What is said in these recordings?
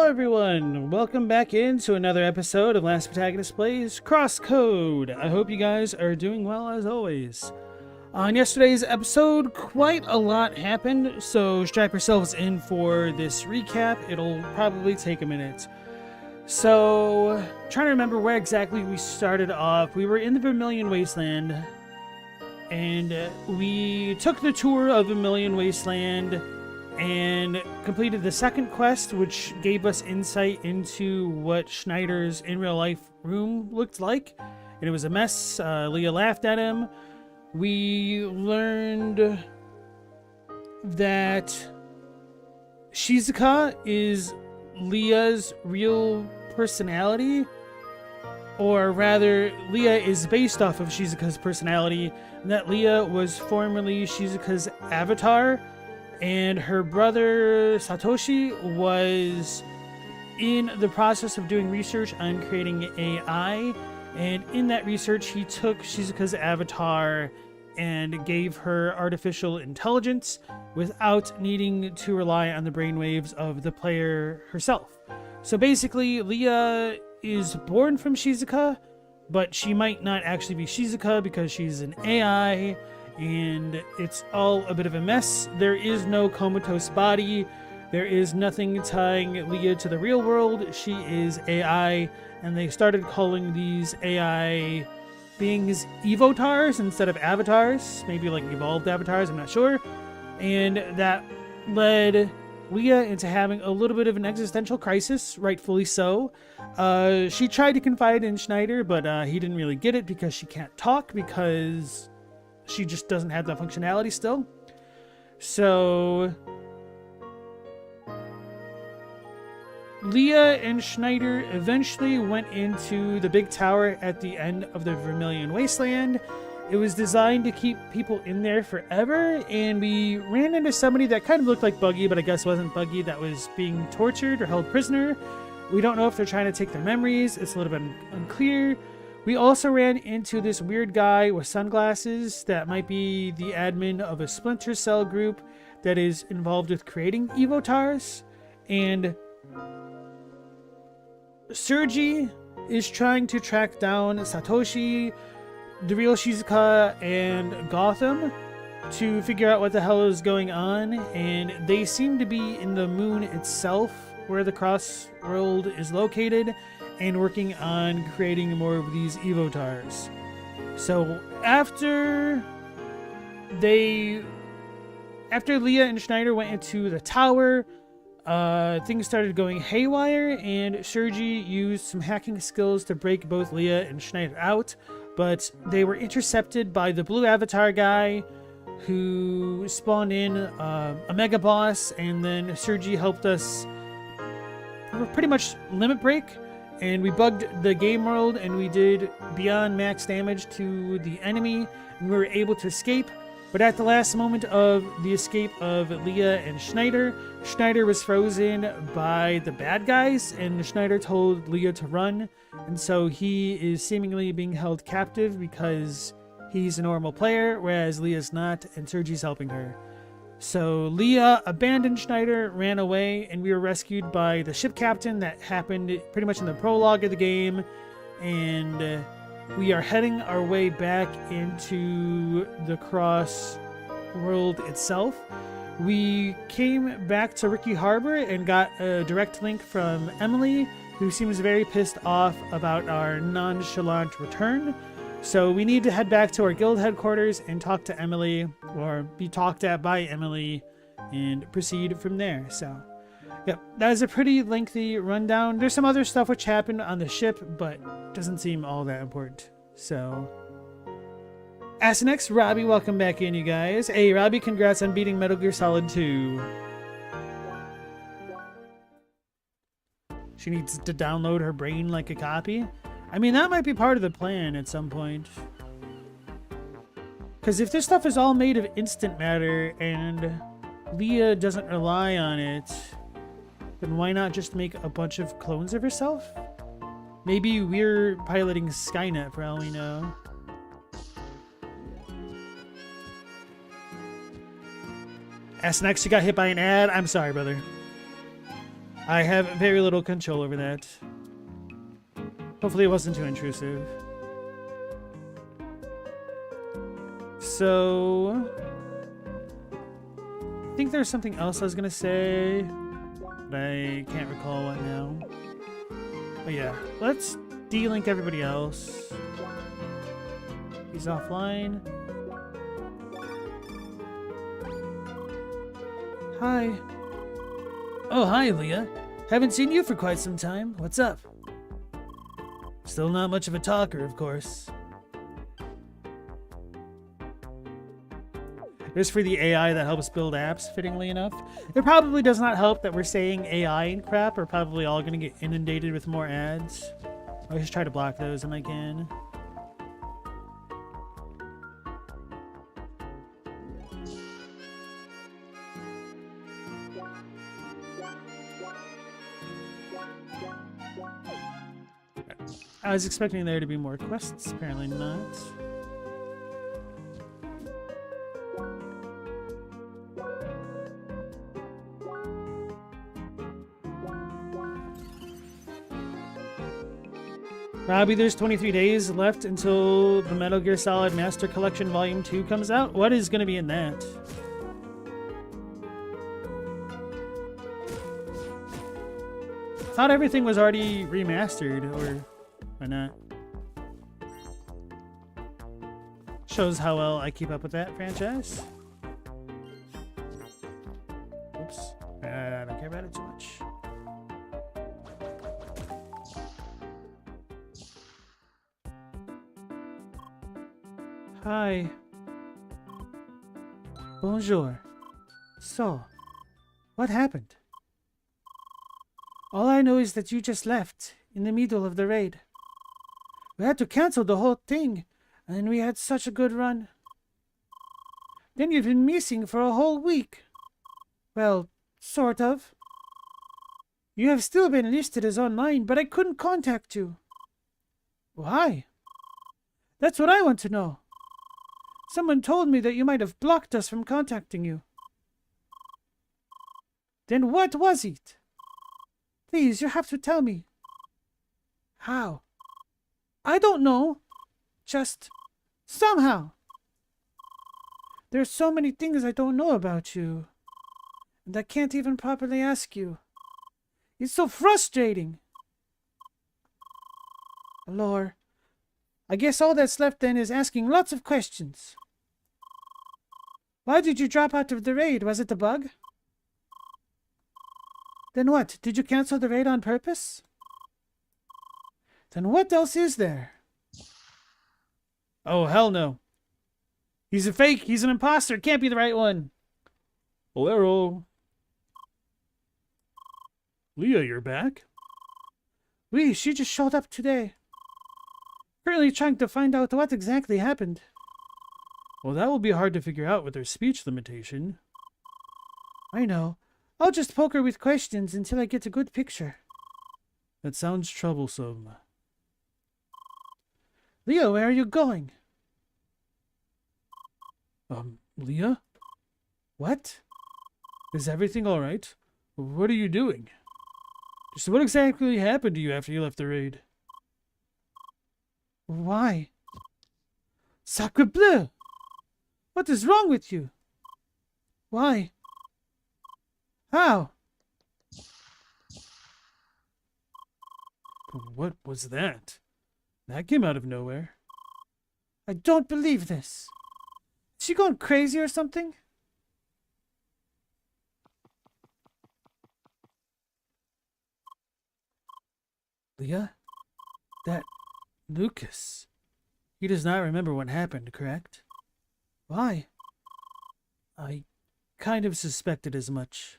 everyone! Welcome back into another episode of Last Protagonist Plays Crosscode. I hope you guys are doing well as always. On yesterday's episode, quite a lot happened, so strap yourselves in for this recap. It'll probably take a minute. So, trying to remember where exactly we started off. We were in the Vermilion Wasteland, and we took the tour of Vermilion Wasteland and completed the second quest, which gave us insight into what Schneider's in real life room looked like. And it was a mess. Leah laughed at him. We learned that Shizuka is Leah's real personality, or rather, Leah is based off of Shizuka's personality, and that Leah was formerly Shizuka's avatar. And her brother Satoshi was in the process of doing research on creating AI. And in that research, he took Shizuka's avatar and gave her artificial intelligence without needing to rely on the brainwaves of the player herself. So basically, Leah is born from Shizuka, but she might not actually be Shizuka because she's an AI. And it's all a bit of a mess. There is no comatose body. There is nothing tying Leah to the real world. She is AI, and they started calling these AI beings evotars instead of avatars. Maybe like evolved avatars, I'm not sure. And that led Leah into having a little bit of an existential crisis, rightfully so. She tried to confide in Schneider, but he didn't really get it because she can't talk, because she just doesn't have that functionality still. So Leah and Schneider eventually went into the big tower at the end of the Vermilion Wasteland. It was designed to keep people in there forever, and we ran into somebody that kind of looked like Buggy, but I guess wasn't Buggy, that was being tortured or held prisoner. We don't know if they're trying to take their memories. It's a little bit unclear. We also ran into this weird guy with sunglasses that might be the admin of a Splinter Cell group that is involved with creating evotars. And Sergi is trying to track down Satoshi, the real Shizuka, and Gotham to figure out what the hell is going on. And they seem to be in the moon itself, where the cross world is located, and working on creating more of these evotars. So after Leah and Schneider went into the tower, things started going haywire, and Sergi used some hacking skills to break both Leah and Schneider out, but they were intercepted by the blue avatar guy, who spawned in a mega boss, and then Sergi helped us pretty much limit break. And we bugged the game world, and we did beyond max damage to the enemy, and we were able to escape. But at the last moment of the escape of Leah and Schneider, Schneider was frozen by the bad guys, and Schneider told Leah to run. And so he is seemingly being held captive because he's a normal player, whereas Leah's not, and Sergi's helping her. So Leah abandoned Schneider, ran away, and we were rescued by the ship captain. That happened pretty much in the prologue of the game. And we are heading our way back into the cross world itself. We came back to Ricky Harbor and got a direct link from Emily, who seems very pissed off about our nonchalant return. So we need to head back to our guild headquarters and talk to Emily, or be talked at by Emily, and proceed from there. So, yep, that is a pretty lengthy rundown. There's some other stuff which happened on the ship, but doesn't seem all that important. So, Asinex, Robbie, welcome back in, you guys. Hey, Robbie, congrats on beating Metal Gear Solid 2. She needs to download her brain like a copy. I mean, that might be part of the plan at some point. Because if this stuff is all made of instant matter and Leah doesn't rely on it, then why not just make a bunch of clones of herself? Maybe we're piloting Skynet for all we know. SNX, you got hit by an ad? I'm sorry, brother. I have very little control over that. Hopefully it wasn't too intrusive. So... I think there's something else I was gonna say, but I can't recall what now. But yeah, let's de-link everybody else. He's offline. Hi. Oh, hi, Leah. Haven't seen you for quite some time. What's up? Still not much of a talker, of course. Just for the AI that helps build apps, fittingly enough. It probably does not help that we're saying AI and crap are probably all going to get inundated with more ads. I just try to block those when I can. I was expecting there to be more quests, apparently not. Robbie, there's 23 days left until the Metal Gear Solid Master Collection Volume 2 comes out. What is going to be in that? Thought everything was already remastered, or why not? Shows how well I keep up with that franchise. Oops. I don't care about it too much. Hi. Bonjour. So, what happened? All I know is that you just left in the middle of the raid. We had to cancel the whole thing, and we had such a good run. Then you've been missing for a whole week. Well, sort of. You have still been listed as online, but I couldn't contact you. Why? That's what I want to know. Someone told me that you might have blocked us from contacting you. Then what was it? Please, you have to tell me. How? I don't know. Just somehow. There's so many things I don't know about you, and I can't even properly ask you. It's so frustrating. Lore, I guess all that's left then is asking lots of questions. Why did you drop out of the raid? Was it a bug? Then what? Did you cancel the raid on purpose? Then what else is there? Oh, hell no. He's a fake. He's an imposter. Can't be the right one. Hello. Leah, you're back? She just showed up today. Currently trying to find out what exactly happened. Well, that will be hard to figure out with her speech limitation. I know. I'll just poke her with questions until I get a good picture. That sounds troublesome. Leah, where are you going? Leah? What? Is everything alright? What are you doing? Just what exactly happened to you after you left the raid? Why? Sacre bleu! What is wrong with you? Why? How? What was that? That came out of nowhere. I don't believe this. Is she gone crazy or something? Leah? That Lucas. He does not remember what happened, correct? Why? I kind of suspected as much.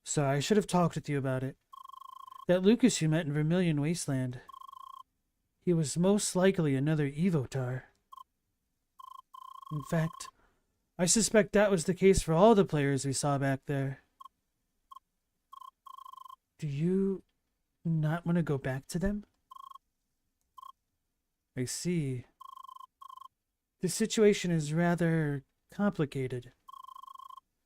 So I should have talked with you about it. That Lucas you met in Vermilion Wasteland. He was most likely another Evotar. In fact, I suspect that was the case for all the players we saw back there. Do you not want to go back to them? I see. The situation is rather complicated.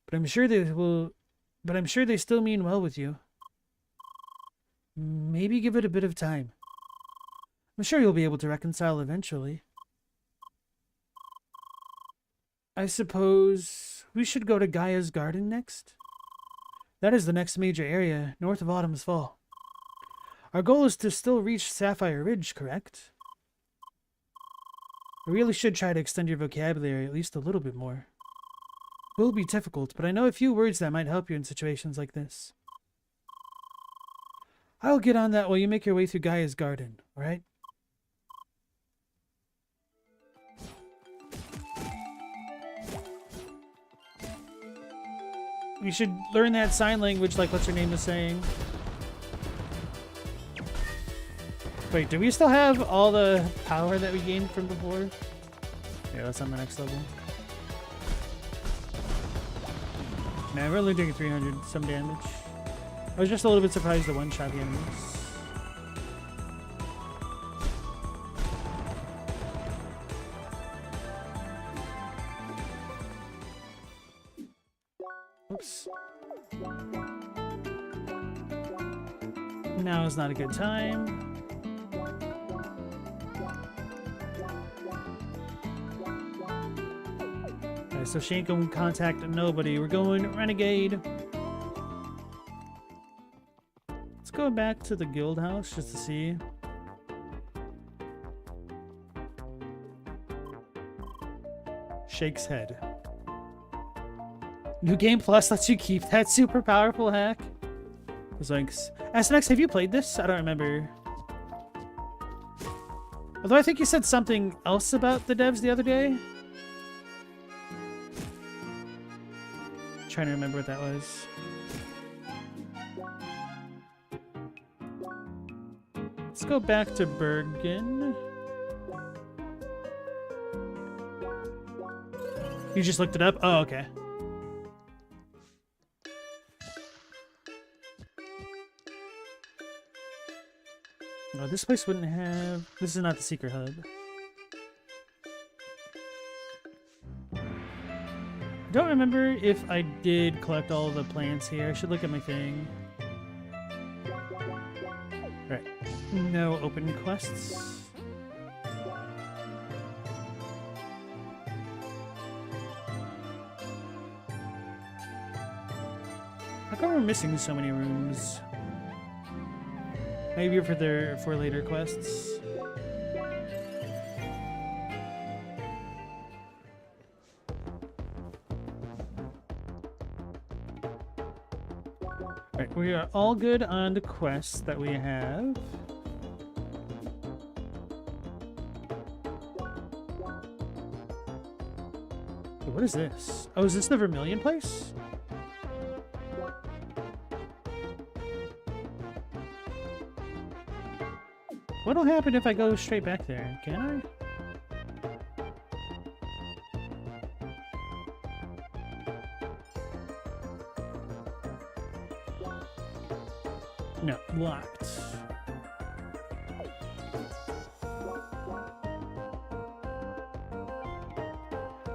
But I'm sure they still mean well with you. Maybe give it a bit of time. I'm sure you'll be able to reconcile eventually. I suppose we should go to Gaia's garden next? That is the next major area, north of Autumn's Fall. Our goal is to still reach Sapphire Ridge, correct? I really should try to extend your vocabulary at least a little bit more. It will be difficult, but I know a few words that might help you in situations like this. I'll get on that while you make your way through Gaia's garden, alright? We should learn that sign language like what's her name is saying. Wait, do we still have all the power that we gained from before? Yeah, that's on the next level. Man, we're only doing 300 some damage. I was just a little bit surprised to one-shot the enemies. Oops. Now is not a good time. Okay, so she ain't gonna contact nobody. We're going Renegade. Let's go back to the guild house just to see. Shake's head. New Game Plus lets you keep that super powerful hack. Zoinks. SNX, have you played this? I don't remember. Although I think you said something else about the devs the other day. Trying to remember what that was. Let's go back to Bergen. You just looked it up? Oh, okay. No, this place wouldn't have... This is not the secret hub. I don't remember if I did collect all the plants here. I should look at my thing. Right. No open quests. How come we're missing so many rooms? Maybe for later quests. Right, we are all good on the quests that we have. What is this? Oh, is this the Vermilion place? What'll happen if I go straight back there? Can I? No, locked.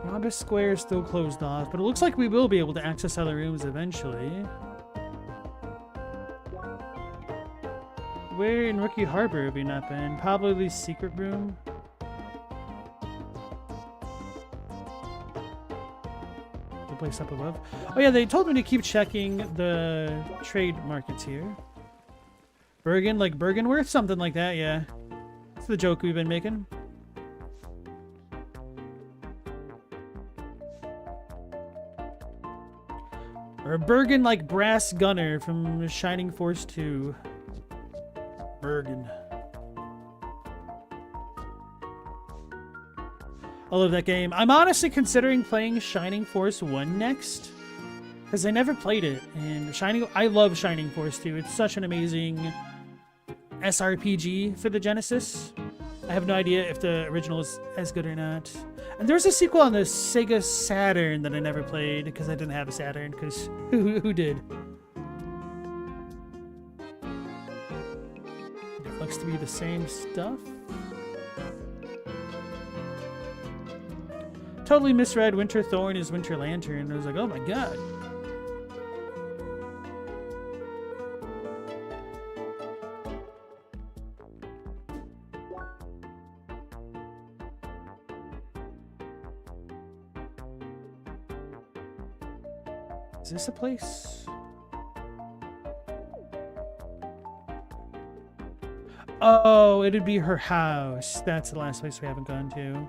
Rhombus Square is still closed off, but it looks like we will be able to access other rooms eventually. Where in Rookie Harbor have we not been? Probably the secret room. The place up above. Oh yeah, they told me to keep checking the trade markets here. Bergen, like Bergenworth? Something like that, yeah. That's the joke we've been making. Or Bergen like Brass Gunner from Shining Force 2. Bergen. I love that game. I'm honestly considering playing Shining Force 1 next, because I never played it. And I love Shining Force 2. It's such an amazing SRPG for the Genesis. I have no idea if the original is as good or not. And there's a sequel on the Sega Saturn that I never played because I didn't have a Saturn, because who did? Looks to be the same stuff. Totally misread Winter Thorn as Winter Lantern. I was like, oh my god. Is this a place? Oh, it'd be her house. That's the last place we haven't gone to.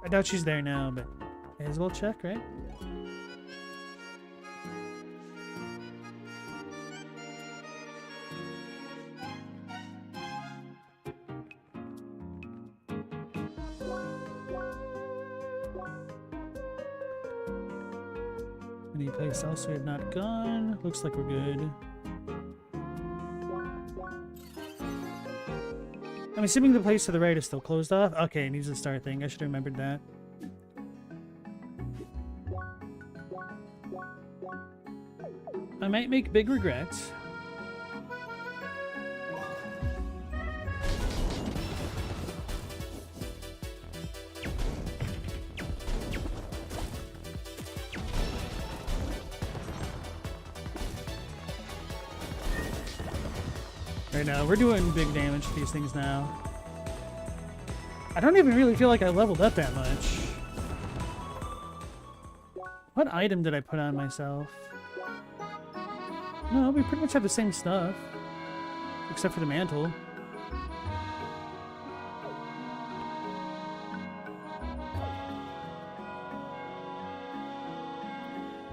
I doubt she's there now, but may as well check, right? Any place else we have not gone? Looks like we're good. I'm assuming the place to the right is still closed off. Okay, it needs a star thing. I should have remembered that. I might make big regrets. Right now, we're doing big damage to these things now. I don't even really feel like I leveled up that much. What item did I put on myself? No, we pretty much have the same stuff. Except for the mantle.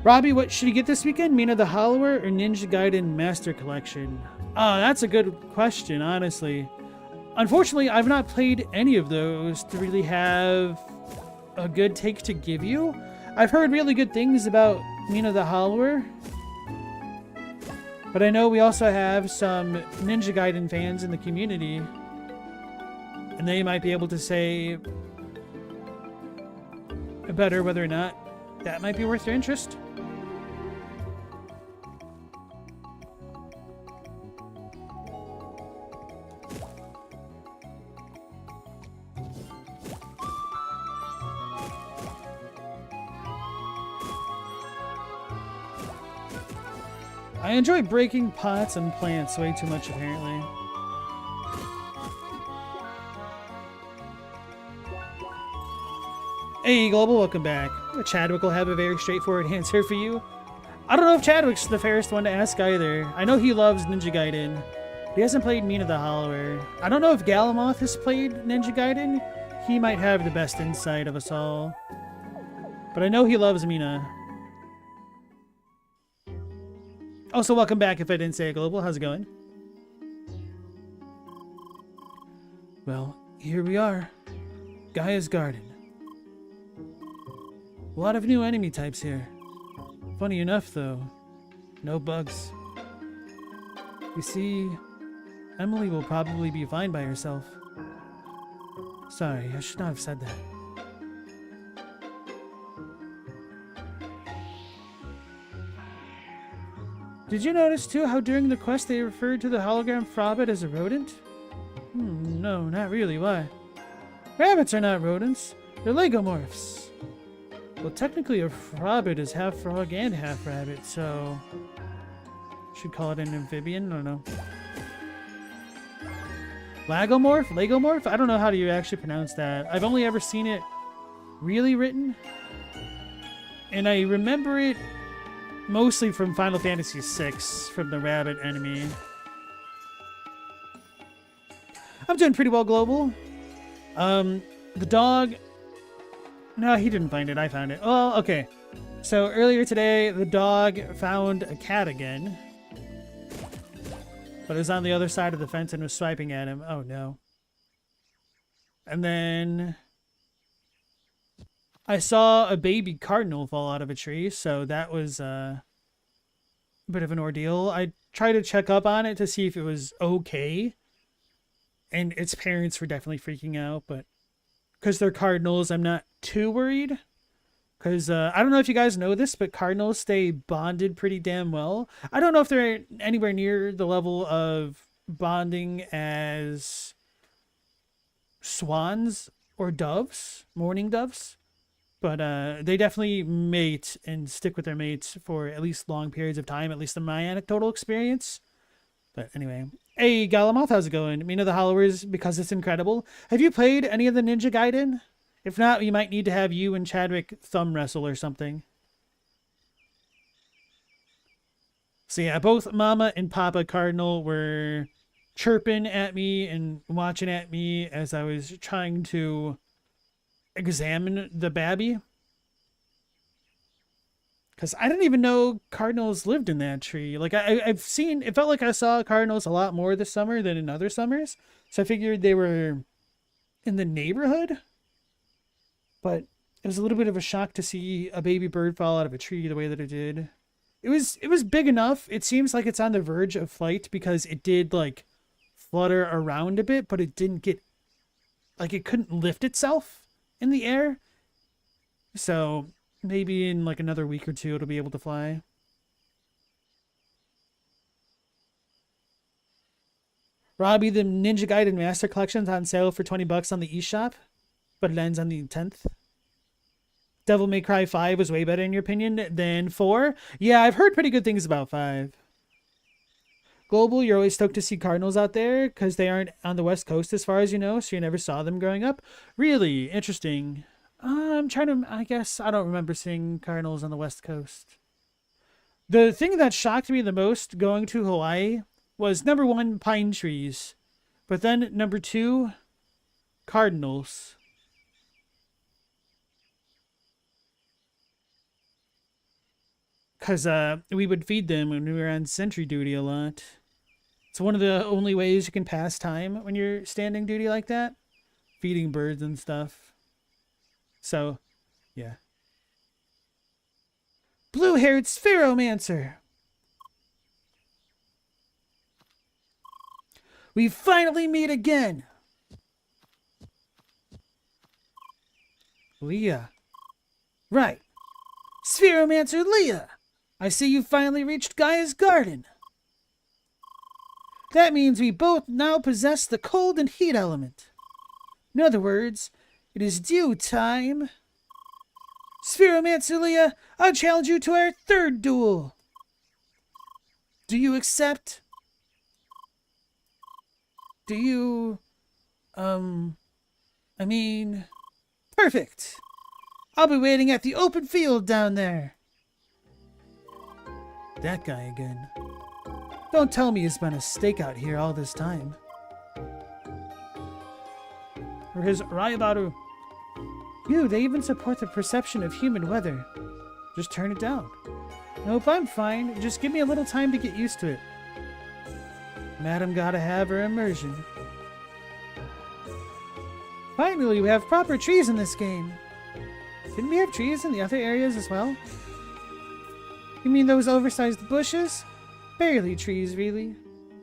Robbie, what should you get this weekend? Mina the Hollower or Ninja Gaiden Master Collection? Oh, that's a good question, honestly. Unfortunately, I've not played any of those to really have a good take to give you. I've heard really good things about Mina the Hollower. But I know we also have some Ninja Gaiden fans in the community. And they might be able to say better whether or not that might be worth their interest. I enjoy breaking pots and plants way too much, apparently. Hey, Global, welcome back. Chadwick will have a very straightforward answer for you. I don't know if Chadwick's the fairest one to ask either. I know he loves Ninja Gaiden. He hasn't played Mina the Hollower. I don't know if Galamoth has played Ninja Gaiden. He might have the best insight of us all. But I know he loves Mina. Also, welcome back if I didn't say it, Global. How's it going? Well, here we are. Gaia's Garden. A lot of new enemy types here. Funny enough, though, no bugs. You see, Emily will probably be fine by herself. Sorry, I should not have said that. Did you notice, too, how during the quest they referred to the hologram Frobit as a rodent? No, not really. Why? Rabbits are not rodents. They're Legomorphs. Well, technically a Frobit is half frog and half rabbit, so... should call it an amphibian? I don't know. Lagomorph? Legomorph? I don't know how do you actually pronounce that. I've only ever seen it really written. And I remember it mostly from Final Fantasy VI, from the rabbit enemy. I'm doing pretty well, Global. The dog... No, he didn't find it. I found it. Oh, okay. So earlier today, the dog found a cat again. But it was on the other side of the fence and was swiping at him. Oh, no. And then I saw a baby cardinal fall out of a tree, so that was a bit of an ordeal. I tried to check up on it to see if it was okay. And its parents were definitely freaking out, but because they're cardinals, I'm not too worried. Because I don't know if you guys know this, but cardinals stay bonded pretty damn well. I don't know if they're anywhere near the level of bonding as swans or doves, mourning doves. But they definitely mate and stick with their mates for at least long periods of time, at least in my anecdotal experience. But anyway. Hey, Galamoth, how's it going? Mina the Hollowers, because it's incredible. Have you played any of the Ninja Gaiden? If not, we might need to have you and Chadwick thumb wrestle or something. So yeah, both Mama and Papa Cardinal were chirping at me and watching at me as I was trying to examine the babby. Because I didn't even know cardinals lived in that tree. Like, I've seen, it felt like I saw cardinals a lot more this summer than in other summers. So I figured they were in the neighborhood. But it was a little bit of a shock to see a baby bird fall out of a tree the way that it did. It was big enough. It seems like it's on the verge of flight because it did, like, flutter around a bit, but it didn't get, like, it couldn't lift itself in the air. So maybe in like another week or two, it'll be able to fly. Robbie, the Ninja Gaiden Master Collection's on sale for $20 on the eShop, but it ends on the 10th. Devil May Cry 5 was way better in your opinion than 4. Yeah, I've heard pretty good things about 5. Global, you're always stoked to see cardinals out there because they aren't on the West Coast as far as you know, so you never saw them growing up. Really interesting. I'm trying to, I guess, I don't remember seeing cardinals on the West Coast. The thing that shocked me the most going to Hawaii was number 1, pine trees. But then number 2, cardinals. Because we would feed them when we were on sentry duty a lot. It's one of the only ways you can pass time when you're standing duty like that. Feeding birds and stuff. So, yeah. Blue-haired Spheromancer! We finally meet again! Leah. Right. Spheromancer Leah! I see you finally reached Gaia's garden. That means we both now possess the cold and heat element. In other words, it is due time. Spheromancer Leah, I challenge you to our 3rd duel. Do you accept? Do you, I mean, perfect. I'll be waiting at the open field down there. That guy again. Don't tell me he's been a stakeout here all this time. Or his Raibaru. They even support the perception of human weather. Just turn it down. Nope, I'm fine. Just give me a little time to get used to it. Madam gotta have her immersion. Finally, we have proper trees in this game. Didn't we have trees in the other areas as well? You mean those oversized bushes? Barely trees, really.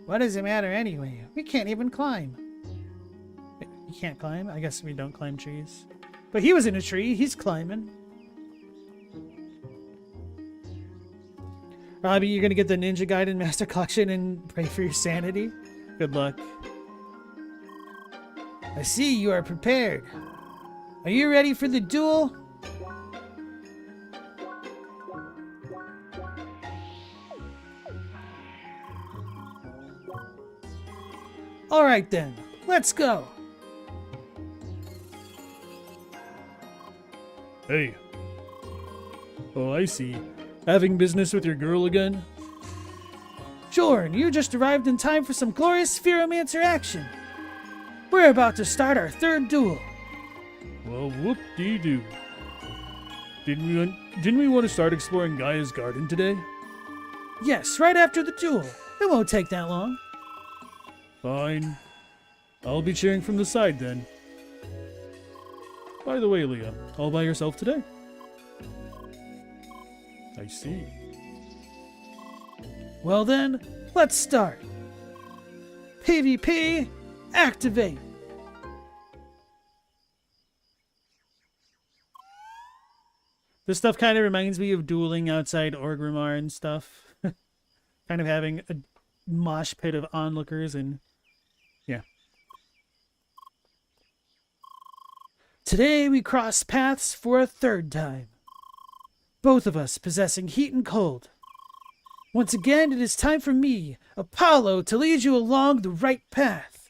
What does it matter anyway? We can't even climb. You can't climb? I guess we don't climb trees. But he was in a tree. He's climbing. Robbie, you're going to get the Ninja Gaiden Master Collection and pray for your sanity? Good luck. I see you are prepared. Are you ready for the duel? Alright then, let's go. Hey. Oh, I see. Having business with your girl again? Jorn, you just arrived in time for some glorious Spheromancer action. We're about to start our 3rd duel. Well, whoop-dee-doo. Didn't we want to start exploring Gaia's garden today? Yes, right after the duel. It won't take that long. Fine. I'll be cheering from the side then. By the way, Leah, all by yourself today? I see. Well then, let's start. PvP, activate. This stuff kind of reminds me of dueling outside Orgrimmar and stuff. Kind of having a mosh pit of onlookers and... yeah. Today we cross paths for a 3rd time. Both of us possessing heat and cold. Once again, it is time for me, Apollo, to lead you along the right path.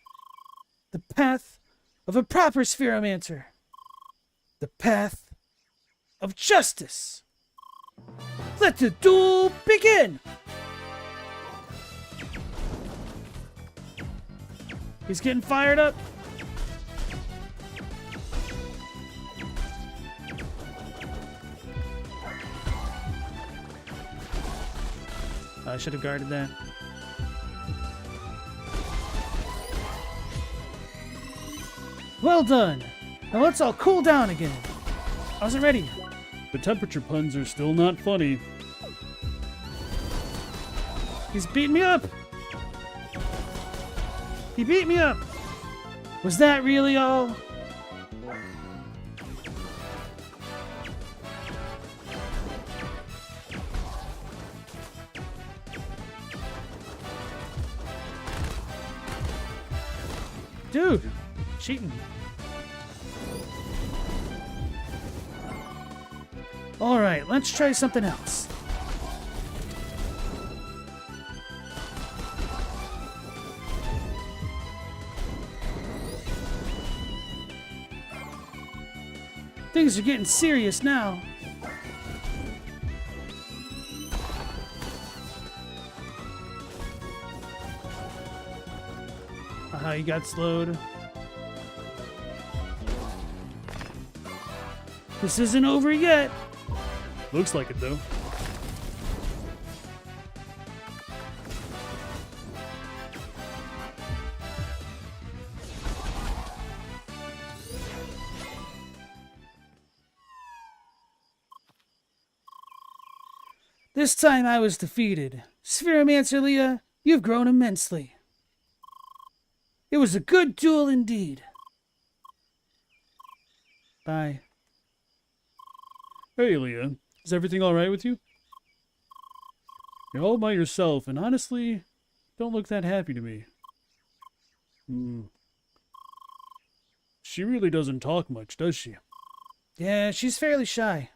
The path of a proper Spheromancer. The path of justice. Let the duel begin! He's getting fired up. I should have guarded that. Well done. Now let's all cool down again. I wasn't ready. The temperature puns are still not funny. He's beating me up. He beat me up. Was that really all? Dude, cheating. All right, let's try something else. Things are getting serious now. Aha, he got slowed. This isn't over yet. Looks like it, though. This time I was defeated. Spheromancer Leah, you've grown immensely. It was a good duel indeed. Bye. Hey, Leah. Is everything alright with you? You're all by yourself, and honestly, don't look that happy to me. She really doesn't talk much, does she? Yeah, she's fairly shy.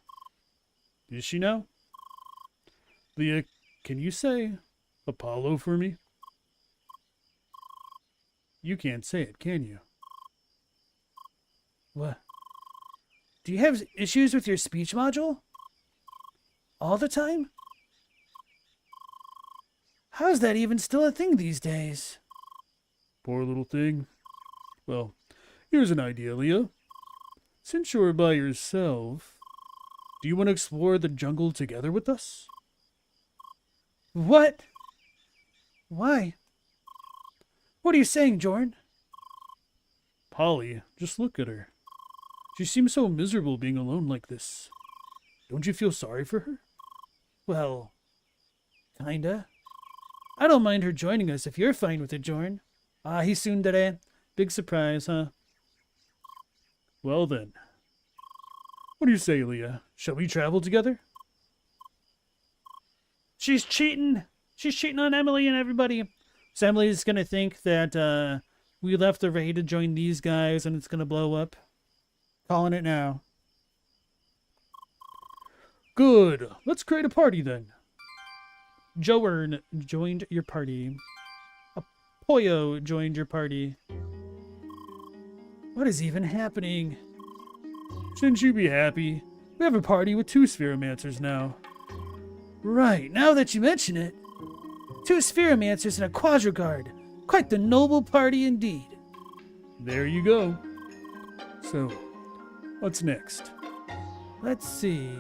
Is she now? Leah, can you say Apollo for me? You can't say it, can you? What? Do you have issues with your speech module? All the time? How's that even still a thing these days? Poor little thing. Well, here's an idea, Leah. Since you're by yourself, do you want to explore the jungle together with us? What? Why? What are you saying, Jorn? Polly, just look at her. She seems so miserable being alone like this. Don't you feel sorry for her? Well, kinda. I don't mind her joining us if you're fine with it, Jorn. Ah, he's soon today. Big surprise, huh? Well then. What do you say, Leah? Shall we travel together? She's cheating. She's cheating on Emily and everybody. So Emily's gonna think that we left the raid to join these guys and it's gonna blow up. Calling it now. Good. Let's create a party then. Joern joined your party. Apoyo joined your party. What is even happening? Shouldn't you be happy? We have a party with 2 Spheromancers now. Right, now that you mention it. 2 Spheromancers and a Quadriguard. Quite the noble party indeed. There you go. So, what's next? Let's see.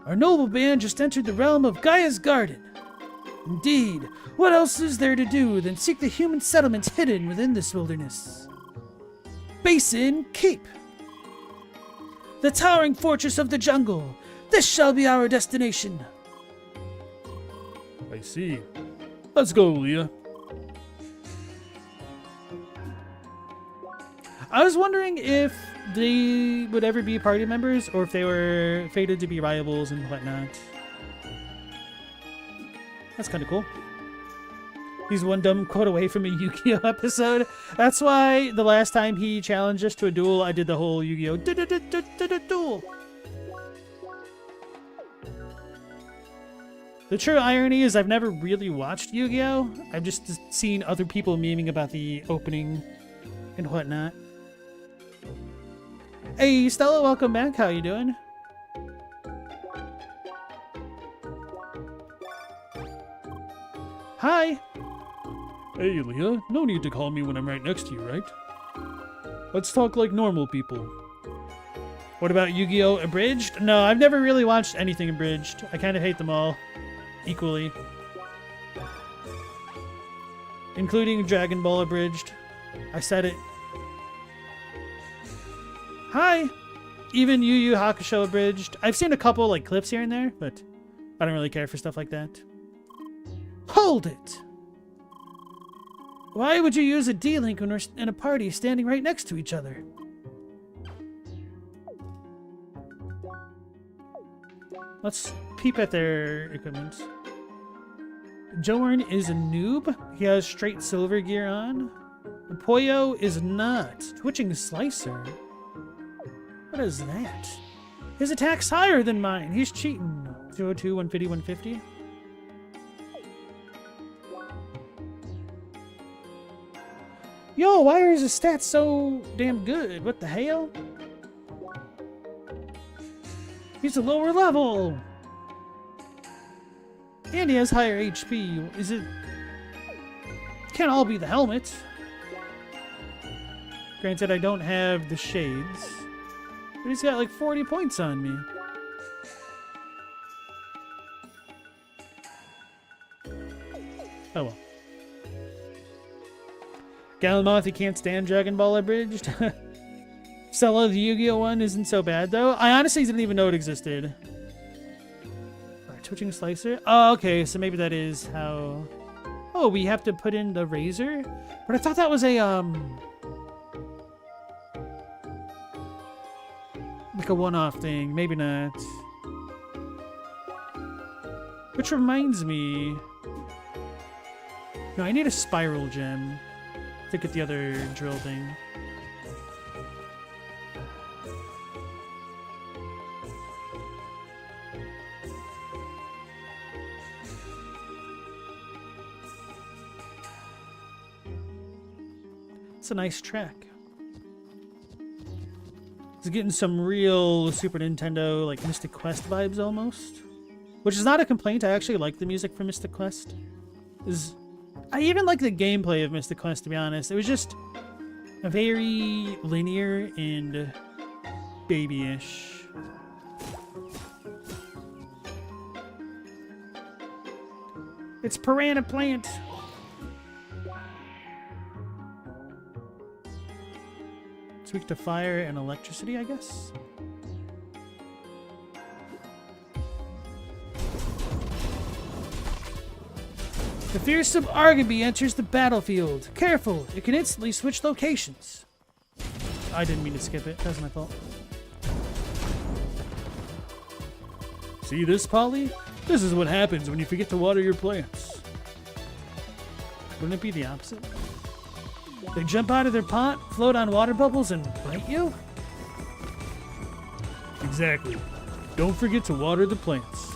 Our noble band just entered the realm of Gaia's garden. Indeed, what else is there to do than seek the human settlements hidden within this wilderness? Basin Keep. The towering fortress of the jungle. This shall be our destination. I see. Let's go, Leah. I was wondering if they would ever be party members or if they were fated to be rivals and whatnot. That's kind of cool. He's one dumb quote away from a Yu-Gi-Oh episode. That's why the last time he challenged us to a duel, I did the whole Yu-Gi-Oh duel. The true irony is I've never really watched Yu-Gi-Oh! I've just seen other people memeing about the opening and whatnot. Hey, Stella, welcome back. How you doing? Hi. Hey, Leah, no need to call me when I'm right next to you, right? Let's talk like normal people. What about Yu-Gi-Oh! Abridged? No, I've never really watched anything abridged. I kind of hate them all equally. Including Dragon Ball Abridged. I said it. Hi! Even Yu Yu Hakusho Abridged. I've seen a couple like clips here and there, but I don't really care for stuff like that. Hold it! Why would you use a D-Link when we're in a party standing right next to each other? Let's peep at their equipment. Joarn is a noob. He has straight silver gear on. Poyo is not. Twitching Slicer. What is that? His attack's higher than mine. He's cheating. 202, 150, 150. Yo, why are his stats so damn good? What the hell? He's a lower level. And he has higher HP. Is it... Can't all be the helmet. Granted, I don't have the shades. But he's got like 40 points on me. Oh well. Galamoth, he can't stand Dragon Ball Abridged. Stella, the Yu-Gi-Oh! One isn't so bad though. I honestly didn't even know it existed. Alright, Twitching Slicer. Oh, okay, so maybe that is how... Oh, we have to put in the razor? But I thought that was a, like a one-off thing. Maybe not. Which reminds me... No, I need a spiral gem to get the other drill thing. It's a nice track. It's getting some real Super Nintendo, like Mystic Quest vibes almost. Which is not a complaint. I actually like the music from Mystic Quest. I even like the gameplay of Mystic Quest, to be honest. It was just very linear and babyish. It's Piranha Plant. It's weak to fire and electricity, I guess. The fearsome Argaby enters the battlefield. Careful, it can instantly switch locations. I didn't mean to skip it. That's my fault. See this, Polly? This is what happens when you forget to water your plants. Wouldn't it be the opposite? They jump out of their pot, float on water bubbles, and bite you? Exactly. Don't forget to water the plants.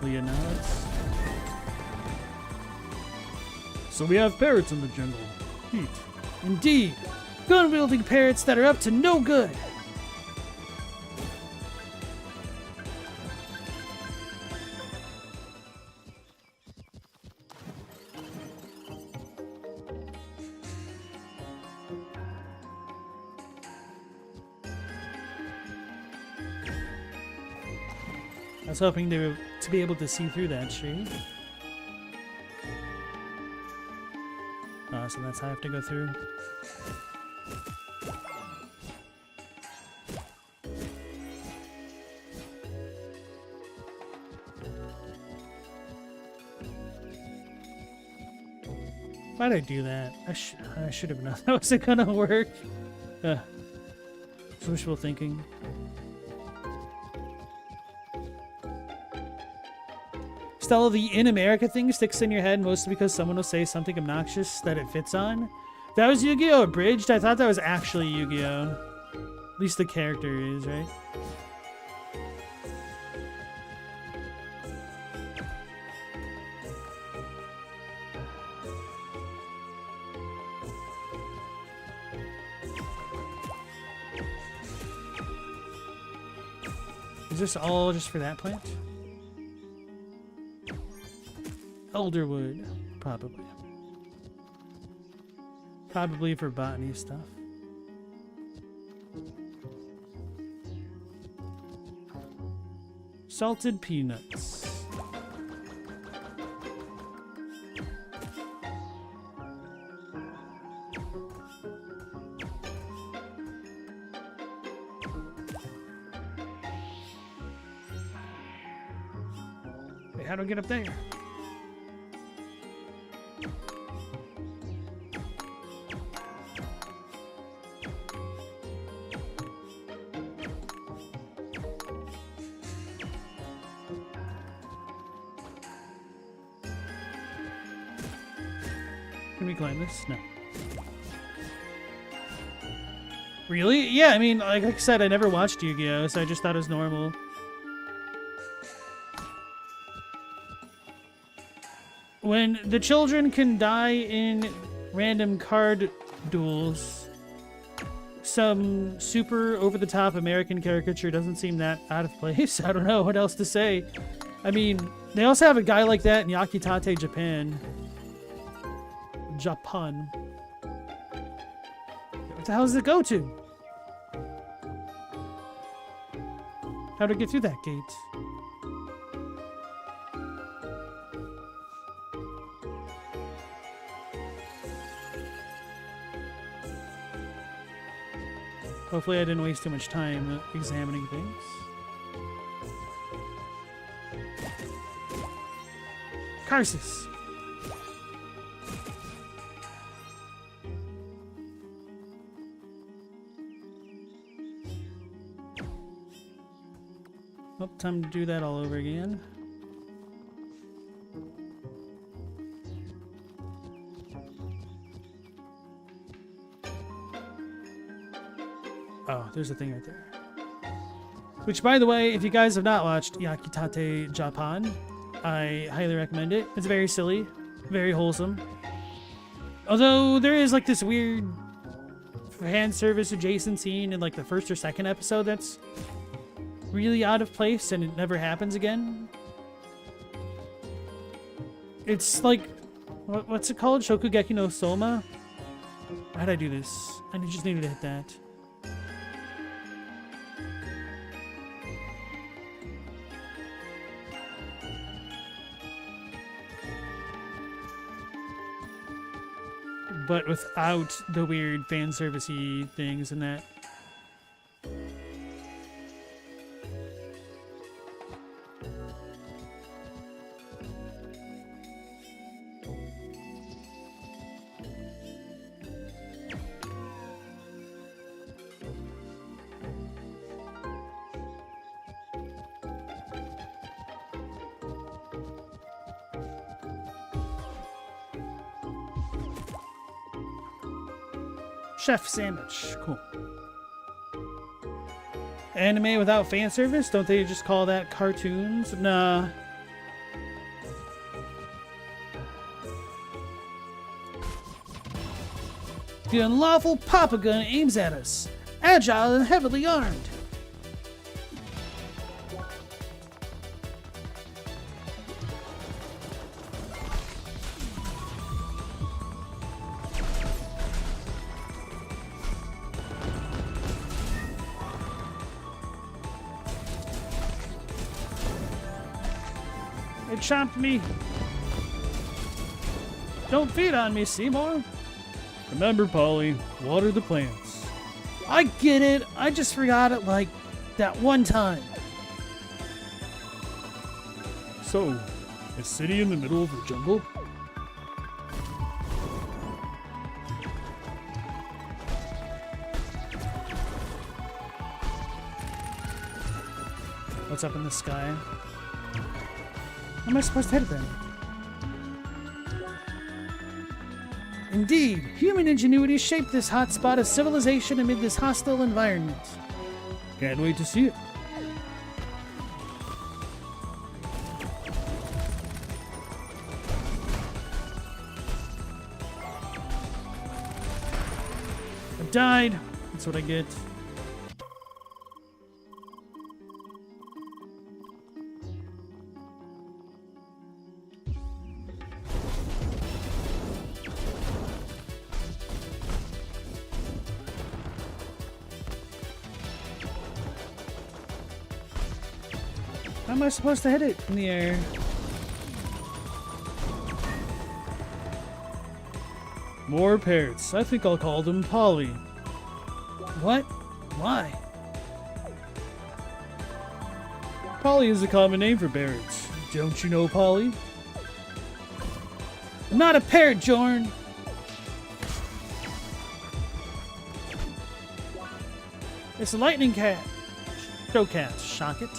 Leah nods. So we have parrots in the jungle. Neat. Indeed. Gun-wielding parrots that are up to no good. I was hoping to be able to see through that tree. So that's how I have to go through. Why'd I do that? I should have known that wasn't gonna work. It's wishful thinking. Stella, the In America thing sticks in your head mostly because someone will say something obnoxious that it fits on. That was Yu-Gi-Oh! Abridged? I thought that was actually Yu-Gi-Oh! At least the character is, right? Is this all just for that plant? Elderwood. Probably. Probably for botany stuff. Salted peanuts. Wait, how do I get up there? Can we climb this? No. Really? Yeah, I mean, like I said, I never watched Yu-Gi-Oh!, so I just thought it was normal. When the children can die in random card duels, some super over-the-top American caricature doesn't seem that out of place. I don't know what else to say. I mean, they also have a guy like that in Yakitate, Japan. Japan. What the hell does it go to? How to get through that gate? Hopefully I didn't waste too much time examining things. Karsus. Oh, time to do that all over again. Oh, there's a thing right there. Which, by the way, if you guys have not watched Yakitate Japan, I highly recommend it. It's very silly, very wholesome. Although there is like this weird fan service adjacent scene in like the first or second episode that's really out of place and it never happens again. It's like, what's it called? Shokugeki no Soma? How'd I do this? I just needed to hit that. But without the weird fan servicey things and that. Chef sandwich. Cool. Anime without fan service? Don't they just call that cartoons? Nah. The unlawful Papa Gun aims at us. Agile and heavily armed. It chomped me. Don't feed on me, Seymour. Remember, Polly, water the plants. I get it. I just forgot it like that one time. So, a city in the middle of the jungle? What's up in the sky? How am I supposed to hit it then? Indeed, human ingenuity shaped this hotspot of civilization amid this hostile environment. Can't wait to see it. I died. That's what I get. How am I supposed to hit it in the air? More parrots. I think I'll call them Polly. What? Why? Polly is a common name for parrots. Don't you know Polly? I'm not a parrot, Jorn! It's a lightning cat. Show cat, shock it.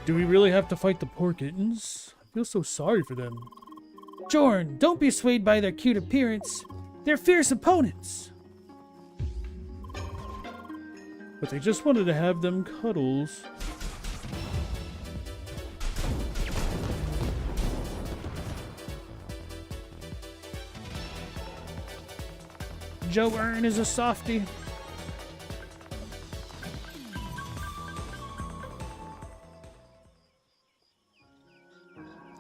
Do we really have to fight the poor kittens? I feel so sorry for them. Jorn, don't be swayed by their cute appearance. They're fierce opponents. But they just wanted to have them cuddles. Jorn is a softie.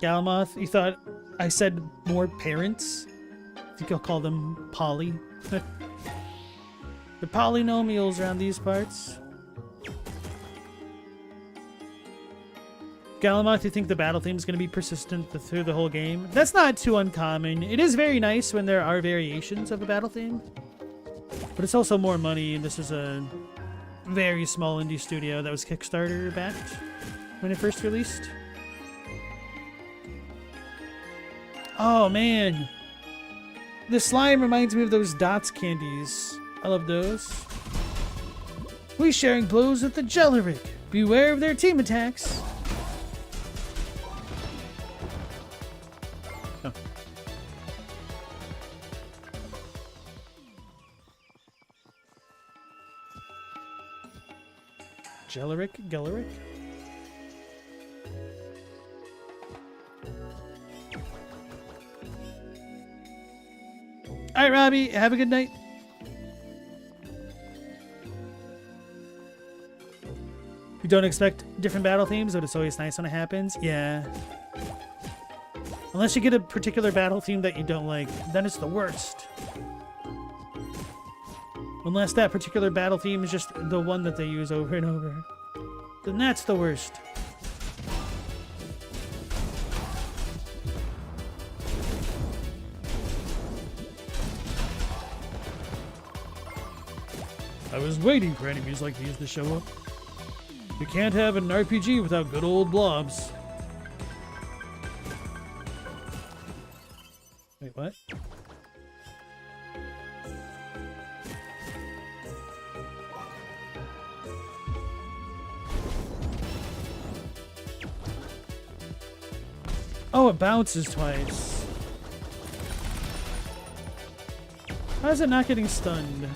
Galamoth, you thought I said more parents? I think I'll call them Polly. The polynomials around these parts. Galamoth, you think the battle theme is going to be persistent through the whole game? That's not too uncommon. It is very nice when there are variations of a battle theme. But it's also more money, and this is a very small indie studio that was Kickstarter backed when it first released. Oh man, the slime reminds me of those Dots candies. I love those. We sharing blows with the Jellyrick. Beware of their team attacks. Oh. Jellyrick? Alright, Robbie, have a good night. You don't expect different battle themes, but it's always nice when it happens. Yeah. Unless you get a particular battle theme that you don't like, then it's the worst. Unless that particular battle theme is just the one that they use over and over. Then that's the worst. I was waiting for enemies like these to show up. You can't have an RPG without good old blobs. Wait, what? Oh, it bounces twice. How is it not getting stunned?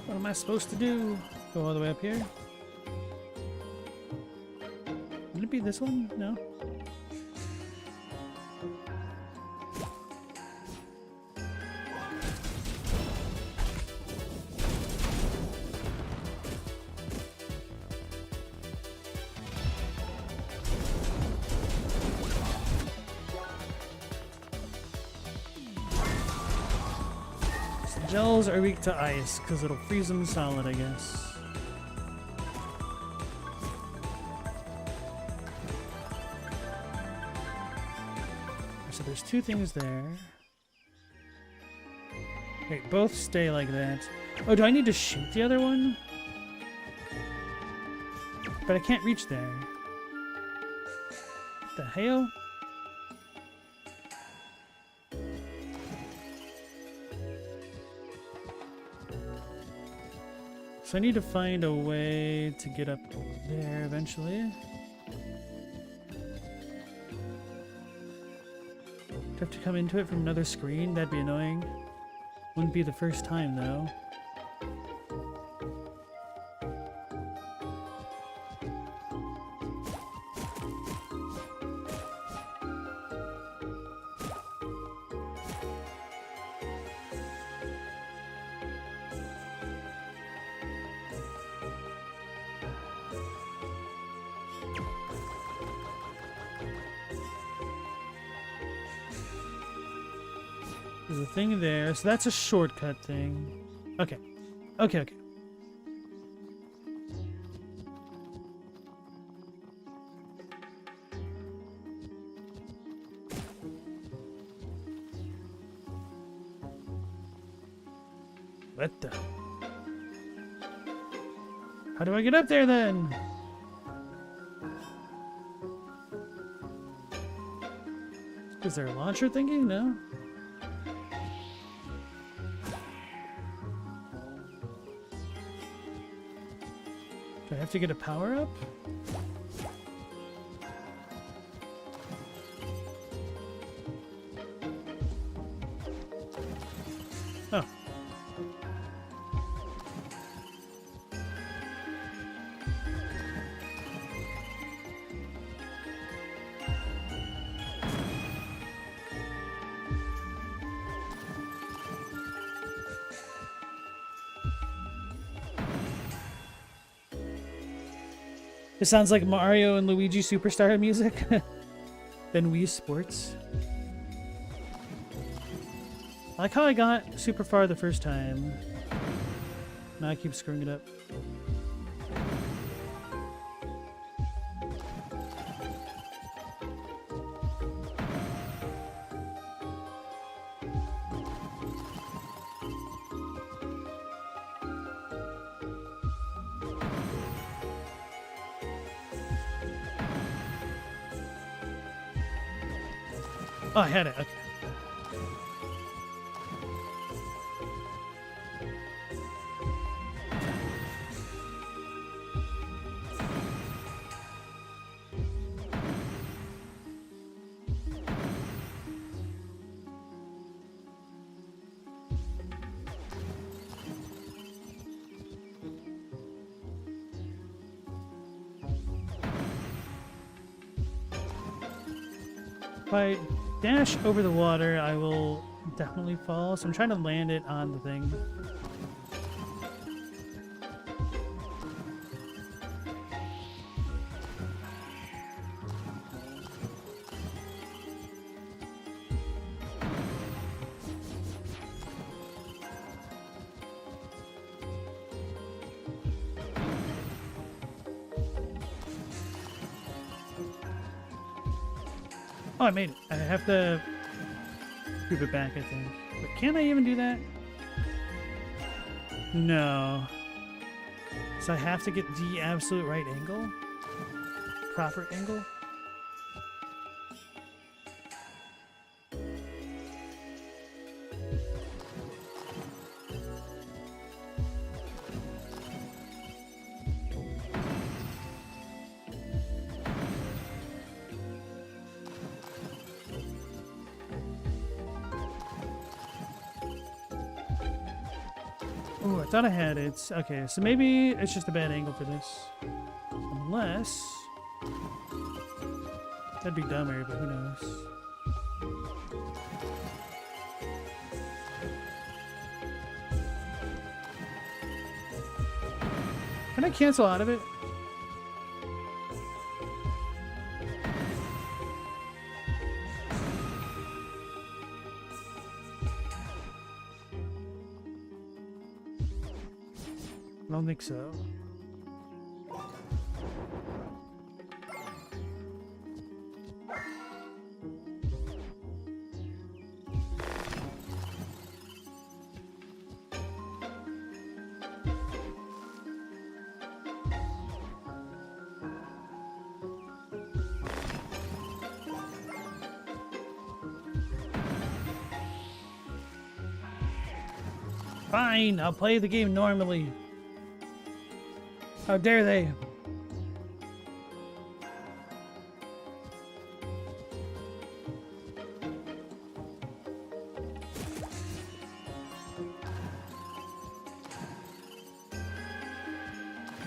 What am I supposed to do? Go all the way up here? Would it be this one? No. Gels are weak to ice, because it'll freeze them solid, I guess. So there's two things there. Wait, both stay like that. Oh, do I need to shoot the other one? But I can't reach there. What the hell? So I need to find a way to get up there eventually. Do I have to come into it from another screen? That'd be annoying. Wouldn't be the first time though. There's a thing there, so that's a shortcut thing. Okay. Okay, okay. What the? How do I get up there then? Is there a launcher thingy? No? Do I have to get a power up? Oh. It sounds like Mario and Luigi Superstar music. Then Wii Sports. I like how I got super far the first time. Now I keep screwing it up. Oh, I had it. Okay. If I dash over the water, I will definitely fall. So I'm trying to land it on the thing. Oh, I made it. I have to scoop it back, I think. But can I even do that? No. So I have to get the absolute right angle? Proper angle? Oh, I thought I had it. Okay, so maybe it's just a bad angle for this. Unless... That'd be dumber, but who knows. Can I cancel out of it? I don't think so. Fine, I'll play the game normally. How dare they?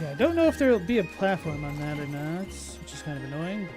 Yeah, I don't know if there'll be a platform on that or not, which is kind of annoying.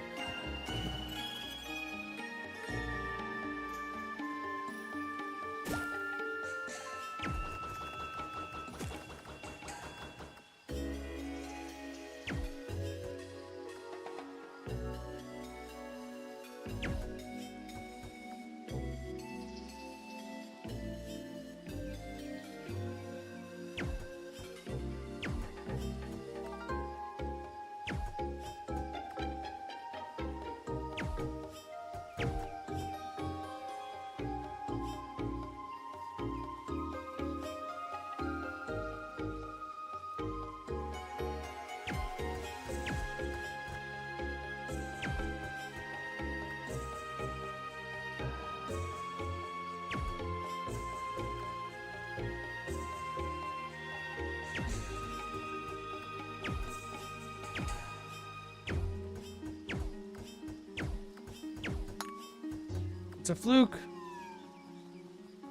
It's a fluke.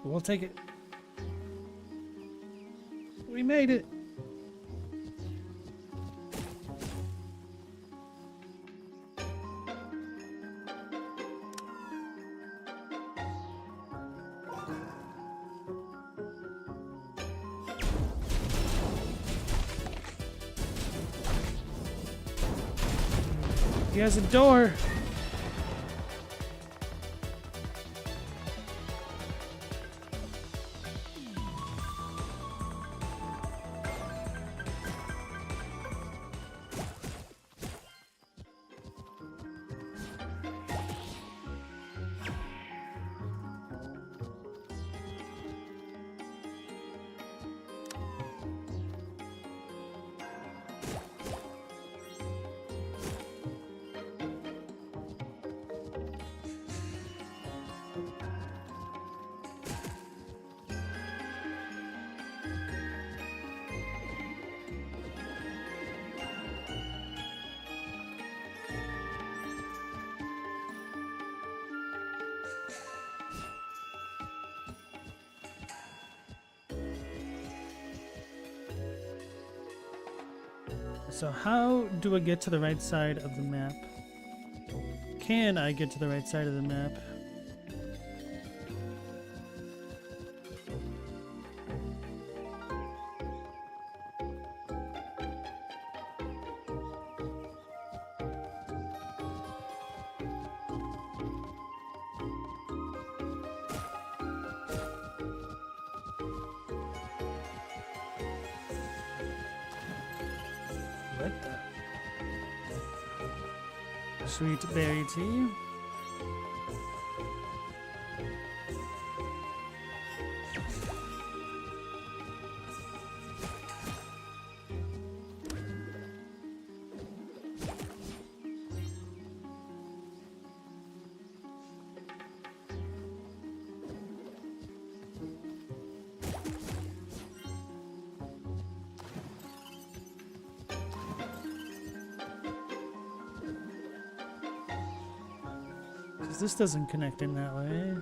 We'll take it. We made it. He has a door. So how do I get to the right side of the map? Can I get to the right side of the map? What the? Sweet berry tea. This doesn't connect in that way.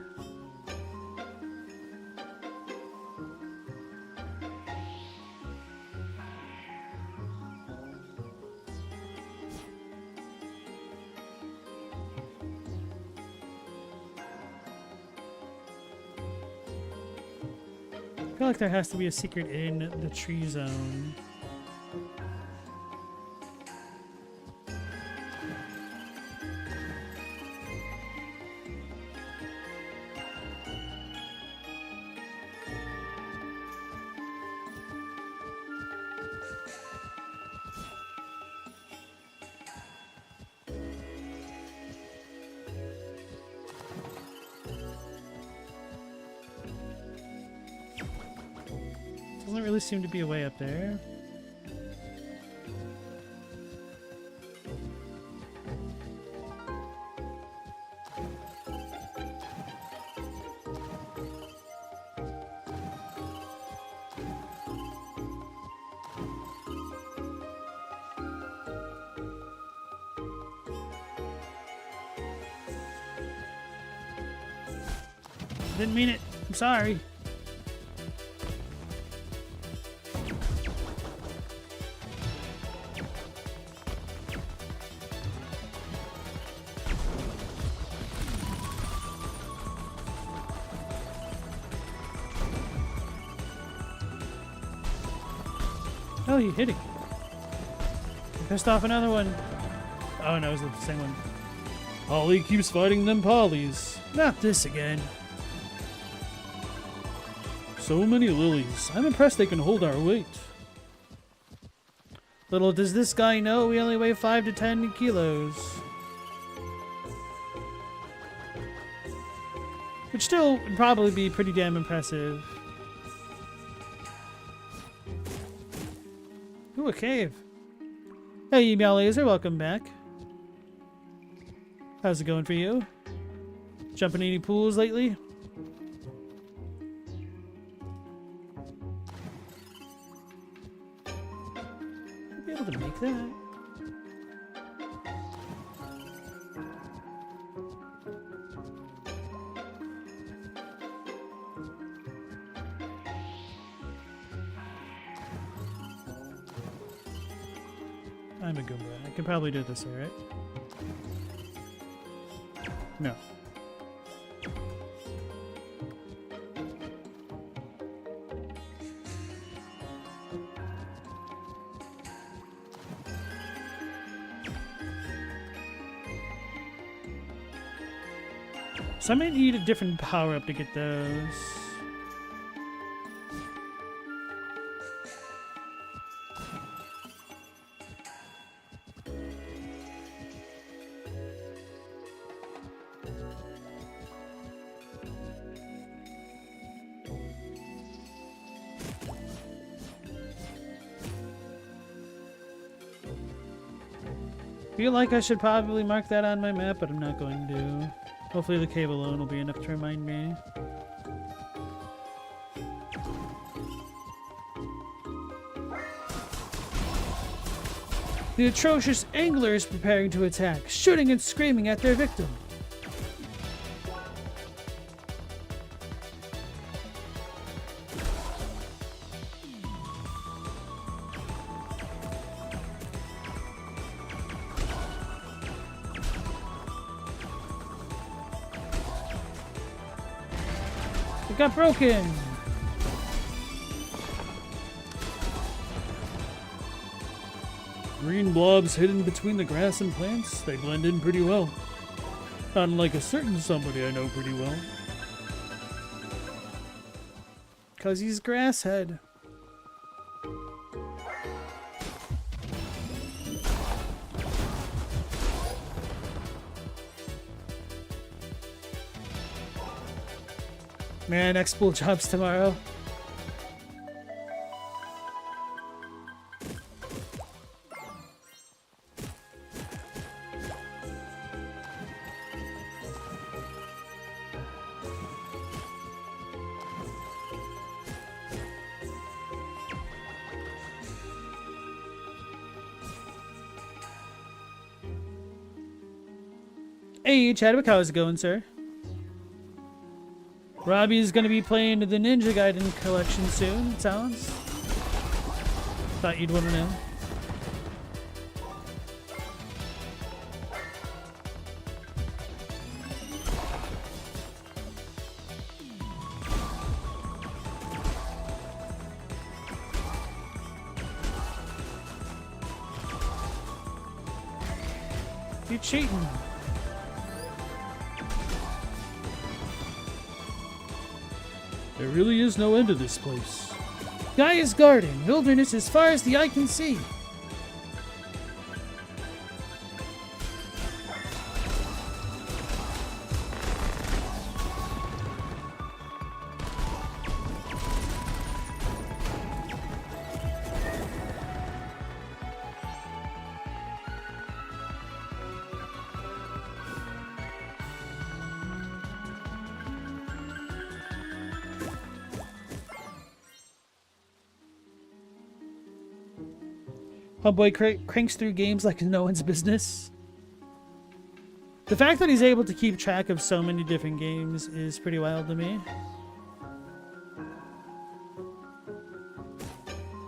I feel like there has to be a secret in the tree zone. Doesn't really seem to be a way up there. Didn't mean it. I'm sorry. Oh, he hit it. Pissed off another one. Oh no, it was the same one. Polly keeps fighting them Pollies. Not this again. So many lilies. I'm impressed they can hold our weight. Little does this guy know we only weigh 5 to 10 kilos. Which still would probably be pretty damn impressive. Ooh, a cave. Hey, Meow Laser, welcome back. How's it going for you? Jumping any pools lately? I'll be able to make that. I'm a Goomba. I can probably do it this way, right? No. So I might need a different power-up to get those. Feel like I should probably mark that on my map, but I'm not going to. Hopefully the cave alone will be enough to remind me. The atrocious angler is preparing to attack, shooting and screaming at their victim. It got broken! Green blobs hidden between the grass and plants, they blend in pretty well. Unlike a certain somebody I know pretty well. 'Cause he's grasshead. Man, next pool jobs tomorrow. Hey, Chadwick, how's it going, sir? Robbie's gonna be playing the Ninja Gaiden collection soon, it sounds. Thought you'd want to know. You're cheating. There really is no end to this place. Gaia's garden, wilderness as far as the eye can see. Homeboy cranks through games like no one's business. The fact that he's able to keep track of so many different games is pretty wild to me.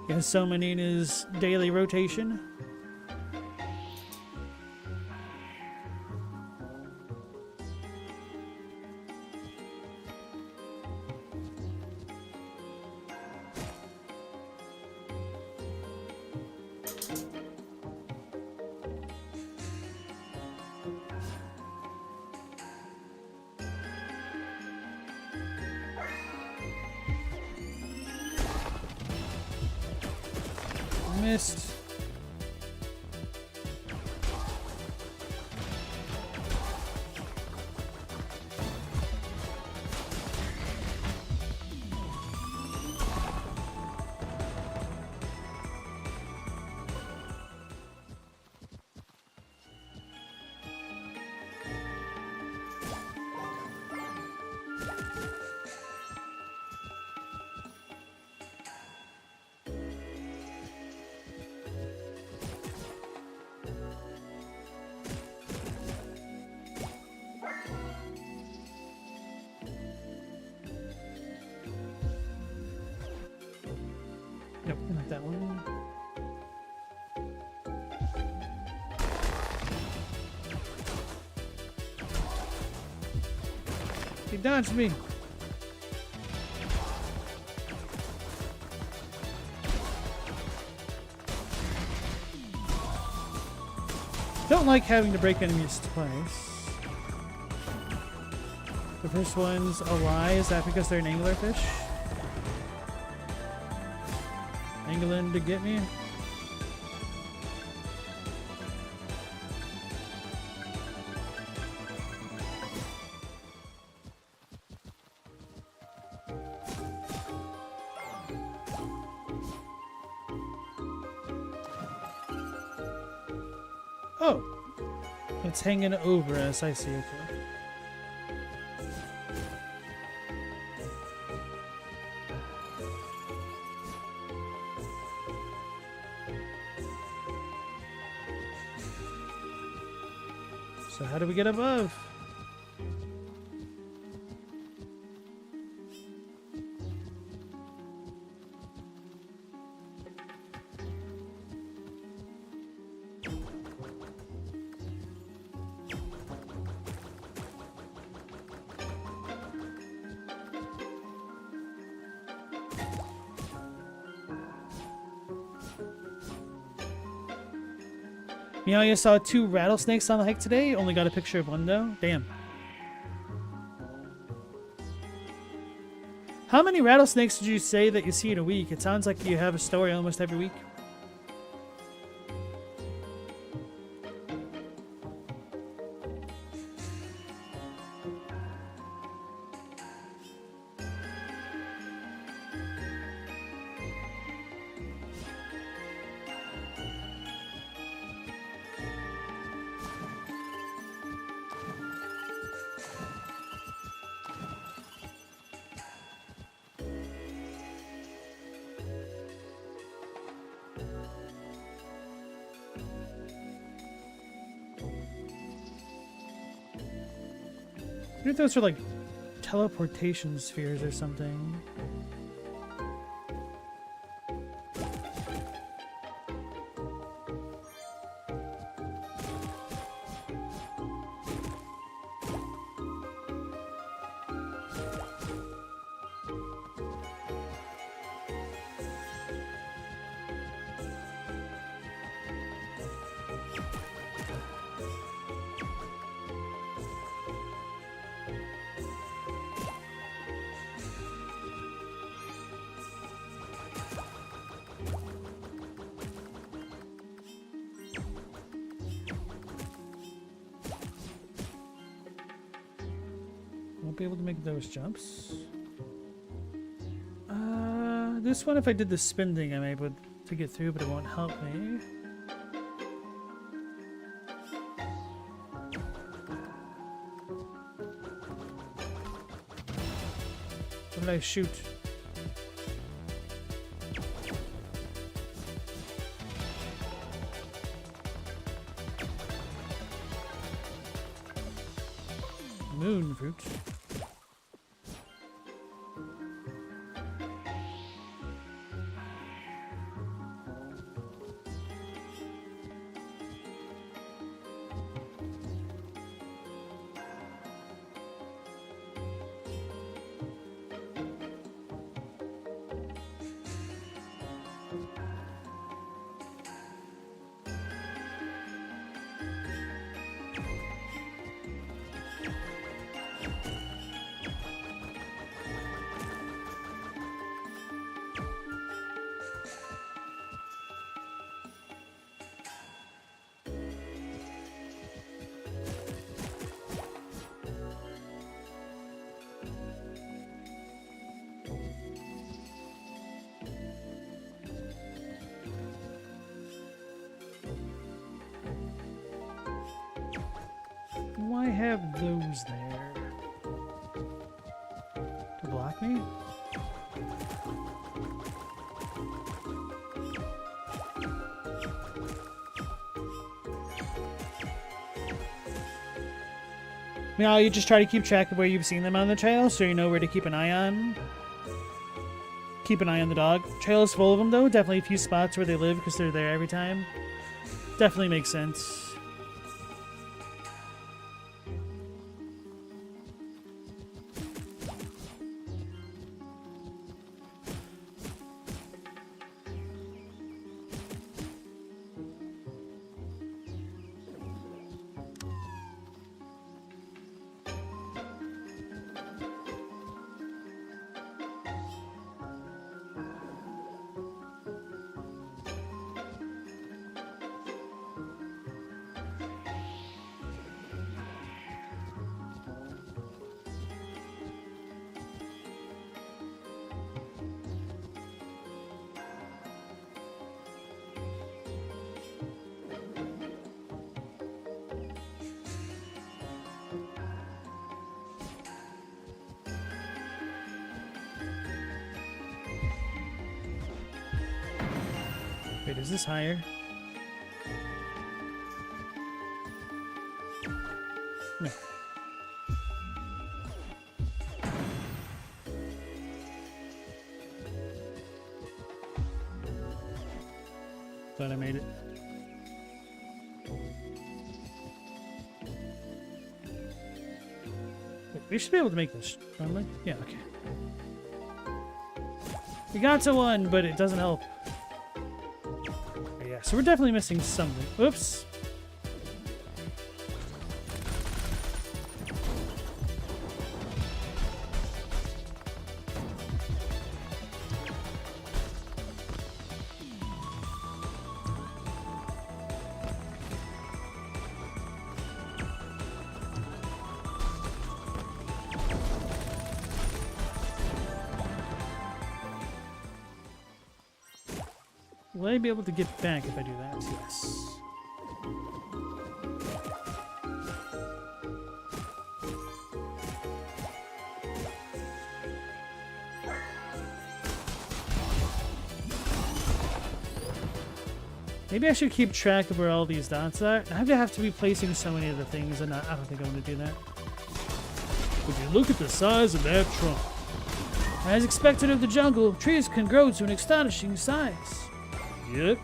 He has so many in his daily rotation. Missed. Nope, not that one. He dodged me. Don't like having to break enemies twice. The first one's a lie. Is that because they're an anglerfish? Angling to get me? Oh! It's hanging over us, I see, okay. So how do we get above? Meow, you saw 2 rattlesnakes on the hike today? Only got a picture of one though? Damn. How many rattlesnakes did you say that you see in a week? It sounds like you have a story almost every week. I think those are like teleportation spheres or something. Won't be able to make those jumps. This one, if I did the spin thing, I'm able to get through, but it won't help me. What did I shoot? moon fruit. Why have those there? To block me? Now you just try to keep track of where you've seen them on the trail, so you know where to keep an eye on. Keep an eye on the dog. Trail is full of them, though. Definitely a few spots where they live because they're there every time. Definitely makes sense. Wait, is this higher? No. Thought I made it. Wait, we should be able to make this, don't we? Yeah, okay. We got to one, but it doesn't help. Yeah, so we're definitely missing something. Oops. Will I be able to get back if I do that? Yes. Maybe I should keep track of where all these dots are. I have to be placing so many of the things, and I don't think I want to do that. Would you look at the size of that trunk? As expected of the jungle, trees can grow to an astonishing size. Yep.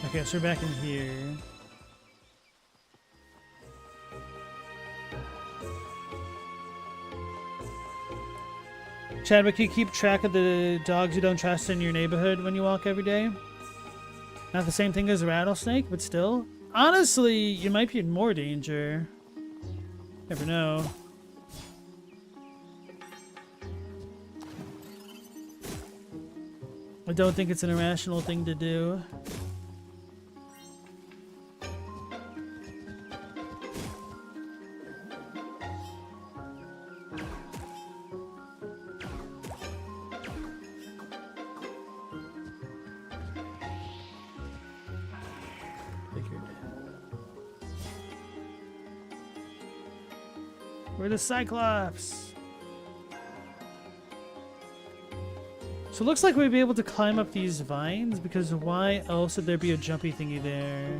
Okay, so we're back in here. Chadwick, you keep track of the dogs you don't trust in your neighborhood when you walk every day? Not the same thing as a rattlesnake, but still. Honestly, you might be in more danger. Never know. I don't think it's an irrational thing to do. We're the Cyclops. So it looks like we'd be able to climb up these vines, because why else would there be a jumpy thingy there?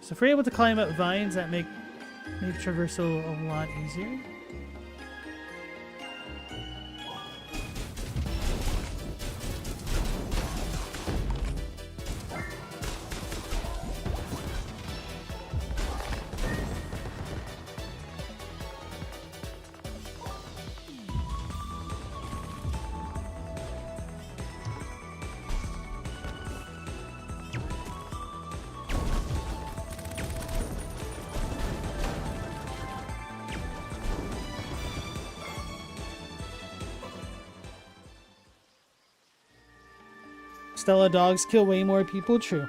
So if we're able to climb up vines, that make traversal a lot easier. Stella dogs kill way more people, true.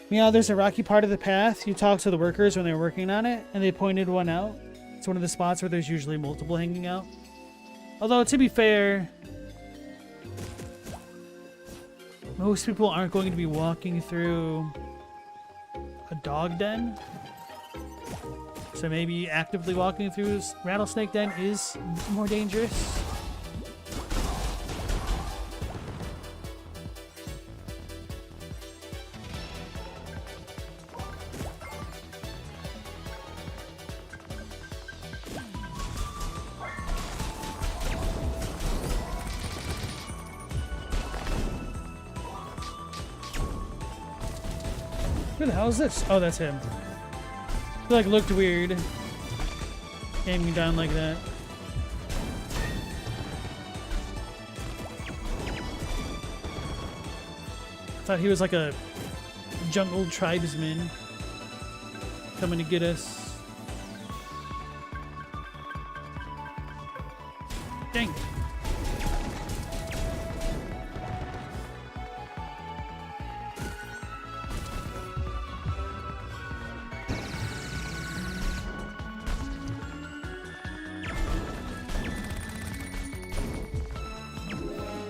Yeah, there's a rocky part of the path. You talked to the workers when they were working on it, and they pointed one out. It's one of the spots where there's usually multiple hanging out. Although, to be fair, most people aren't going to be walking through a dog den. So maybe actively walking through this rattlesnake den is more dangerous. Who the hell is this? Oh, that's him. He like looked weird. Aiming down like that. Thought he was like a jungle tribesman coming to get us. Dang.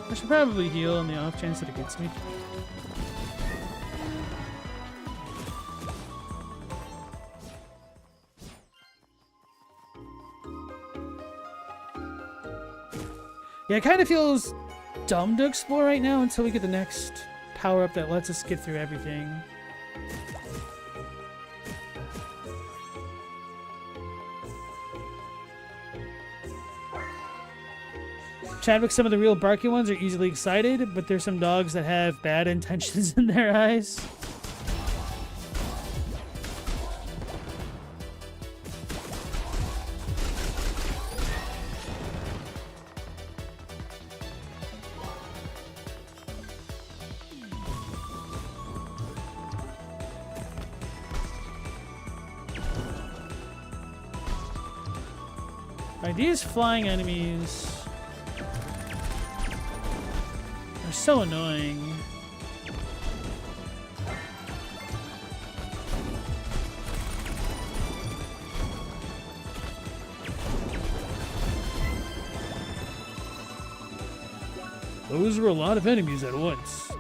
I should probably heal on the off chance that it gets me. Yeah, it kind of feels dumb to explore right now until we get the next power-up that lets us get through everything. Chadwick, some of the real barky ones are easily excited, but there's some dogs that have bad intentions in their eyes. Right, these flying enemies are so annoying. Those were a lot of enemies at once.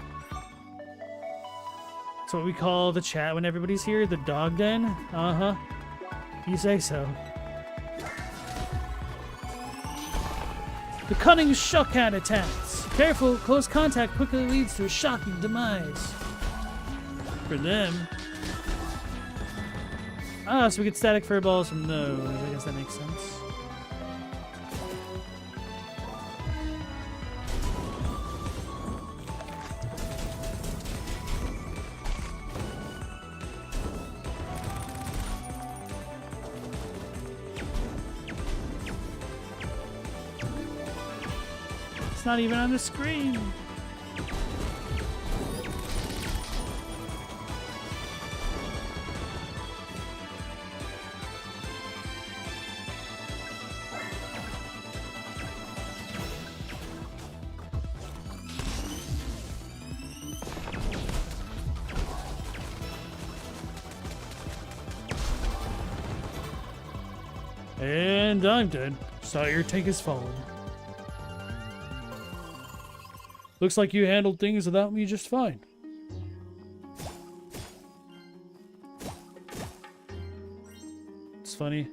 That's what we call the chat when everybody's here, the dog den. Uh-huh. You say so. The cunning shockcat attacks. Careful, close contact quickly leads to a shocking demise. For them. Ah, so we get static furballs from those. I guess that makes sense. It's not even on the screen. And I'm dead. Saw your tank has fallen. Looks like you handled things without me just fine. It's funny.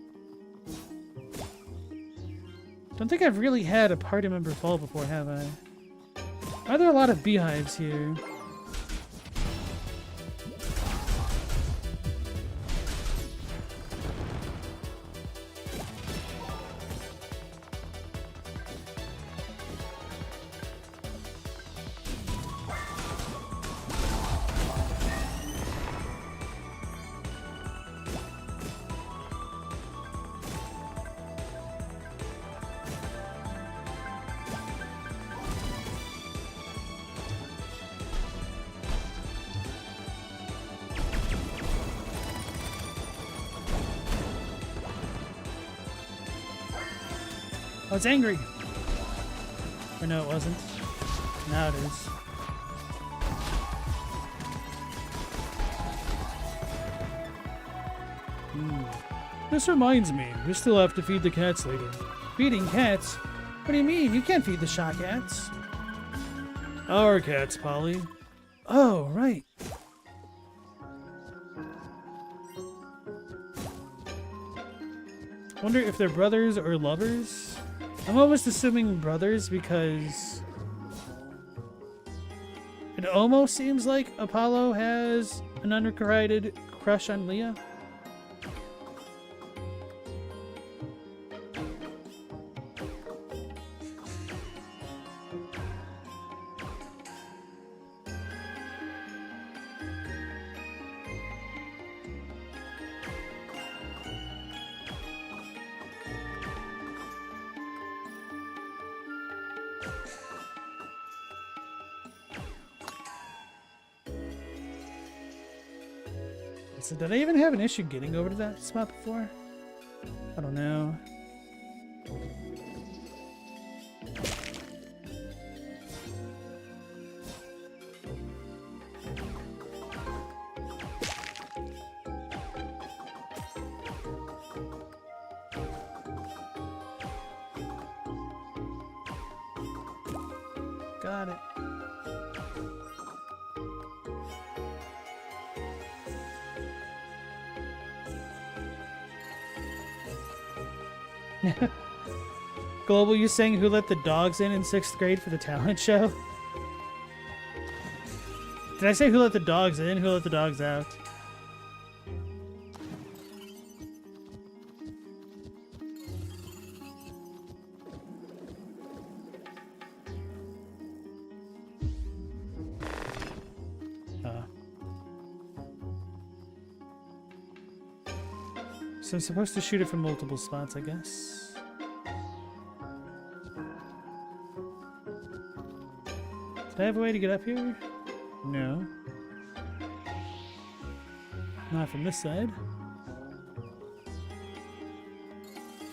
Don't think I've really had a party member fall before, have I? Are there a lot of beehives here? Oh, it's angry! Or no, it wasn't. Now it is. This reminds me, we still have to feed the cats later. Feeding cats? What do you mean? You can't feed the shot cats. Our cats, Polly. Oh, right. Wonder if they're brothers or lovers? I'm almost assuming brothers because it almost seems like Apollo has an unrequited crush on Leah. So did I even have an issue getting over to that spot before? I don't know. Got it. Global, you saying who let the dogs in 6th grade for the talent show? Did I say who let the dogs in? Who let the dogs out? So I'm supposed to shoot it from multiple spots, I guess. Did I have a way to get up here? No. Not from this side.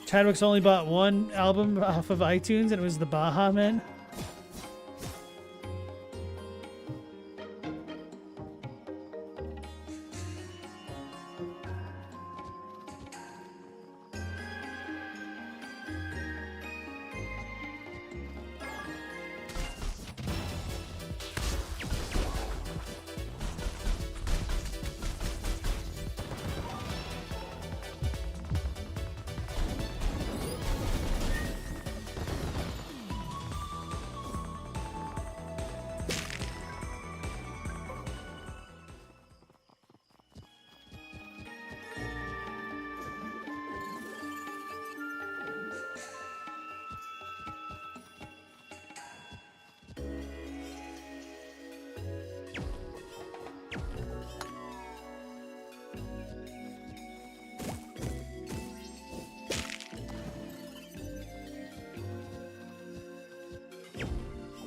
Chadwick's only bought one album off of iTunes, and it was the Baha Men.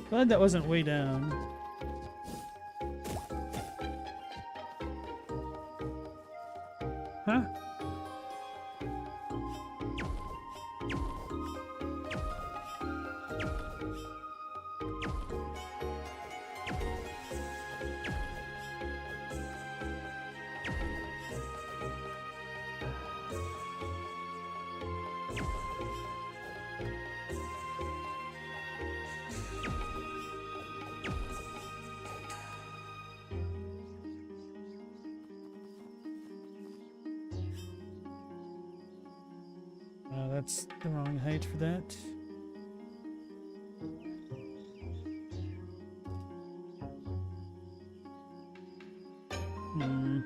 Glad that wasn't way down. Huh? that's the wrong height for that. Hmm.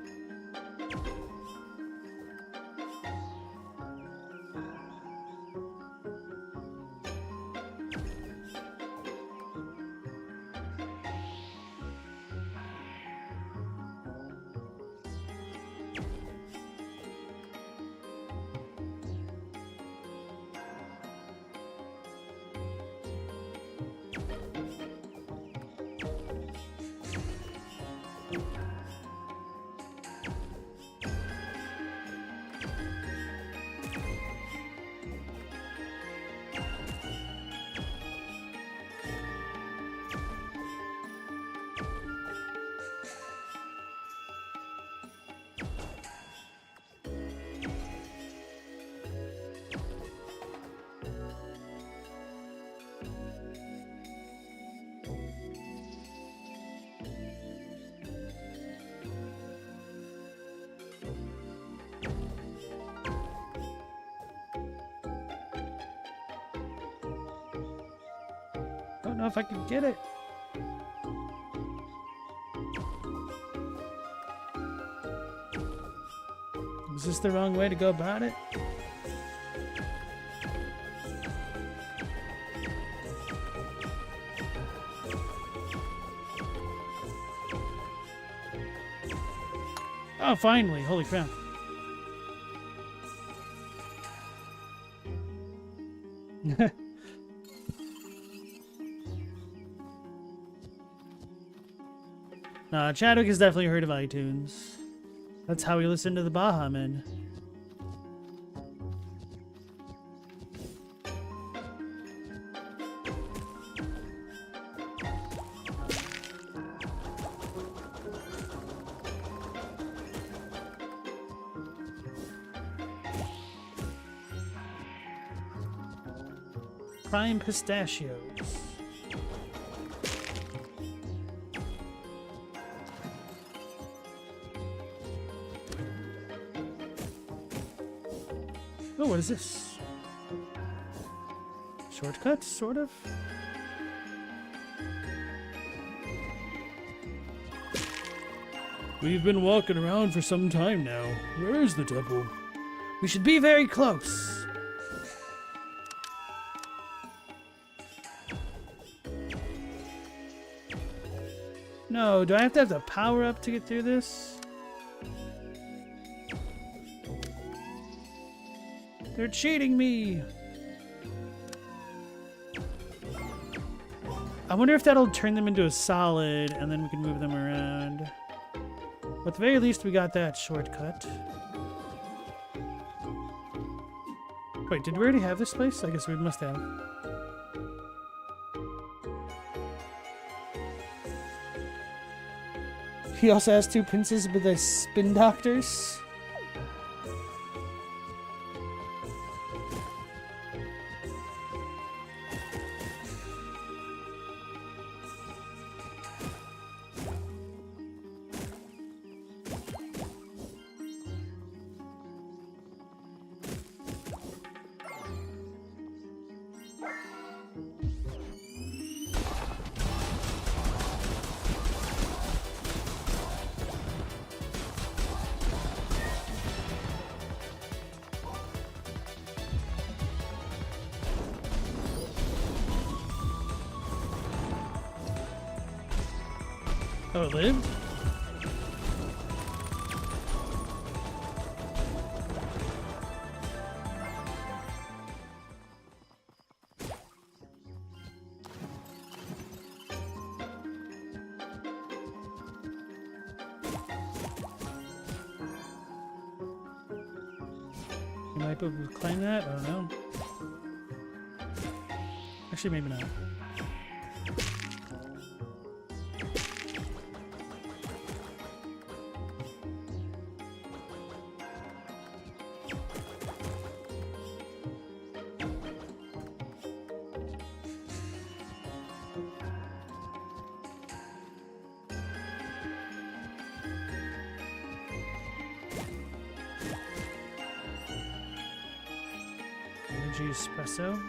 Don't know if I can get it. Is this the wrong way to go about it? Oh, finally. Holy crap. Chadwick has definitely heard of iTunes. That's how we listen to the Baja Men. Prime pistachios. Oh, what is this? Shortcut, sort of? We've been walking around for some time now. Where is the temple? We should be very close. No, do I have the power up to get through this? They're cheating me! I wonder if that'll turn them into a solid, and then we can move them around. At the very least, we got that shortcut. Wait, did we already have this place? I guess we must have. He also has two princes with the spin doctors. Oh, it lived? You might be able to climb that? I don't know. Actually, maybe not. energy espresso.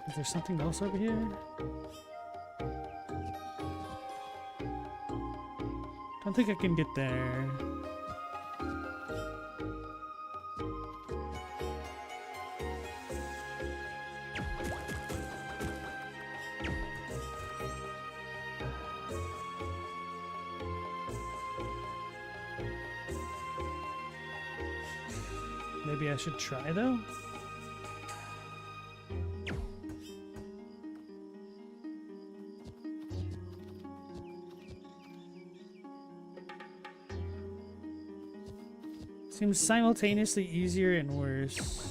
Is there something else over here? Don't think I can get there. Maybe I should try though? Seems simultaneously easier and worse.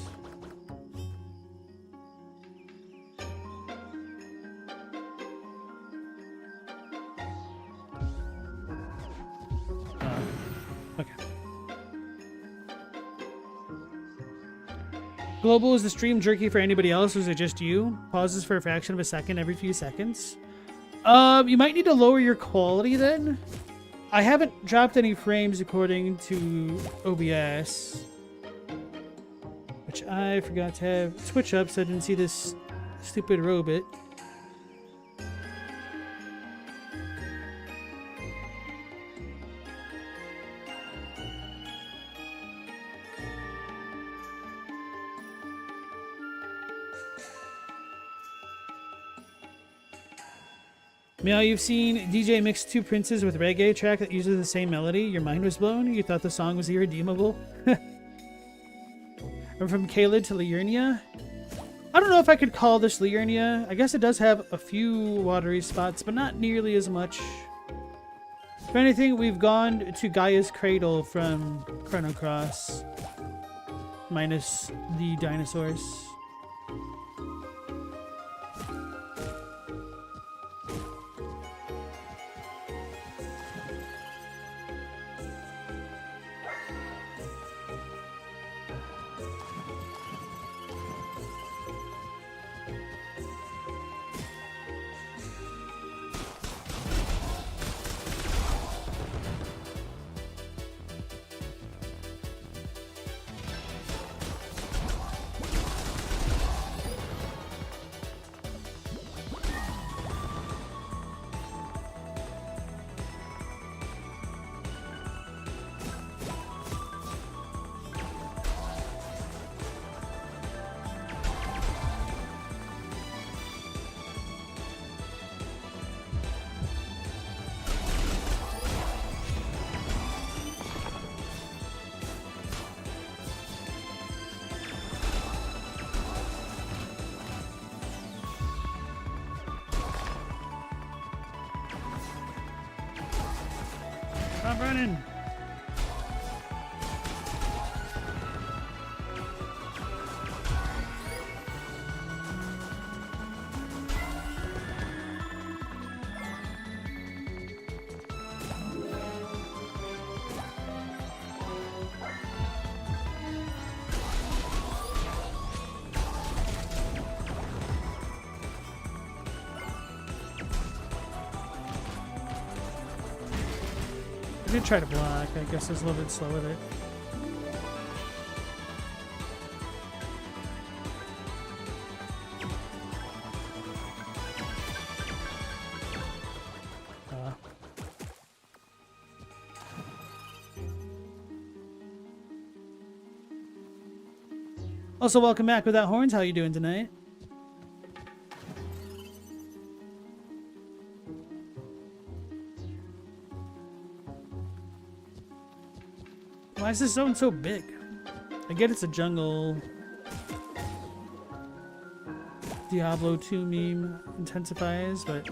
Okay. Global, is the stream jerky for anybody else, or is it just you? Pauses for a fraction of a second every few seconds. You might need to lower your quality then. I haven't dropped any frames according to OBS, which I forgot to have switch up so I didn't see this stupid robot. Meow, you've seen DJ mix two princes with reggae track that uses the same melody. Your mind was blown? You thought the song was irredeemable? I'm from Caled to Liurnia. I don't know if I could call this Liurnia. I guess it does have a few watery spots, but not nearly as much. If anything, we've gone to Gaia's Cradle from Chrono Cross. Minus the dinosaurs. Stop running! I did try to block. I guess I was a little bit slow with it. Also, welcome back Without Horns. How you doing tonight? Why is this zone so big? I get it's a jungle. Diablo 2 meme intensifies, but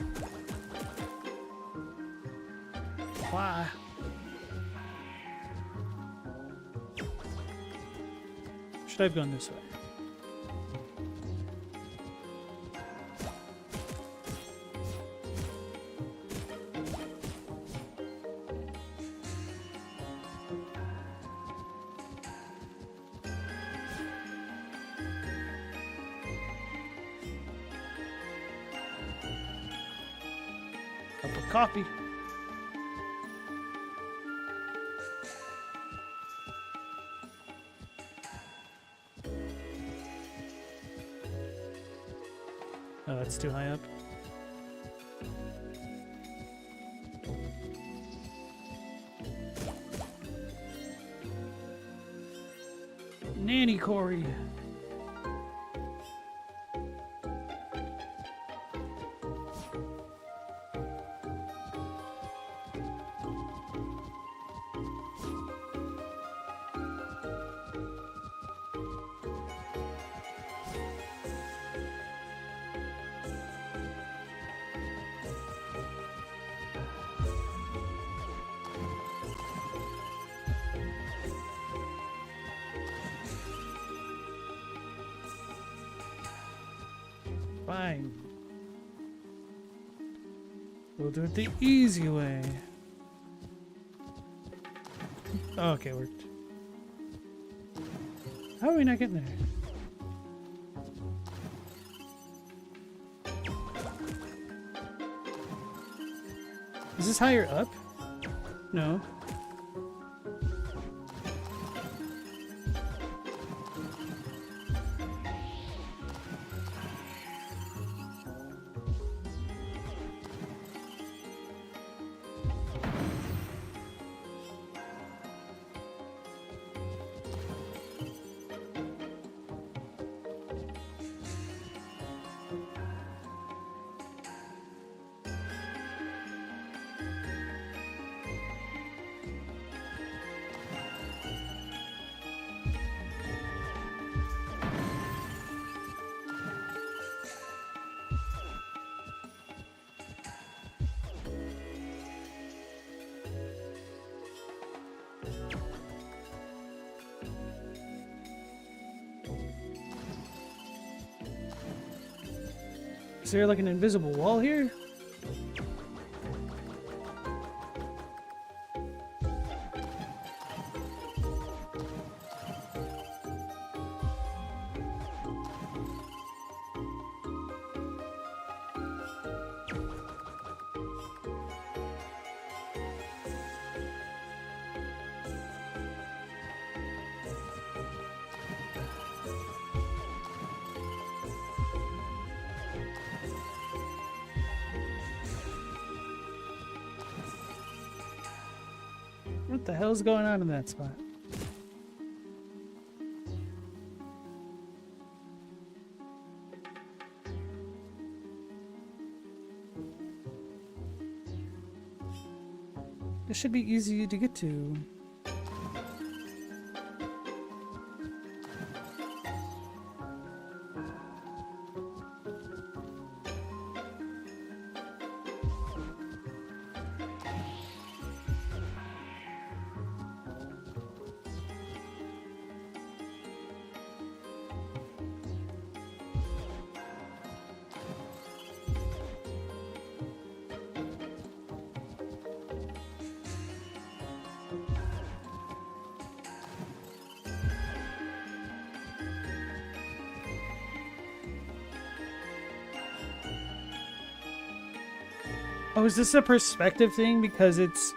why? Should I have gone this way? Cup of coffee. Oh, that's too high up. Nanny Corey. Fine. We'll do it the easy way. Oh, okay, worked. How are we not getting there? Is this higher up? No. Is there like an invisible wall here? What the hell's going on in that spot? This should be easy to get to. Oh, is this a perspective thing? Because it's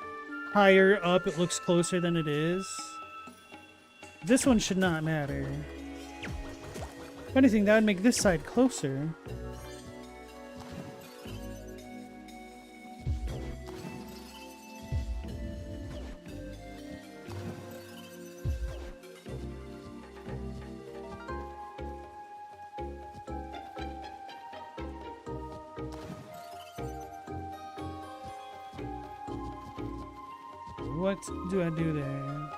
higher up, it looks closer than it is? This one should not matter. If anything, that would make this side closer. What do I do there?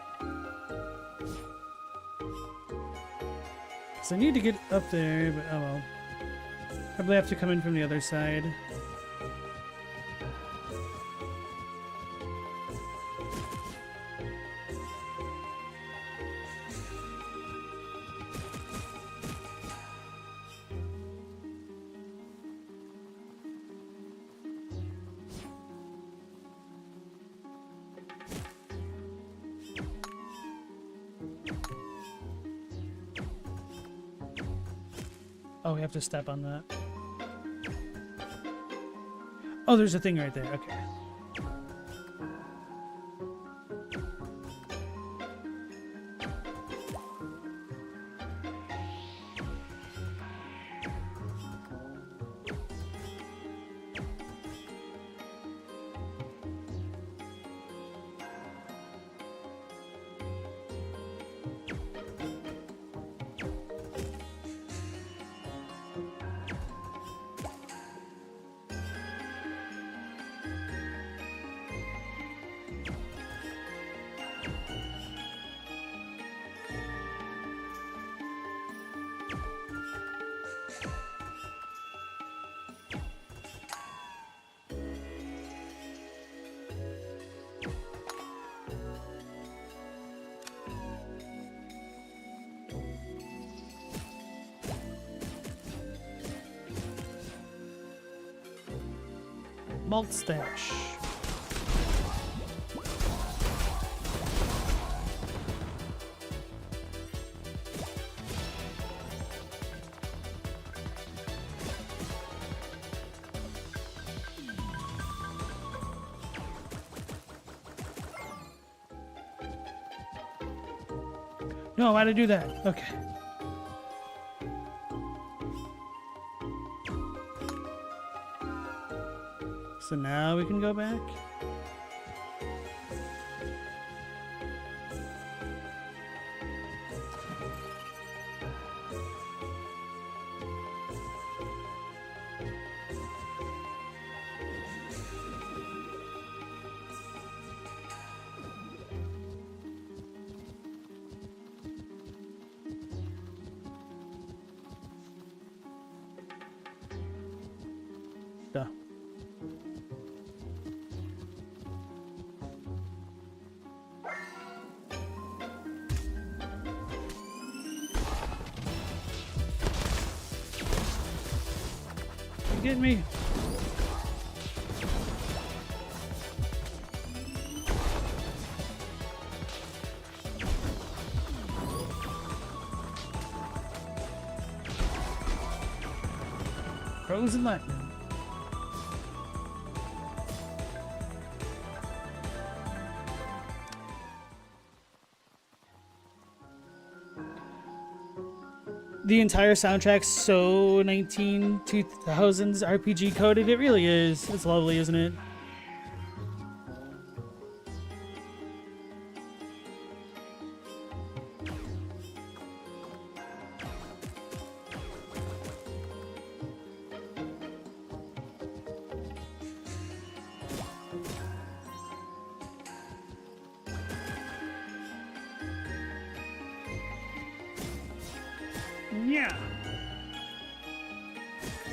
So I need to get up there, but oh well. Probably have to come in from the other side. Oh, we have to step on that. Oh, there's a thing right there. Okay. Malt stash. No, why'd I do that? Okay. So now we can go back. Duh. You get me? Frozen lightning. The entire soundtrack's so 2000s RPG coded. It really is. It's lovely, isn't it? Yeah.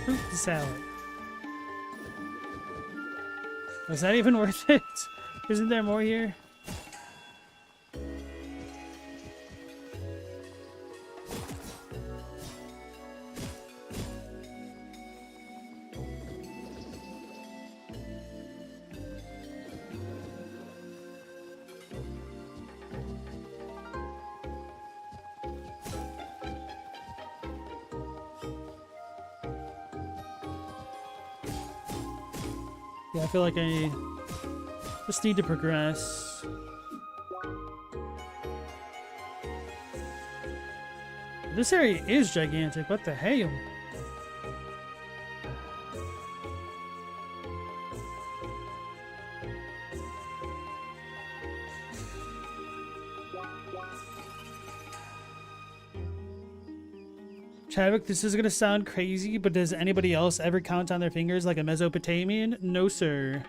Fruit salad. Was that even worth it? Isn't there more here? Yeah, I feel like I just need to progress. This area is gigantic. What the hell? Chadwick, this is gonna sound crazy, but does anybody else ever count on their fingers like a Mesopotamian? No, sir.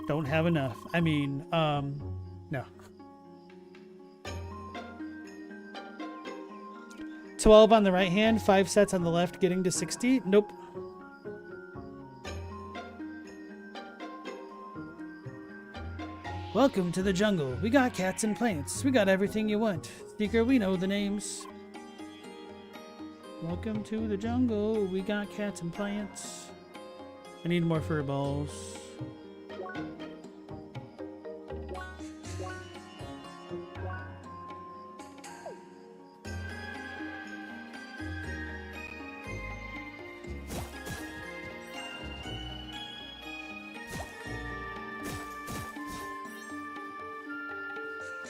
Don't have enough. I mean, no. 12 on the right hand, 5 sets on the left, getting to 60? Nope. Welcome to the jungle. We got cats and plants. We got everything you want. Seeker, we know the names. Welcome to the jungle. We got cats and plants. I need more fur balls.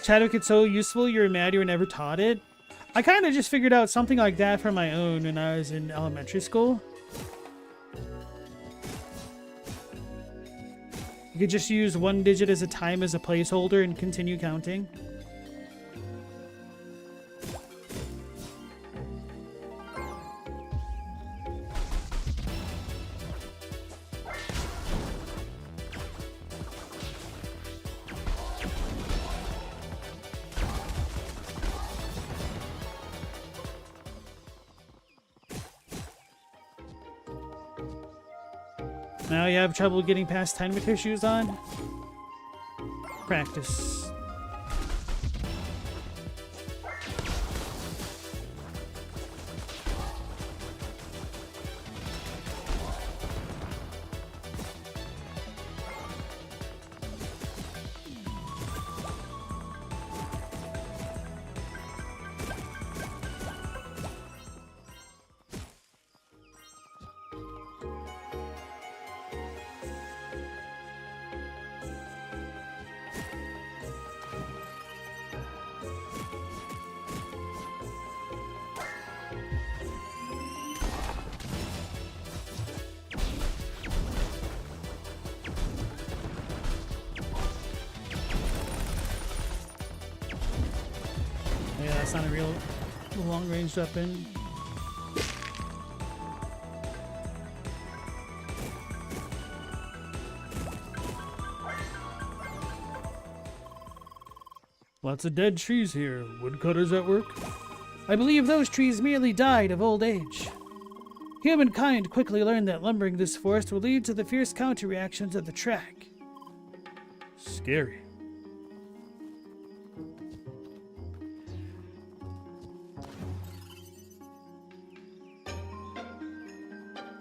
Chadwick, it's so useful, you're mad you were never taught it. I kind of just figured out something like that for my own when I was in elementary school. You could just use 1 digit as a time as a placeholder and continue counting. Now you have trouble getting past 10 with your shoes on? Practice. Yeah, that's not a real long-range weapon. Lots of dead trees here. Woodcutters at work? I believe those trees merely died of old age. Humankind quickly learned that lumbering this forest will lead to the fierce counter-reactions of the track. Scary.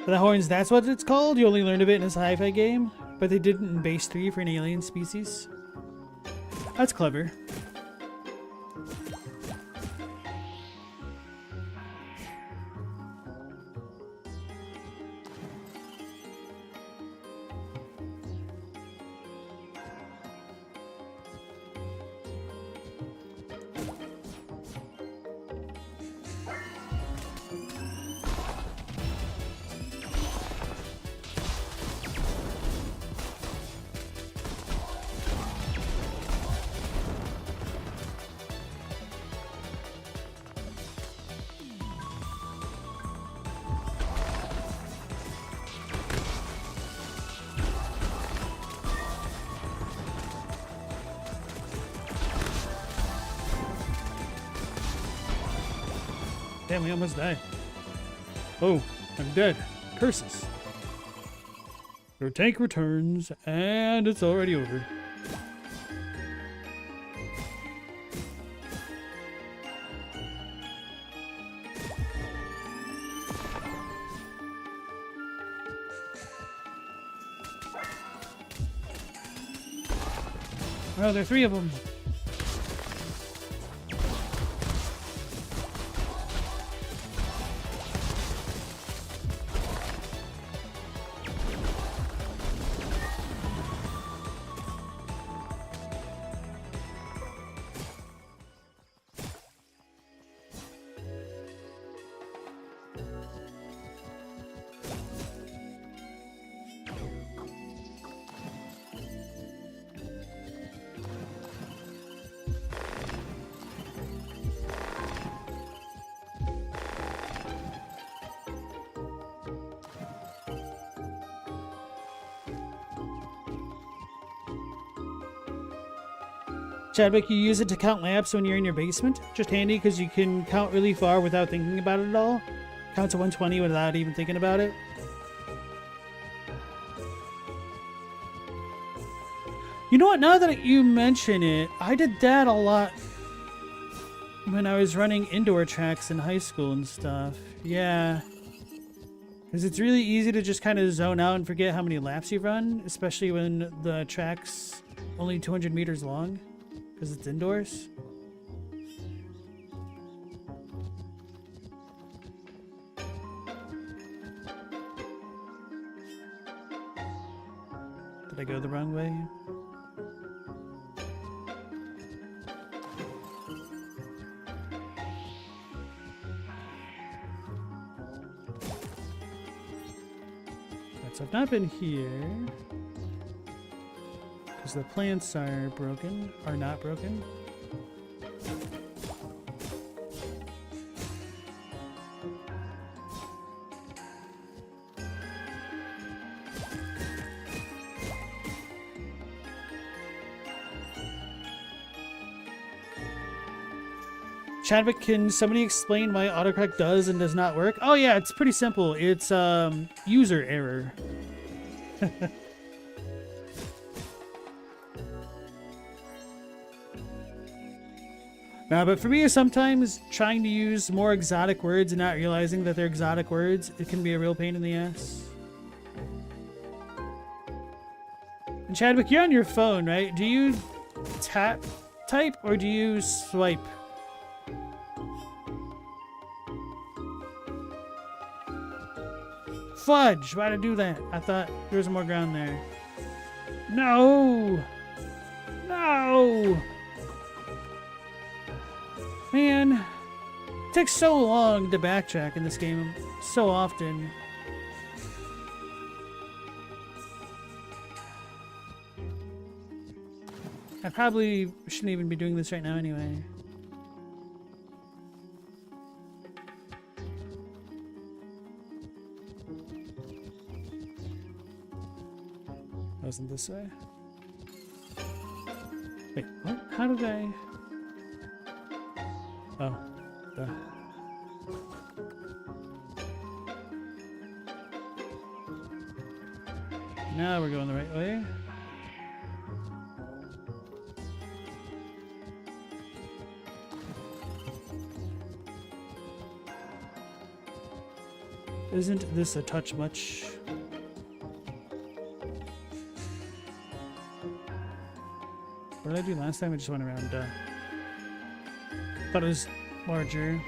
The horns, that's what it's called? You only learned of it in a sci-fi game? But they didn't in base 3 for an alien species? That's clever. Damn, we almost died. Oh, I'm dead. Curses. Your tank returns, and it's already over. Oh, there are 3 of them. Chadwick, you use it to count laps when you're in your basement. Just handy because you can count really far without thinking about it at all. Count to 120 without even thinking about it. You know what? Now that you mention it, I did that a lot when I was running indoor tracks in high school and stuff. Yeah. Because it's really easy to just kind of zone out and forget how many laps you run, especially when the track's only 200 meters long. Because it's indoors. Did I go the wrong way? Alright, so I've not been here. Because the plants are broken. Are not broken. Chadwick, can somebody explain why autocorrect does and does not work? Oh yeah, it's pretty simple. It's user error. Nah, but for me, sometimes trying to use more exotic words and not realizing that they're exotic words, it can be a real pain in the ass. And Chadwick, you're on your phone, right? Do you tap type or do you swipe? Fudge! Why'd I do that? I thought there was more ground there. No! No! Man, it takes so long to backtrack in this game, so often. I probably shouldn't even be doing this right now anyway. Wasn't this way? Wait, what? How did I... Oh, duh. Now we're going the right way. Isn't this a touch much? What did I do last time? I just went around, thought it was larger,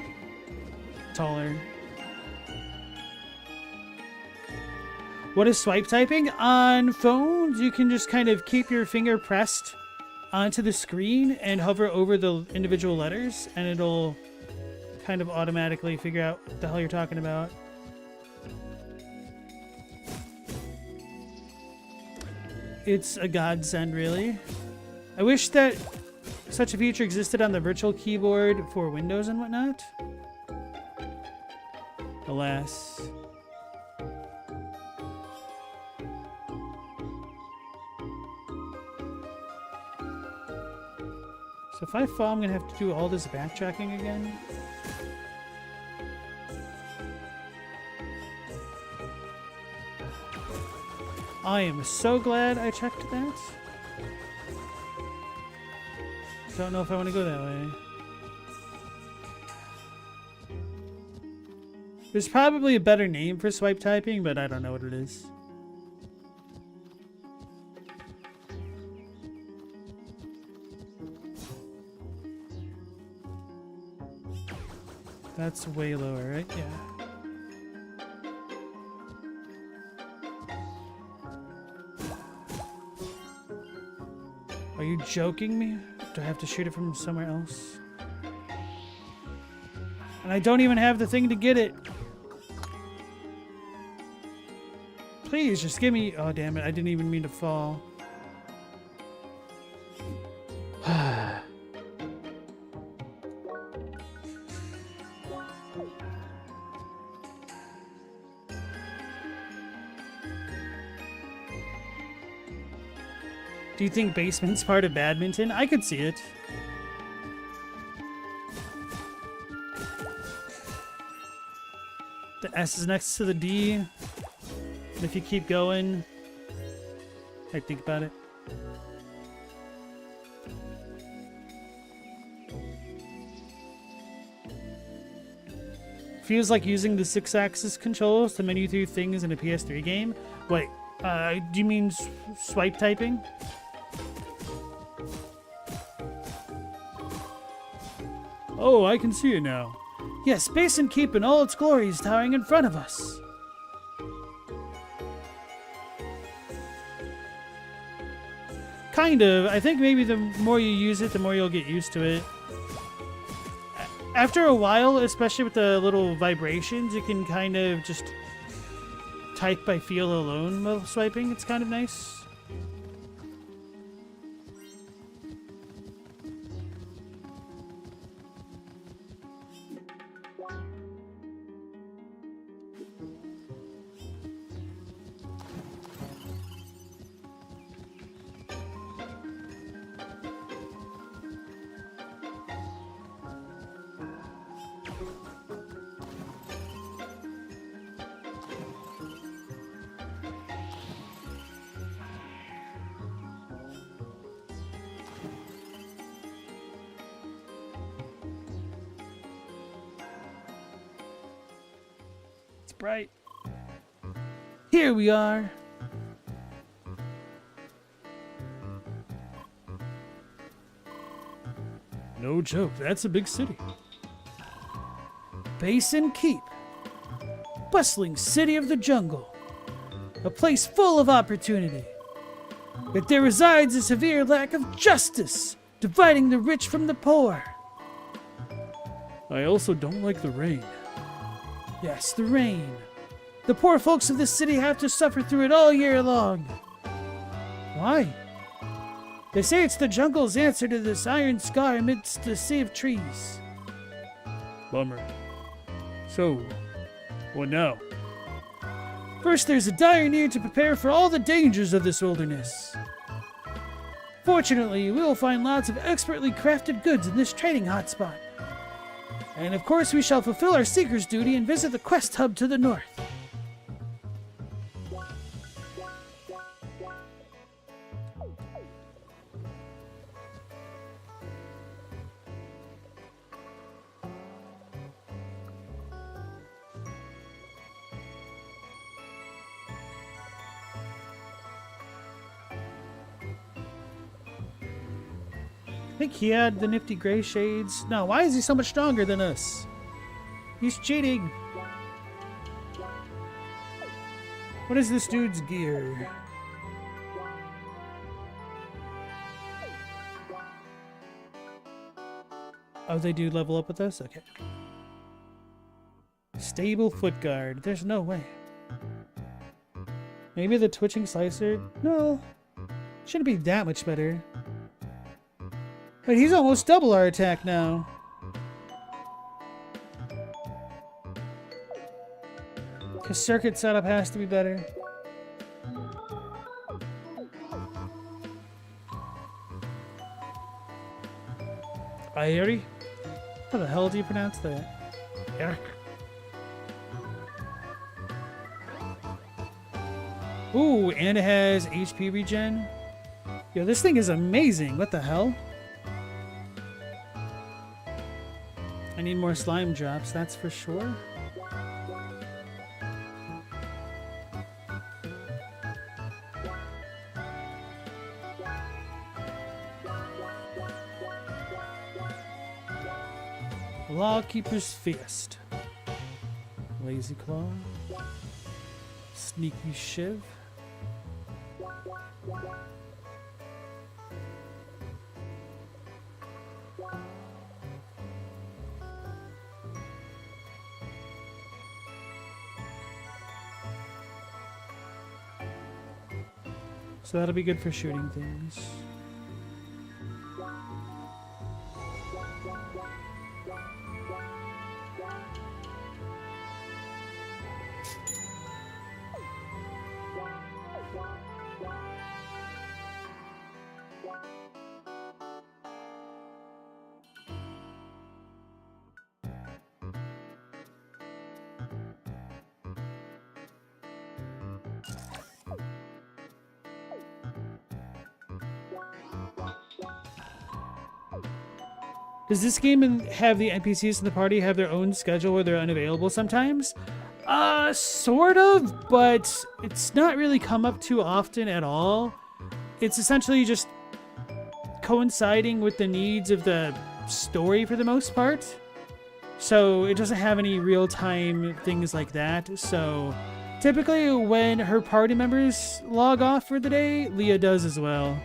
taller. What is swipe typing? On phones, you can just kind of keep your finger pressed onto the screen and hover over the individual letters, and it'll kind of automatically figure out what the hell you're talking about. It's a godsend, really. I wish that such a feature existed on the virtual keyboard for Windows and whatnot. Alas. So if I fall, I'm gonna have to do all this backtracking again. I am so glad I checked that. Don't know if I want to go that way. There's probably a better name for swipe typing, but I don't know what it is. That's way lower, right? Yeah. Are you joking me? Do I have to shoot it from somewhere else? And I don't even have the thing to get it. Please, just give me... Oh, damn it. I didn't even mean to fall. Do you think basement's part of badminton? I could see it. The S is next to the D. And if you keep going, I think about it. Feels like using the 6-axis controls to menu through things in a PS3 game. Wait, do you mean swipe typing? Oh, I can see it now. Yes, Basin Keep in all its glory is towering in front of us. Kind of. I think maybe the more you use it, the more you'll get used to it. After a while, especially with the little vibrations, you can kind of just type by feel alone while swiping. It's kind of nice. Bright. Here we are. No joke, that's a big city. Basin Keep. Bustling city of the jungle. A place full of opportunity. Yet there resides a severe lack of justice, dividing the rich from the poor. I also don't like the rain. Yes, the rain. The poor folks of this city have to suffer through it all year long. Why? They say it's the jungle's answer to this iron sky amidst the sea of trees. Bummer. So, what now? First, there's a dire need to prepare for all the dangers of this wilderness. Fortunately, we will find lots of expertly crafted goods in this trading hotspot. And of course, we shall fulfill our seeker's duty and visit the quest hub to the north. I think he had the nifty gray shades. No, why is he so much stronger than us? He's cheating. What is this dude's gear? Oh, they do level up with us? Okay. Stable foot guard. There's no way. Maybe the twitching slicer? No. Shouldn't be that much better. But he's almost double our attack now. Because circuit setup has to be better. Aeri? How the hell do you pronounce that? Eric. Ooh, and it has HP regen. Yo, this thing is amazing. What the hell? I need more slime drops, that's for sure. Lawkeeper's Fist. Lazy Claw. Sneaky Shiv. So that'll be good for shooting things. Does this game have the NPCs in the party have their own schedule where they're unavailable sometimes? Sort of, but it's not really come up too often at all. It's essentially just coinciding with the needs of the story for the most part. So it doesn't have any real-time things like that. So typically when her party members log off for the day, Leah does as well.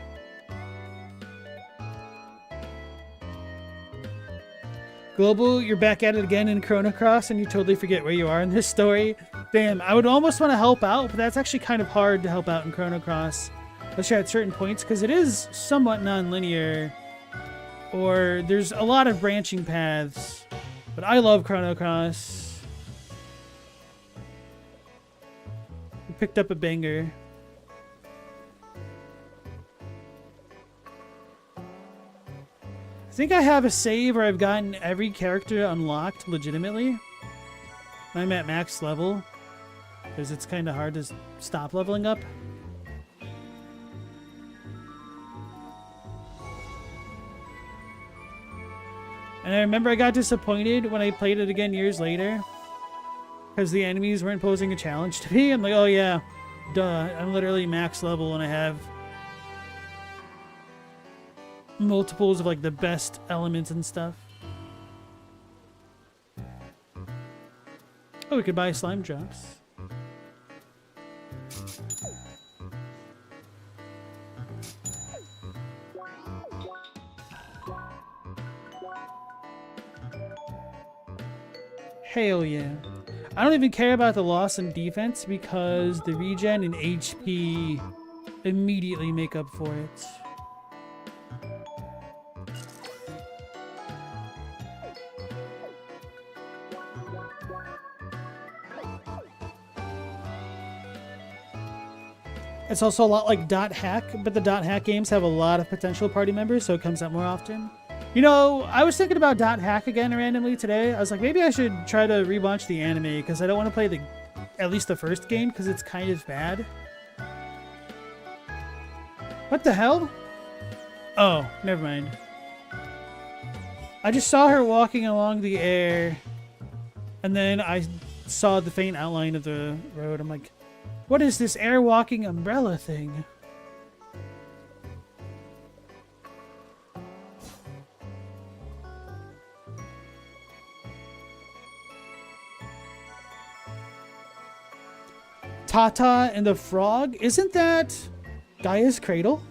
Global, you're back at it again in Chrono Cross and you totally forget where you are in this story. Damn, I would almost want to help out, but that's actually kind of hard to help out in Chrono Cross. Especially at certain points, because it is somewhat non-linear. Or there's a lot of branching paths. But I love Chrono Cross. We picked up a banger. I think I have a save where I've gotten every character unlocked legitimately. I'm at max level. Because it's kind of hard to stop leveling up. And I remember I got disappointed when I played it again years later. Because the enemies weren't posing a challenge to me. I'm like, oh yeah, duh. I'm literally max level and I have multiples of like the best elements and stuff. Oh, we could buy slime drops. Hell yeah. I don't even care about the loss in defense because the regen and HP immediately make up for it. It's also a lot like Dot Hack, but the Dot Hack games have a lot of potential party members, so it comes out more often. You know, I was thinking about Dot Hack again randomly today. I was like, maybe I should try to rewatch the anime because I don't want to play at least the first game because it's kind of bad. What the hell? Oh, never mind. I just saw her walking along the air and then I saw the faint outline of the road. I'm like, what is this air walking umbrella thing? Tata and the Frog? Isn't that Gaia's Cradle?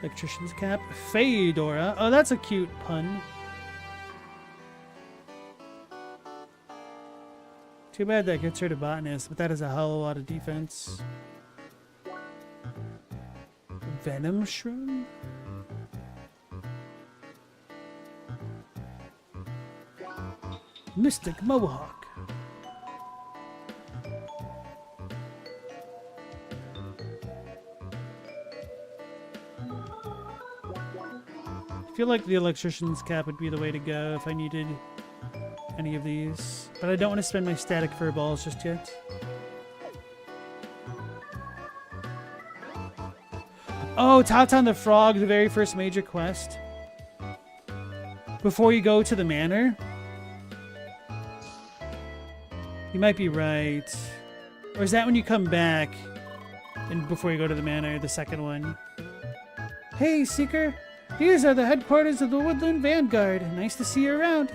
Electrician's Cap. Feodora. Oh, that's a cute pun. Too bad that gets rid of Botanist, but that is a hell of a lot of defense. Venom Shroom? Mystic Mohawk. I feel like the Electrician's Cap would be the way to go if I needed any of these. But I don't want to spend my static fur balls just yet. Oh, Tatan the Frog, the very first major quest. Before you go to the manor. You might be right. Or is that when you come back? And before you go to the manor, the second one. Hey, Seeker. These are the headquarters of the Woodland Vanguard. Nice to see you around.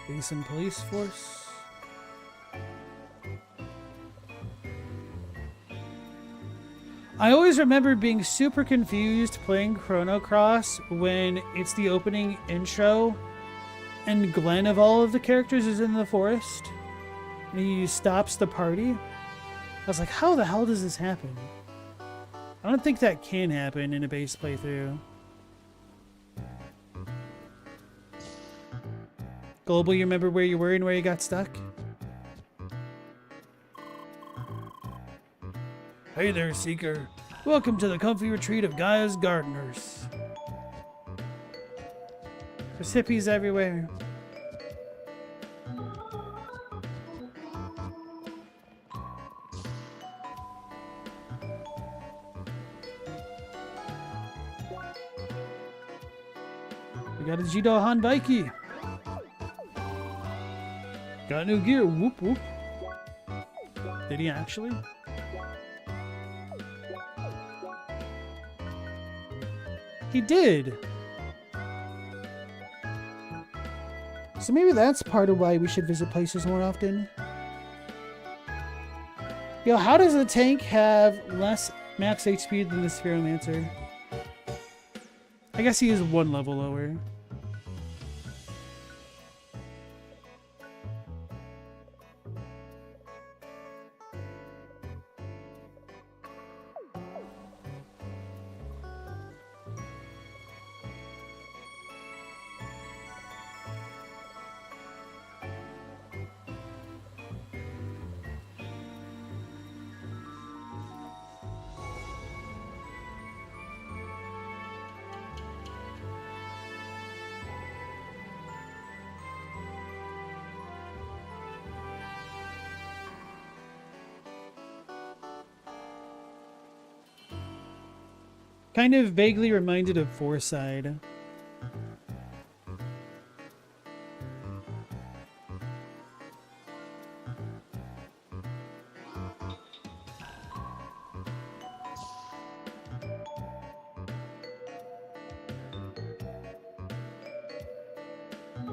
Basin Police Force. I always remember being super confused playing Chrono Cross when it's the opening intro and Glenn of all of the characters is in the forest and he stops the party. I was like, how the hell does this happen? I don't think that can happen in a base playthrough. Global, you remember where you were and where you got stuck? Hey there, Seeker. Welcome to the comfy retreat of Gaia's Gardeners. There's hippies everywhere. We got a Jido Hanbaiki. Got new gear, whoop whoop. Did he actually? He did! So maybe that's part of why we should visit places more often. Yo, how does the tank have less max HP than the Spheromancer? I guess he is one level lower. Kind of vaguely reminded of Foreside.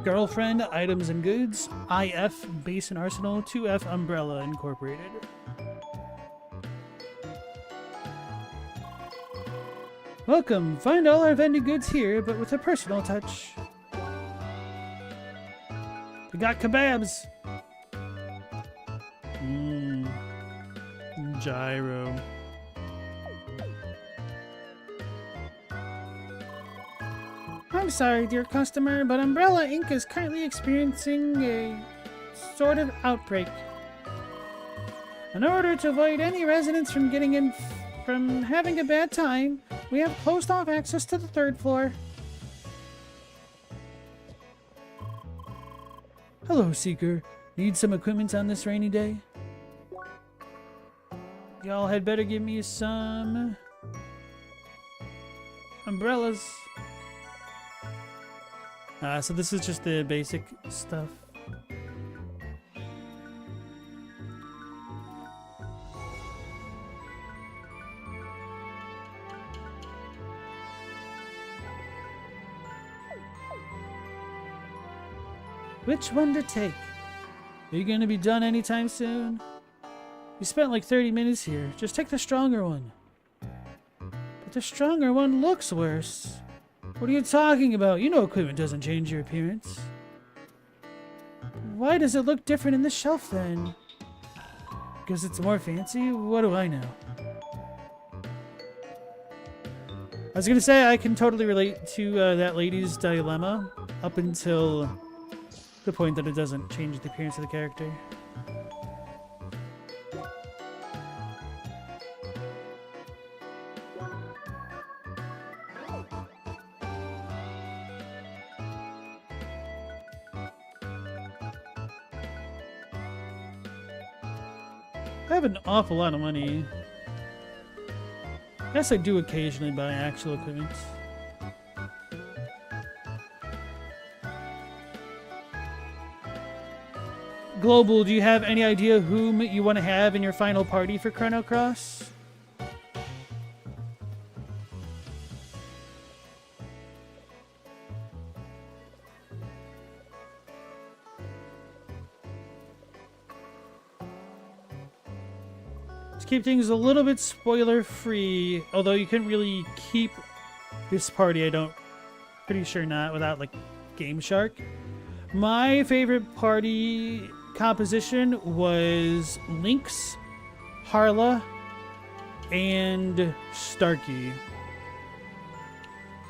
Girlfriend, items and goods. IF, base and arsenal. 2F, umbrella incorporated. Welcome! Find all our vending goods here, but with a personal touch. We got kebabs! Gyro. I'm sorry, dear customer, but Umbrella Inc. is currently experiencing a sort of outbreak. In order to avoid any residents from from having a bad time, we have closed off access to the 3rd floor. Hello, Seeker. Need some equipment on this rainy day? Y'all had better give me some umbrellas. So this is just the basic stuff. Which one to take? Are you gonna be done anytime soon? You spent like 30 minutes here. Just take the stronger one. But the stronger one looks worse. What are you talking about? You know equipment doesn't change your appearance. Why does it look different in the shelf then? Because it's more fancy? What do I know? I was gonna say I can totally relate to that lady's dilemma up until the point that it doesn't change the appearance of the character. I have an awful lot of money. I guess I do occasionally buy actual equipment. Global, do you have any idea whom you want to have in your final party for Chrono Cross? To keep things a little bit spoiler free, although you couldn't really keep this party, pretty sure not, without like Game Shark. My favorite party composition was Lynx, Harla, and Starkey.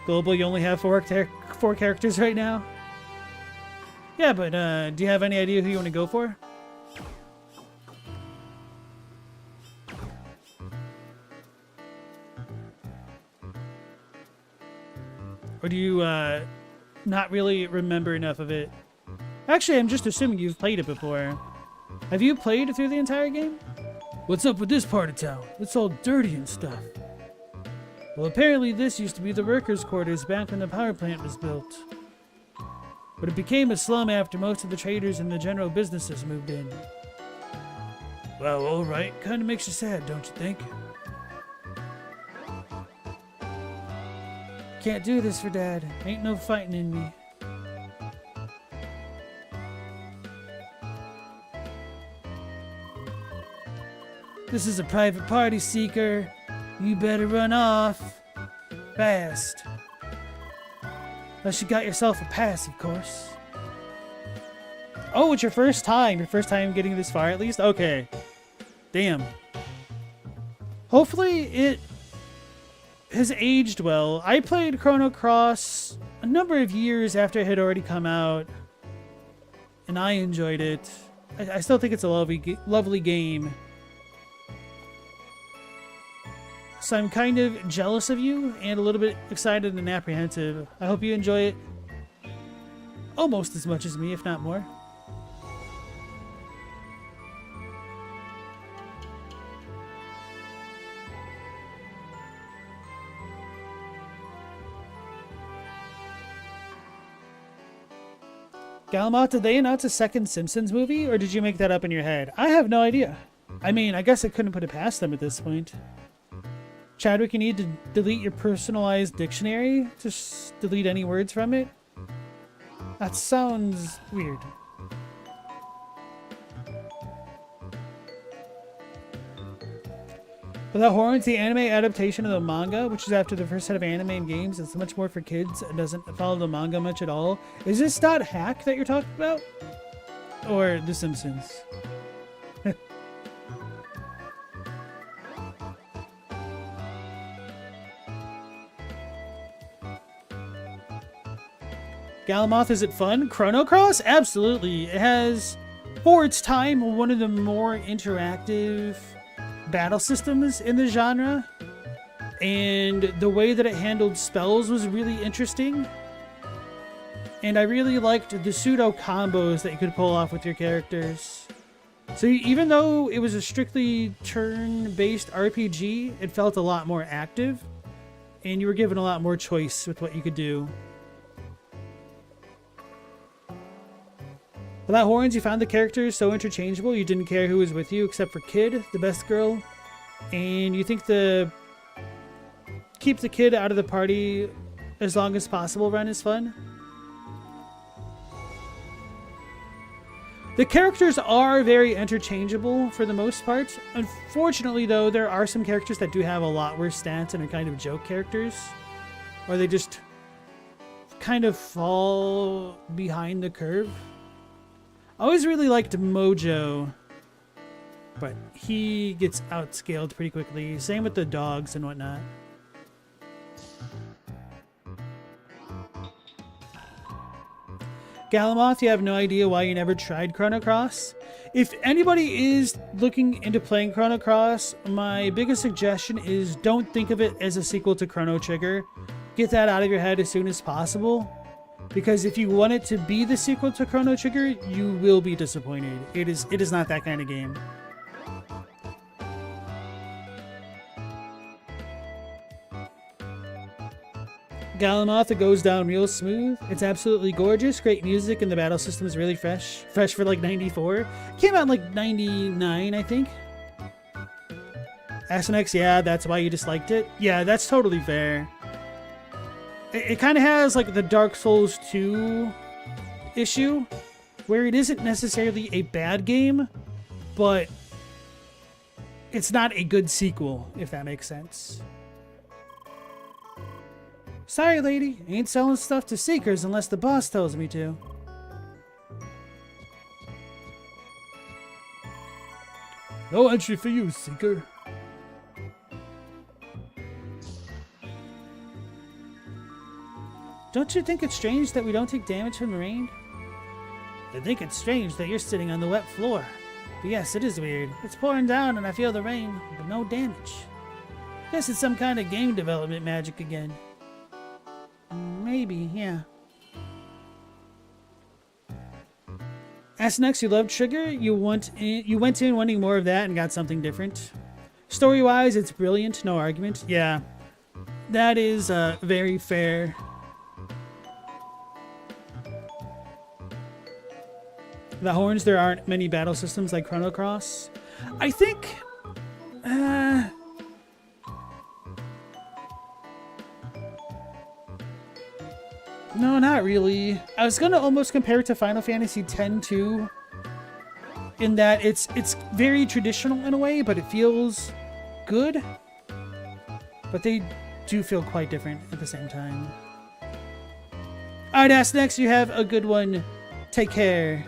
Global, you only have four characters right now? Yeah, but do you have any idea who you want to go for? Or do you not really remember enough of it? Actually, I'm just assuming you've played it before. Have you played through the entire game? What's up with this part of town? It's all dirty and stuff. Well, apparently this used to be the workers' quarters back when the power plant was built. But it became a slum after most of the traders and the general businesses moved in. Well, alright. Kinda makes you sad, don't you think? Can't do this for Dad. Ain't no fighting in me. This is a private party, Seeker. You better run off. Fast. Unless you got yourself a pass, of course. Oh, it's your first time. Your first time getting this far, at least? Okay. Damn. Hopefully it has aged well. I played Chrono Cross a number of years after it had already come out, and I enjoyed it. I still think it's a lovely game. So I'm kind of jealous of you and a little bit excited and apprehensive. I hope you enjoy it almost as much as me, if not more. Galamoth, did they announce a second Simpsons movie, or did you make that up in your head? I have no idea. I mean, I guess I couldn't put it past them at this point. Chadwick, you need to delete your personalized dictionary. Just delete any words from it. That sounds weird. Without Horns, the anime adaptation of the manga, which is after the first set of anime and games, it's much more for kids and doesn't follow the manga much at all. Is this Dot Hack that you're talking about? Or The Simpsons? Galamoth, is it fun? Chrono Cross? Absolutely. It has, for its time, one of the more interactive battle systems in the genre. And the way that it handled spells was really interesting. And I really liked the pseudo combos that you could pull off with your characters. So even though it was a strictly turn-based RPG, it felt a lot more active. And you were given a lot more choice with what you could do. Without Horns, you found the characters so interchangeable you didn't care who was with you except for Kid, the best girl. And you think keep the kid out of the party as long as possible run is fun. The characters are very interchangeable for the most part. Unfortunately, though, there are some characters that do have a lot worse stats and are kind of joke characters. Or they just kind of fall behind the curve. I always really liked Mojo, but he gets outscaled pretty quickly. Same with the dogs and whatnot. Galamoth, you have no idea why you never tried Chrono Cross. If anybody is looking into playing Chrono Cross, my biggest suggestion is don't think of it as a sequel to Chrono Trigger. Get that out of your head as soon as possible. Because if you want it to be the sequel to Chrono Trigger, you will be disappointed. It is not that kind of game. Galamoth, it goes down real smooth. It's absolutely gorgeous. Great music, and the battle system is really fresh. Fresh for like 94. Came out in like 99, I think. SNX, yeah, that's why you disliked it. Yeah, that's totally fair. It kind of has like the Dark Souls 2 issue, where it isn't necessarily a bad game, but it's not a good sequel, if that makes sense. Sorry, lady. Ain't selling stuff to seekers unless the boss tells me to. No entry for you, seeker. Don't you think it's strange that we don't take damage from the rain? I think it's strange that you're sitting on the wet floor. But yes, it is weird. It's pouring down and I feel the rain, but no damage. Guess it's some kind of game development magic again. Maybe, yeah. SNX, you loved Trigger. You went in wanting more of that and got something different. Story-wise, it's brilliant, no argument. Yeah, that is very fair. The Horns, there aren't many battle systems like Chrono Cross. I think... no, not really. I was gonna almost compare it to Final Fantasy X too, in that it's very traditional in a way, but it feels good. But they do feel quite different at the same time. Alright, Ask Next, you have a good one. Take care.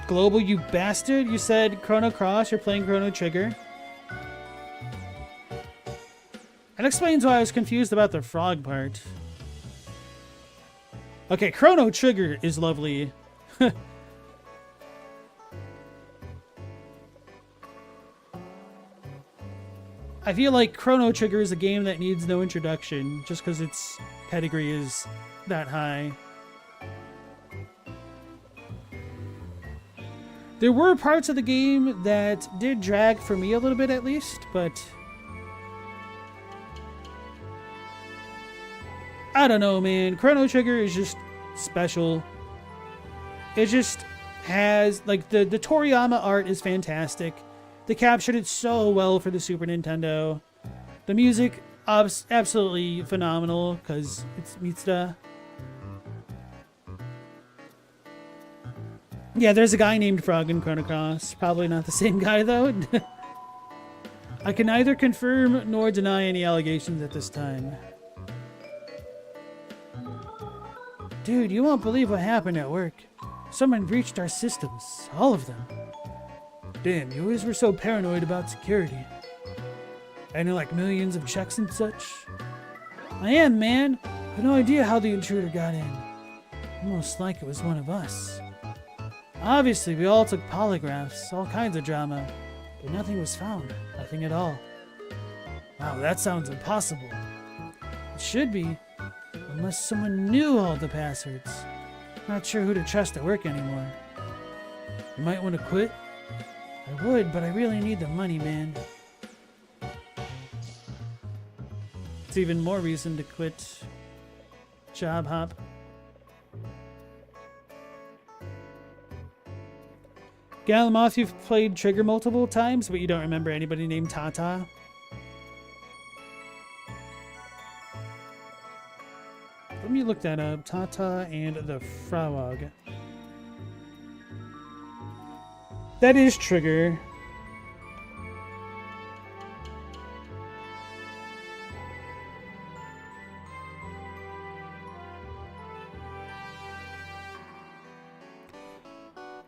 Global, you bastard. You said Chrono Cross, you're playing Chrono Trigger. That explains why I was confused about the frog part. Okay, Chrono Trigger is lovely. I feel like Chrono Trigger is a game that needs no introduction, just because its pedigree is that high. There were parts of the game that did drag for me a little bit at least, but... I don't know, man. Chrono Trigger is just special. It just has... like, the Toriyama art is fantastic. They captured it so well for the Super Nintendo. The music, absolutely phenomenal, because it's Mitsuda. Yeah, there's a guy named Frog in Chrono Cross. Probably not the same guy, though. I can neither confirm nor deny any allegations at this time. Dude, you won't believe what happened at work. Someone breached our systems. All of them. Damn, you always were so paranoid about security. I know, like, millions of checks and such. I am, man. I have no idea how the intruder got in. Almost like it was one of us. Obviously, we all took polygraphs, all kinds of drama, but nothing was found. Nothing at all. Wow, that sounds impossible. It should be, unless someone knew all the passwords. Not sure who to trust at work anymore. You might want to quit? I would, but I really need the money, man. It's even more reason to quit. Job hop. Galamoth, you've played Trigger multiple times, but you don't remember anybody named Tata. Let me look that up. Tata and the Frog. That is Trigger.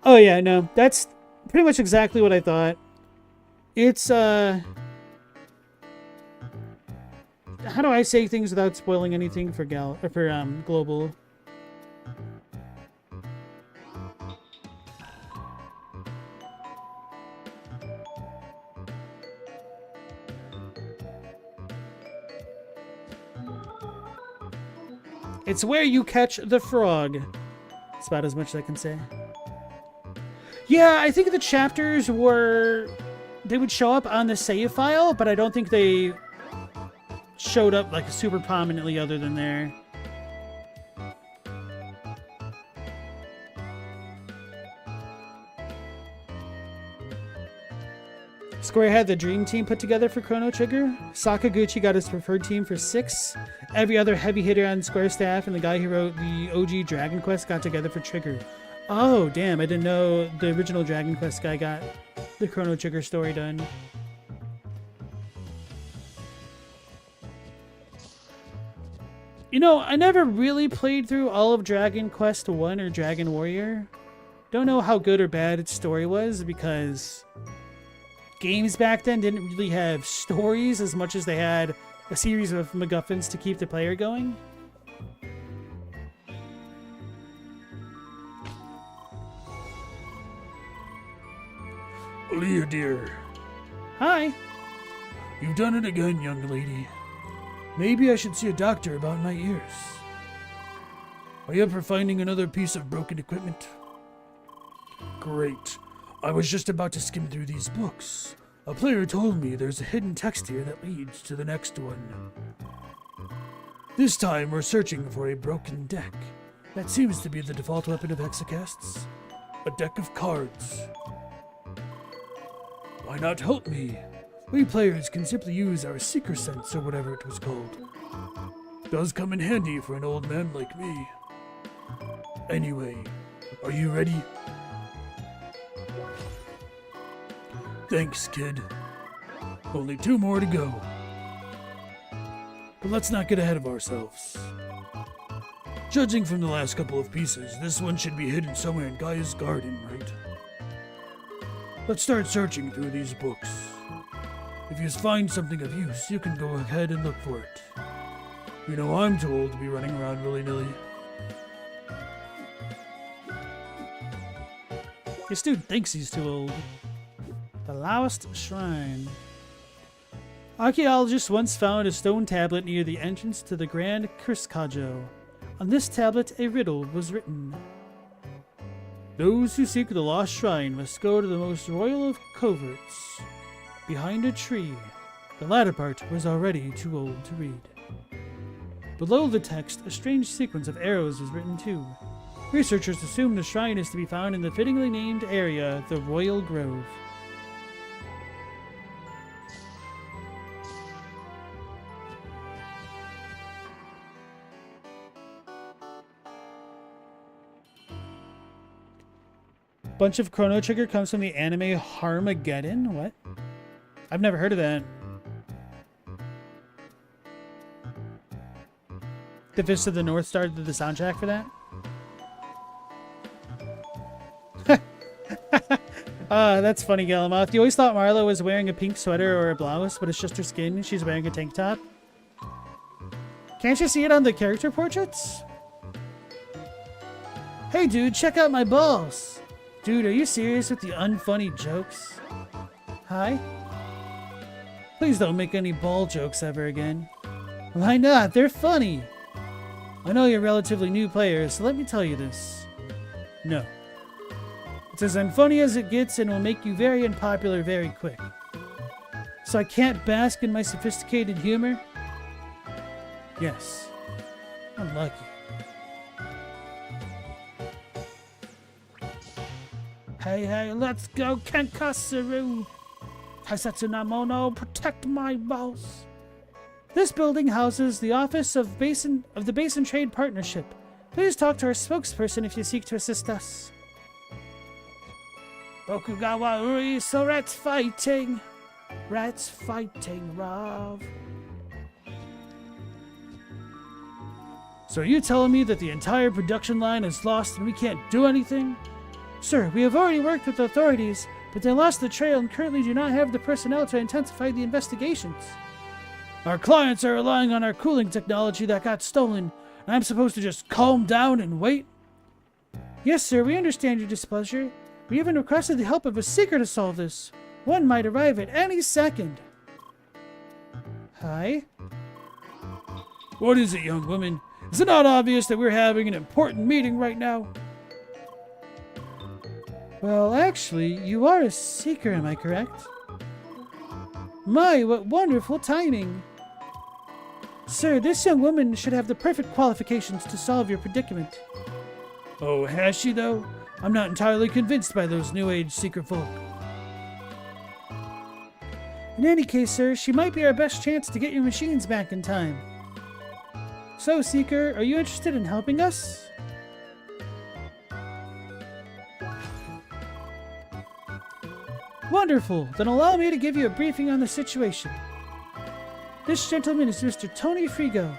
Oh yeah, no, that's pretty much exactly what I thought. It's, how do I say things without spoiling anything for Global? It's where you catch the frog. That's about as much as I can say. Yeah, I think the chapters were... they would show up on the save file, but I don't think they showed up like super prominently other than there. Square had the dream team put together for Chrono Trigger. Sakaguchi got his preferred team for 6. Every other heavy hitter on Square staff and the guy who wrote the OG Dragon Quest got together for Trigger. Oh, damn, I didn't know the original Dragon Quest guy got the Chrono Trigger story done. You know, I never really played through all of Dragon Quest 1 or Dragon Warrior. Don't know how good or bad its story was, because games back then didn't really have stories as much as they had a series of MacGuffins to keep the player going. Leah, dear. Hi. You've done it again, young lady. Maybe I should see a doctor about my ears. Are you up for finding another piece of broken equipment? Great. I was just about to skim through these books. A player told me there's a hidden text here that leads to the next one. This time we're searching for a broken deck. That seems to be the default weapon of hexacasts. A deck of cards. Why not help me? We players can simply use our seeker sense or whatever it was called. Does come in handy for an old man like me. Anyway, are you ready? Thanks, kid. Only 2 more to go. But let's not get ahead of ourselves. Judging from the last couple of pieces, this one should be hidden somewhere in Gaia's garden, right? Let's start searching through these books. If you find something of use, you can go ahead and look for it. You know I'm too old to be running around willy-nilly. Your student thinks he's too old. The Laoist Shrine. Archaeologists once found a stone tablet near the entrance to the Grand Kurskajo. On this tablet, a riddle was written. Those who seek the lost shrine must go to the most royal of coverts, behind a tree. The latter part was already too old to read. Below the text, a strange sequence of arrows is written too. Researchers assume the shrine is to be found in the fittingly named area, the Royal Grove. Bunch of Chrono Trigger comes from the anime Harmageddon? What? I've never heard of that. The Fist of the North Star did the soundtrack for that? That's funny, Galamoth. You always thought Marlo was wearing a pink sweater or a blouse, but it's just her skin. She's wearing a tank top. Can't you see it on the character portraits? Hey, dude, check out my balls. Dude, are you serious with the unfunny jokes? Hi? Please don't make any ball jokes ever again. Why not? They're funny. I know you're a relatively new player, so let me tell you this. No. It's as unfunny as it gets and will make you very unpopular very quick. So I can't bask in my sophisticated humor? Yes. I'm lucky. Hey, let's go, Kenkasuru! Haisetsu Namono, protect my boss! This building houses the office of the Basin Trade Partnership. Please talk to our spokesperson if you seek to assist us. Okugawa Uri, so rats fighting! Rats fighting, Rav. So are you telling me that the entire production line is lost and we can't do anything? Sir, we have already worked with the authorities, but they lost the trail and currently do not have the personnel to intensify the investigations. Our clients are relying on our cooling technology that got stolen, and I'm supposed to just calm down and wait? Yes, sir, we understand your displeasure. We even requested the help of a seeker to solve this. One might arrive at any second. Hi? What is it, young woman? Is it not obvious that we're having an important meeting right now? Well, actually, you are a seeker, am I correct? My, what wonderful timing! Sir, this young woman should have the perfect qualifications to solve your predicament. Oh, has she, though? I'm not entirely convinced by those New Age seeker folk. In any case, sir, she might be our best chance to get your machines back in time. So, Seeker, are you interested in helping us? Wonderful! Then allow me to give you a briefing on the situation. This gentleman is Mr. Tony Frigo,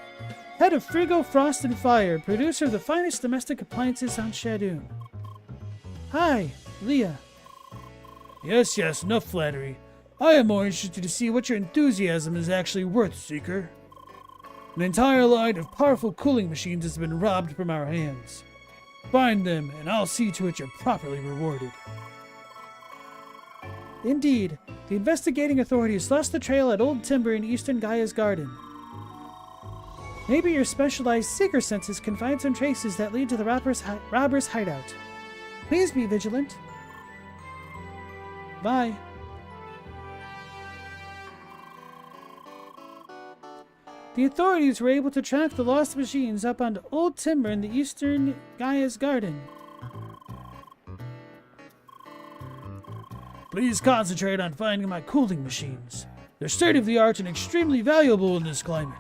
head of Frigo Frost and Fire, producer of the finest domestic appliances on Shadoon. Hi, Leah. Yes, enough flattery. I am more interested to see what your enthusiasm is actually worth, Seeker. An entire line of powerful cooling machines has been robbed from our hands. Find them, and I'll see to it you're properly rewarded. Indeed, the investigating authorities lost the trail at Old Timber in Eastern Gaia's garden. Maybe your specialized seeker senses can find some traces that lead to the robber's hideout. Please be vigilant. Bye. The authorities were able to track the lost machines up onto old timber in the eastern Gaia's garden. Please concentrate on finding my cooling machines. They're state-of-the-art and extremely valuable in this climate.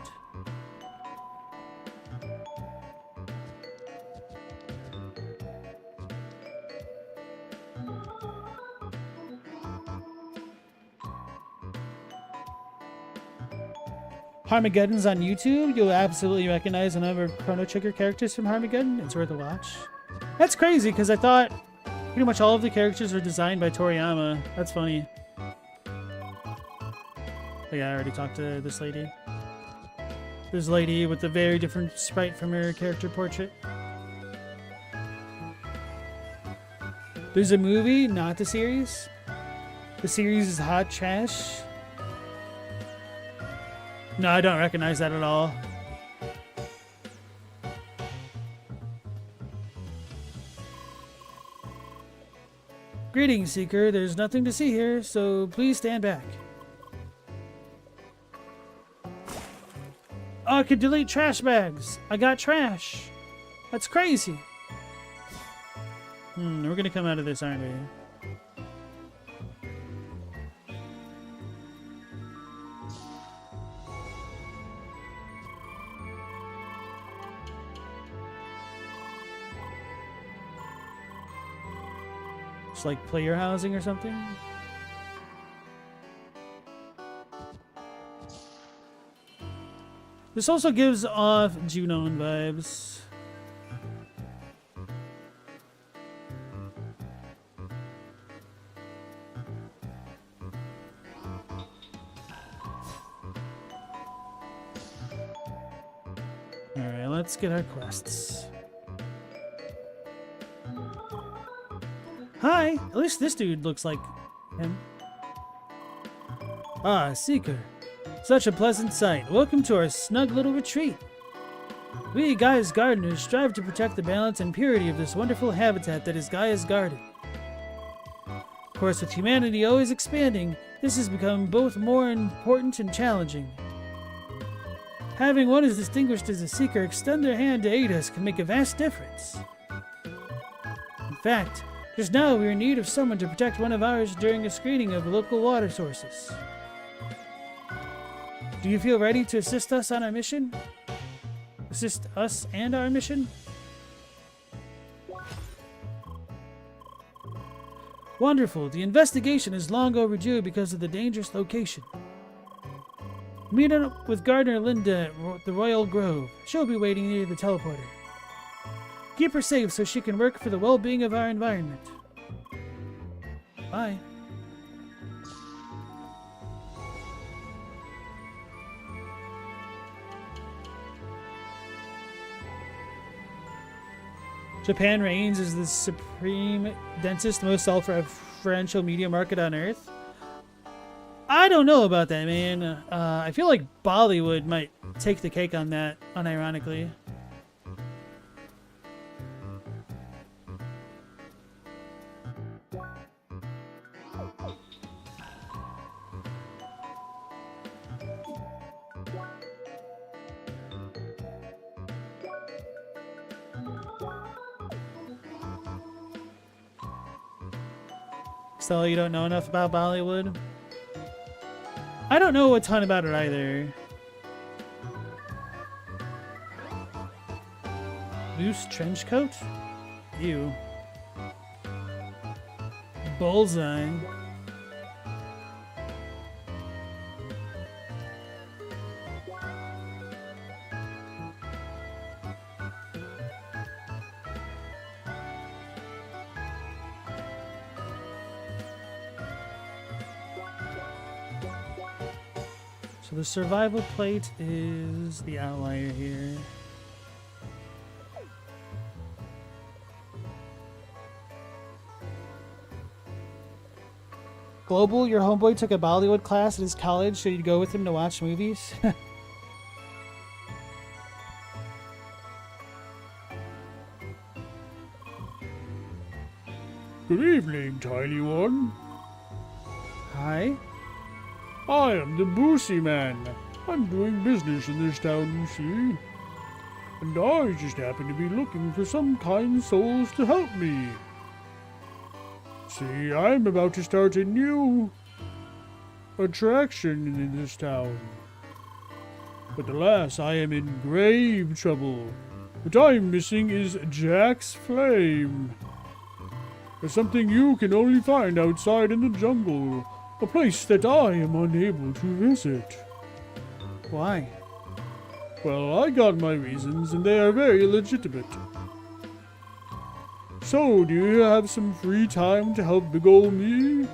Harmageddon's on YouTube. You'll absolutely recognize a number of Chrono Trigger characters from Harmageddon. It's worth a watch. That's crazy, because I thought pretty much all of the characters were designed by Toriyama. That's funny. But yeah, I already talked to this lady. This lady with a very different sprite from her character portrait. There's a movie, not the series. The series is hot trash. No, I don't recognize that at all. Greetings, Seeker. There's nothing to see here, so please stand back. Oh, I could delete trash bags. I got trash. That's crazy. We're gonna come out of this, aren't we? It's like player housing or something. This also gives off Junon vibes. Alright, let's get our quests. Hi! At least this dude looks like him. Ah, Seeker. Such a pleasant sight. Welcome to our snug little retreat. We, Gaia's gardeners, strive to protect the balance and purity of this wonderful habitat that is Gaia's garden. Of course, with humanity always expanding, this has become both more important and challenging. Having one as distinguished as a Seeker extend their hand to aid us can make a vast difference. In fact, just now we are in need of someone to protect one of ours during a screening of local water sources. Do you feel ready to assist us on our mission? Assist us and our mission? Wonderful. The investigation is long overdue because of the dangerous location. Meet up with Gardener Linda at the Royal Grove. She'll be waiting near the teleporter. Keep her safe so she can work for the well-being of our environment. Bye. Japan reigns as the supreme, densest, most self-referential media market on Earth. I don't know about that, man. I feel like Bollywood might take the cake on that, unironically. Stella, you don't know enough about Bollywood? I don't know a ton about it either. Loose trench coat? Ew. Bullseye. So the survival plate is the outlier here. Global, your homeboy took a Bollywood class at his college, so you'd go with him to watch movies? Good evening, tiny one. Hi. I am the Boosie Man. I'm doing business in this town, you see. And I just happen to be looking for some kind souls to help me. See, I'm about to start a new attraction in this town. But alas, I am in grave trouble. What I'm missing is Jack's flame. It's something you can only find outside in the jungle. A place that I am unable to visit. Why? Well, I got my reasons, and they are very legitimate. So, do you have some free time to help big ol' me?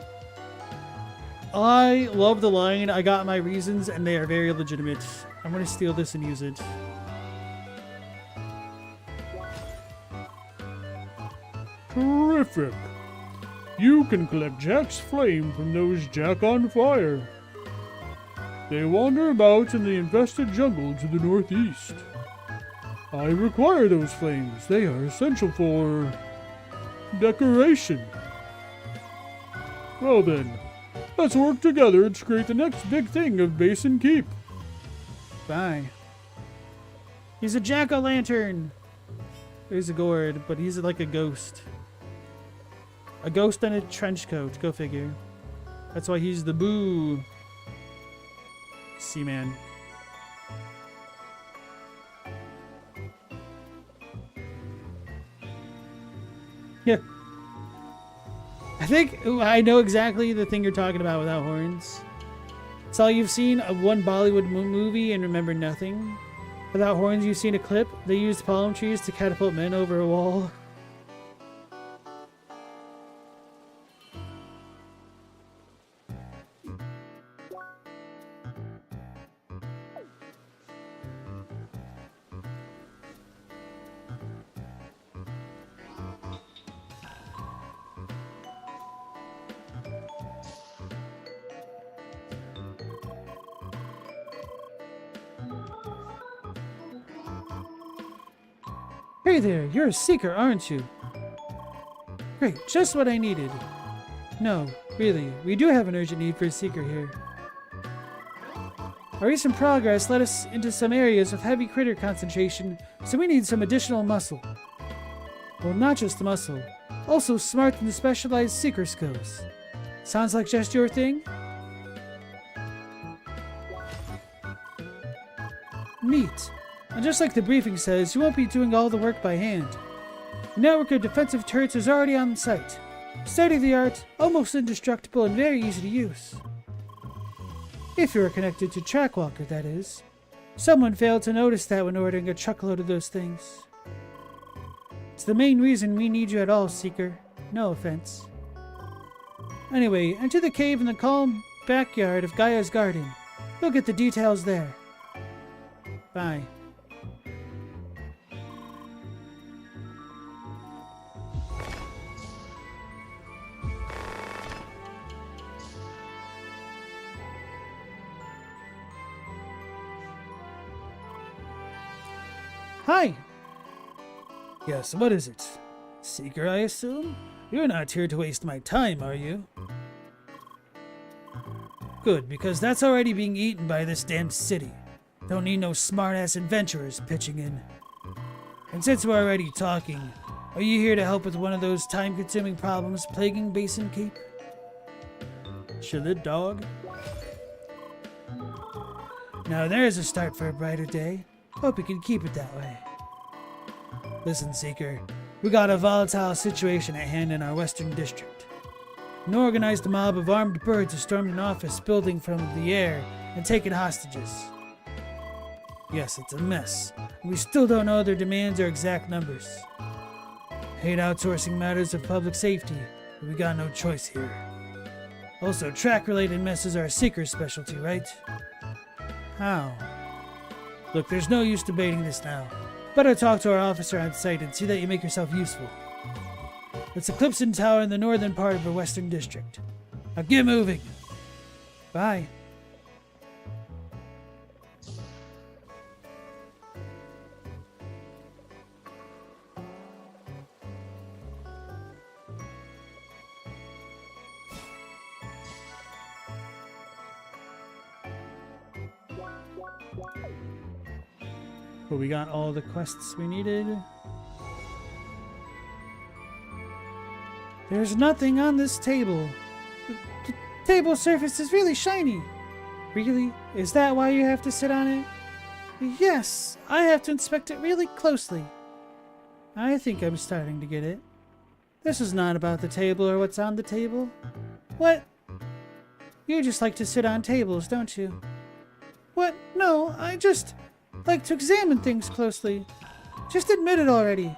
I love the line, I got my reasons and they are very legitimate. I'm gonna steal this and use it. Terrific! You can collect Jack's flame from those Jack on fire. They wander about in the infested jungle to the northeast. I require those flames. They are essential for decoration. Well then, let's work together to create the next big thing of Basin Keep. Bye. He's a jack-o'-lantern. He's a gourd, but he's like a ghost. A ghost in a trench coat. Go figure. That's why he's the boo. Seaman. Yeah. I think I know exactly the thing you're talking about without horns. It's all you've seen of one Bollywood movie and remember nothing. Without horns, you've seen a clip. They used palm trees to catapult men over a wall. Hey there, you're a seeker, aren't you? Great, just what I needed. No, really, we do have an urgent need for a seeker here. Our recent progress led us into some areas with heavy critter concentration, so we need some additional muscle. Well, not just muscle, also smart and specialized seeker skills. Sounds like just your thing? Neat. And just like the briefing says, you won't be doing all the work by hand. The network of defensive turrets is already on site. State-of-the-art, almost indestructible, and very easy to use. If you are connected to Trackwalker, that is. Someone failed to notice that when ordering a truckload of those things. It's the main reason we need you at all, Seeker. No offense. Anyway, enter the cave in the calm backyard of Gaia's garden. You'll get the details there. Bye. Hi! Yes, what is it? Seeker, I assume? You're not here to waste my time, are you? Good, because that's already being eaten by this damned city. Don't need no smart-ass adventurers pitching in. And since we're already talking, are you here to help with one of those time-consuming problems plaguing Basin Keep? Chill it, dog. Now there's a start for a brighter day. Hope you can keep it that way. Listen, Seeker, we got a volatile situation at hand in our western district. An organized mob of armed birds has stormed an office building from the air and taken hostages. Yes, it's a mess, and we still don't know their demands or exact numbers. Hate outsourcing matters of public safety, but we got no choice here. Also, track-related messes are a Seeker's specialty, right? How? Look, there's no use debating this now. Better talk to our officer on site and see that you make yourself useful. It's the Clipson Tower in the northern part of our western district. Now get moving. Bye. But we got all the quests we needed. There's nothing on this table. The table surface is really shiny. Really? Is that why you have to sit on it? Yes, I have to inspect it really closely. I think I'm starting to get it. This is not about the table or what's on the table. What? You just like to sit on tables, don't you? What? No, I just like to examine things closely. Just admit it already.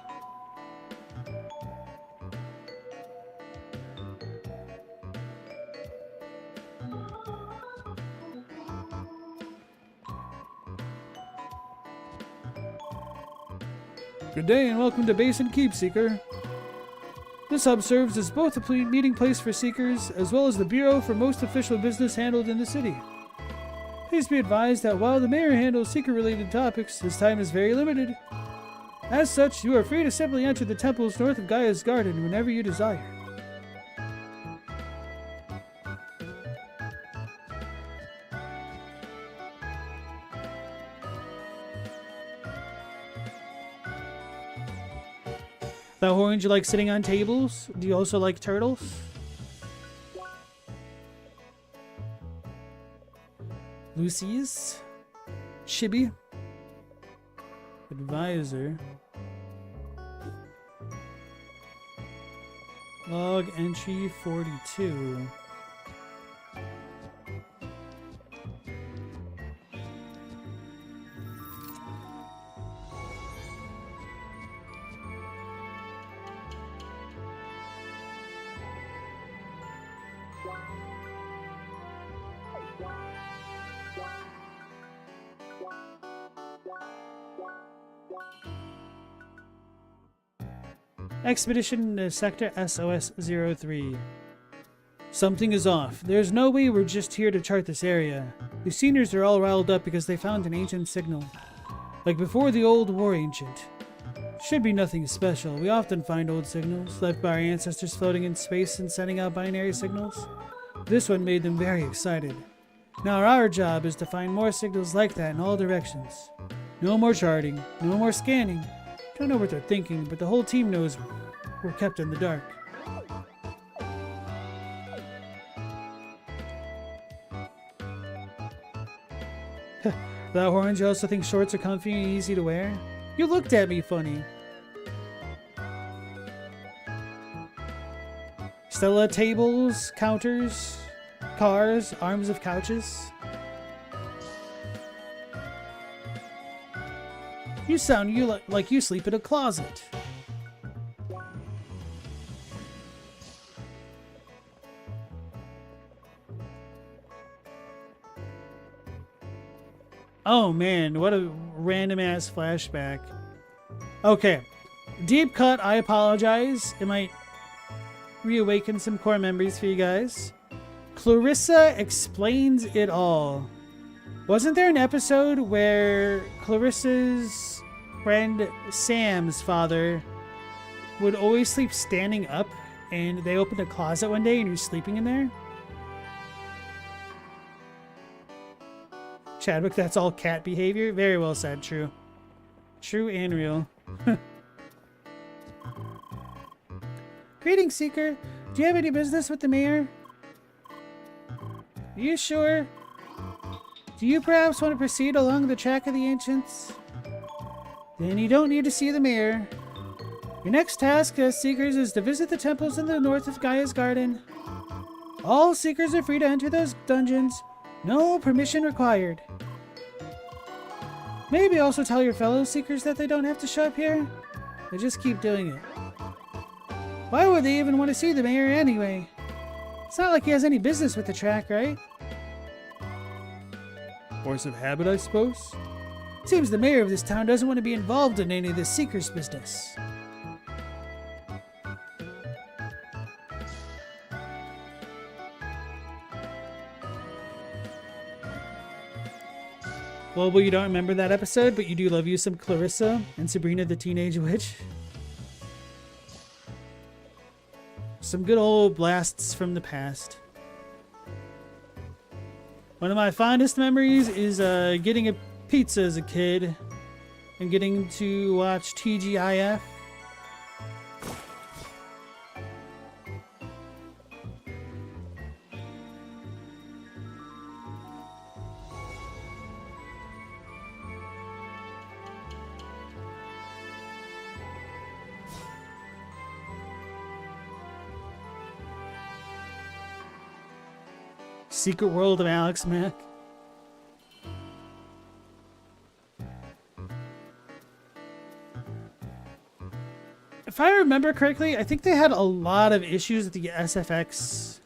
Good day and welcome to Basin Keep, Seeker. This hub serves as both a meeting place for Seekers as well as the bureau for most official business handled in the city. Please be advised that while the mayor handles Seeker-related topics, his time is very limited. As such, you are free to simply enter the temples north of Gaia's Garden whenever you desire. That orange, you like sitting on tables? Do you also like turtles? Lucy's? Chibi? Advisor? Log entry 42. Expedition to Sector SOS-03. Something is off. There's no way we're just here to chart this area. The seniors are all riled up because they found an ancient signal. Like before the old war ancient. Should be nothing special. We often find old signals, left by our ancestors floating in space and sending out binary signals. This one made them very excited. Now our job is to find more signals like that in all directions. No more charting, no more scanning. Don't know what they're thinking, but the whole team knows we're kept in the dark. That orange, you also think shorts are comfy and easy to wear? You looked at me funny. Stella tables, counters, cars, arms of couches. You sound like you sleep in a closet. Oh man, what a random ass flashback. Okay. Deep cut, I apologize. It might reawaken some core memories for you guys. Clarissa explains it all. Wasn't there an episode where Clarissa's friend Sam's father would always sleep standing up and they opened a closet one day and he was sleeping in there? Chadwick, that's all cat behavior? Very well said, true. True and real. Greetings, Seeker. Do you have any business with the mayor? Are you sure? Do you perhaps want to proceed along the track of the ancients? Then you don't need to see the mayor. Your next task as Seekers is to visit the temples in the north of Gaia's Garden. All Seekers are free to enter those dungeons. No permission required. Maybe also tell your fellow Seekers that they don't have to show up here. They just keep doing it. Why would they even want to see the mayor anyway? It's not like he has any business with the track, right? Force of habit, I suppose? Seems the mayor of this town doesn't want to be involved in any of the Seekers' business. Well, you don't remember that episode, but you do love you some Clarissa and Sabrina the Teenage Witch. Some good old blasts from the past. One of my fondest memories is getting a pizza as a kid and getting to watch TGIF. Secret World of Alex Mack. If I remember correctly, I think they had a lot of issues with the SFX.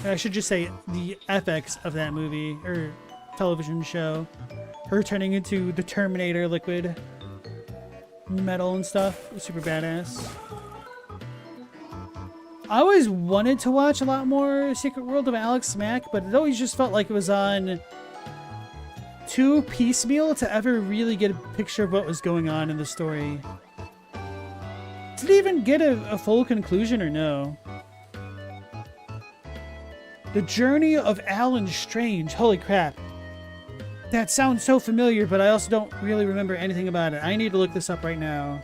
Or I should just say the FX of that movie or television show. Her turning into the Terminator liquid metal and stuff. It was super badass. I always wanted to watch a lot more Secret World of Alex Mack, but it always just felt like it was on too piecemeal to ever really get a picture of what was going on in the story. Did it even get a full conclusion or no? The Journey of Alan Strange. Holy crap. That sounds so familiar, but I also don't really remember anything about it. I need to look this up right now.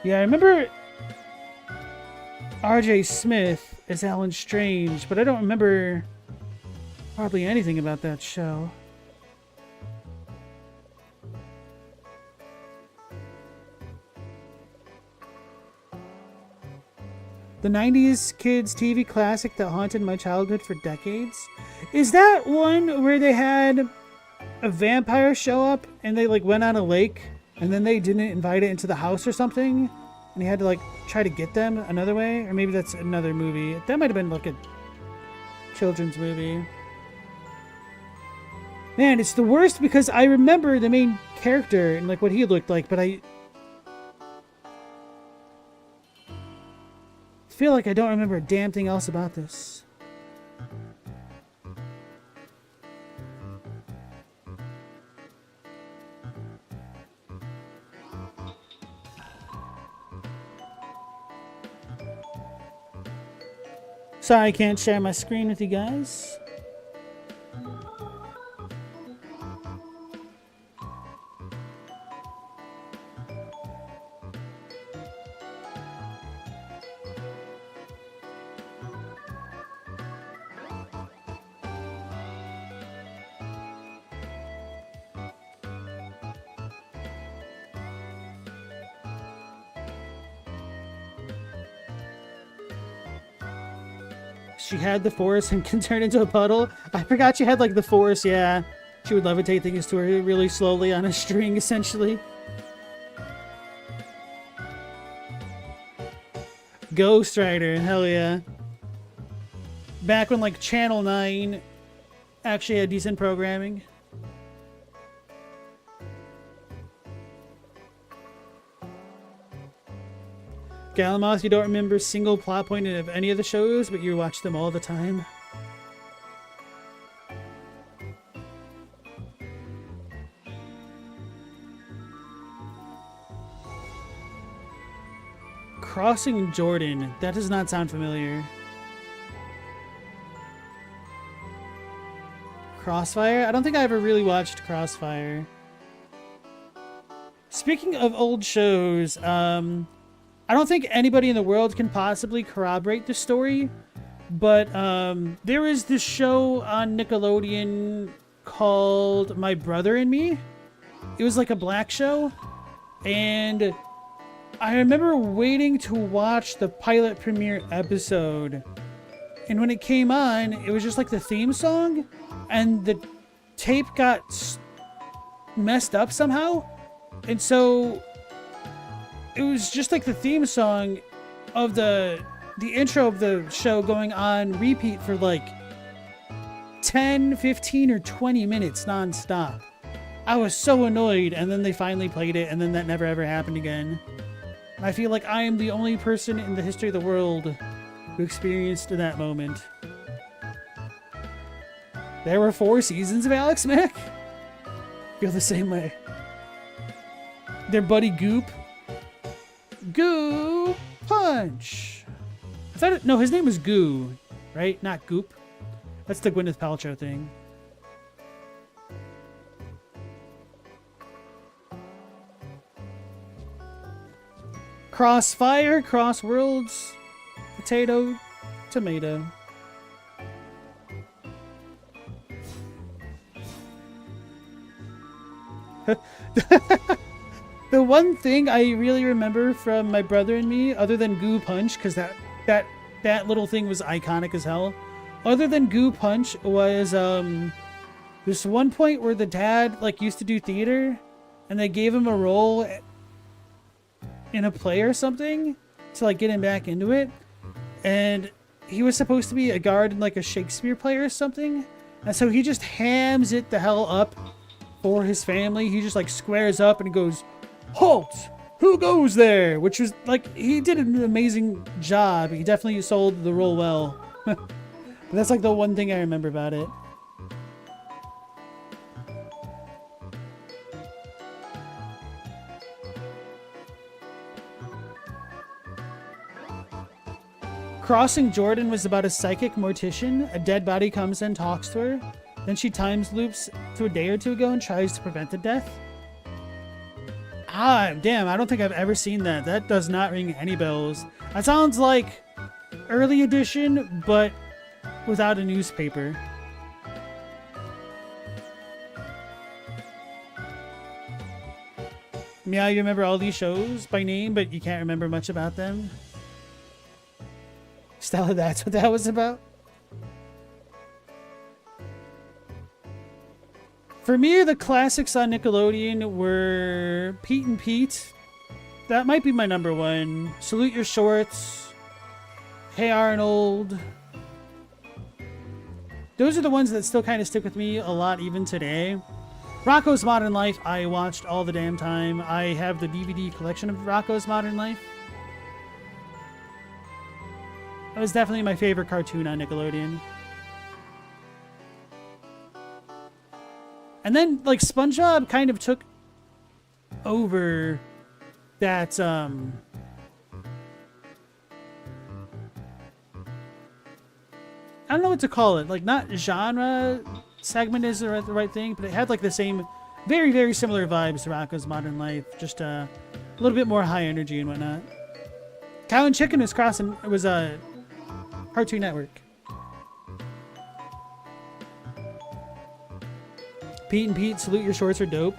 Yeah, I remember R.J. Smith as Alan Strange, but I don't remember hardly anything about that show. The 90s kids TV classic that haunted my childhood for decades. Is that one where they had a vampire show up and they like went on a lake and then they didn't invite it into the house or something? And he had to like try to get them another way? Or maybe that's another movie. That might have been like a children's movie. Man, it's the worst because I remember the main character and like what he looked like, but I feel like I don't remember a damn thing else about this. Sorry I can't share my screen with you guys. She had the force and can turn into a puddle. I forgot she had like the force, yeah. She would levitate things to her really slowly on a string, essentially. Ghost Rider, hell yeah. Back when like Channel 9 actually had decent programming. Galamoth, you don't remember a single plot point of any of the shows, but you watch them all the time. Crossing Jordan. That does not sound familiar. Crossfire? I don't think I ever really watched Crossfire. Speaking of old shows, I don't think anybody in the world can possibly corroborate the story, but there was this show on Nickelodeon called My Brother and Me. It was like a black show, and I remember waiting to watch the pilot premiere episode, and when it came on, it was just like the theme song, and the tape got messed up somehow, and so it was just like the theme song of the intro of the show going on repeat for like 10, 15, or 20 minutes nonstop. I was so annoyed, and then they finally played it, and then that never ever happened again. I feel like I am the only person in the history of the world who experienced that moment. There were 4 seasons of Alex Mack? Feel the same way. Their buddy Goop. Goo Punch. I thought no, his name was Goo, right? Not goop. That's the Gwyneth Paltrow thing. Crossfire, cross worlds, potato, tomato. The one thing I really remember from my brother and me, other than Goo Punch, because that little thing was iconic as hell. Other than Goo Punch was this one point where the dad like used to do theater, and they gave him a role in a play or something to like get him back into it, and he was supposed to be a guard in like a Shakespeare play or something, and so he just hams it the hell up for his family. He just like squares up and goes, "Halt! Who goes there?" Which was like, he did an amazing job. He definitely sold the role well. But that's like the one thing I remember about it. Crossing Jordan was about a psychic mortician. A dead body comes and talks to her. Then she times loops to a day or two ago and tries to prevent the death. Ah, damn, I don't think I've ever seen that. That does not ring any bells. That sounds like early edition, but without a newspaper. Yeah, you remember all these shows by name, but you can't remember much about them. Stella, that's what that was about? For me, the classics on Nickelodeon were Pete and Pete. That might be my number one. Salute Your Shorts. Hey Arnold. Those are the ones that still kind of stick with me a lot even today. Rocko's Modern Life, I watched all the damn time. I have the DVD collection of Rocko's Modern Life. That was definitely my favorite cartoon on Nickelodeon. And then, like, SpongeBob kind of took over that, I don't know what to call it. Like, not genre segment is the right thing, but it had, like, the same, very, very similar vibes to Rocko's Modern Life. Just a little bit more high energy and whatnot. Cow and Chicken was crossing, it was a Cartoon Network. Pete and Pete, Salute Your Shorts are dope.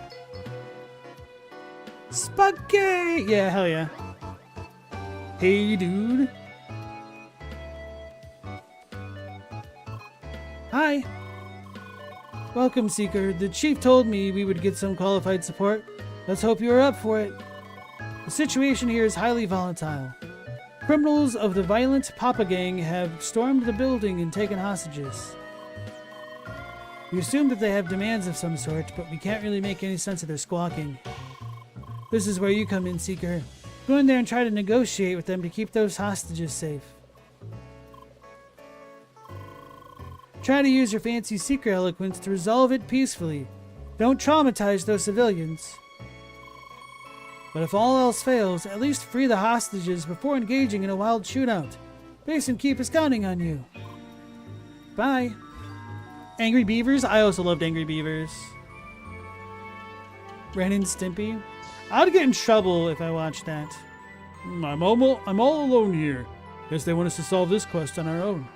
Spaghetti! Yeah, hell yeah. Hey, dude. Hi. Welcome, Seeker. The chief told me we would get some qualified support. Let's hope you are up for it. The situation here is highly volatile. Criminals of the violent Papa Gang have stormed the building and taken hostages. We assume that they have demands of some sort, but we can't really make any sense of their squawking. This is where you come in, Seeker. Go in there and try to negotiate with them to keep those hostages safe. Try to use your fancy Seeker eloquence to resolve it peacefully. Don't traumatize those civilians. But if all else fails, at least free the hostages before engaging in a wild shootout. Base and Keep is counting on you. Bye. Angry Beavers? I also loved Angry Beavers. Ren and Stimpy? I would get in trouble if I watched that. I'm all alone here. Guess they want us to solve this quest on our own.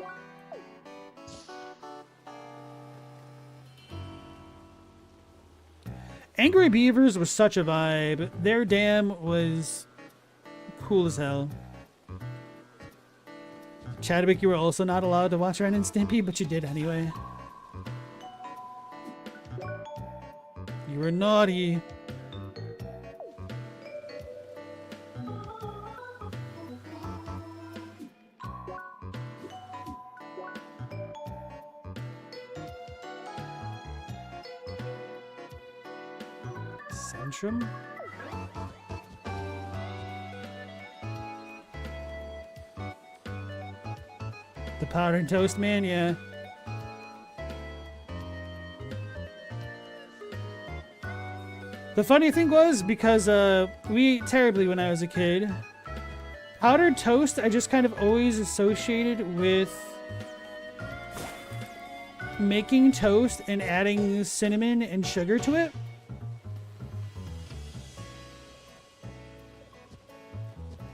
Angry Beavers was such a vibe. Their dam was cool as hell. Chadwick, you were also not allowed to watch Ren and Stimpy, but you did anyway. You were naughty. Centrum? The Powdered Toast Man, yeah. The funny thing was, because we ate terribly when I was a kid, powdered toast I just kind of always associated with making toast and adding cinnamon and sugar to it.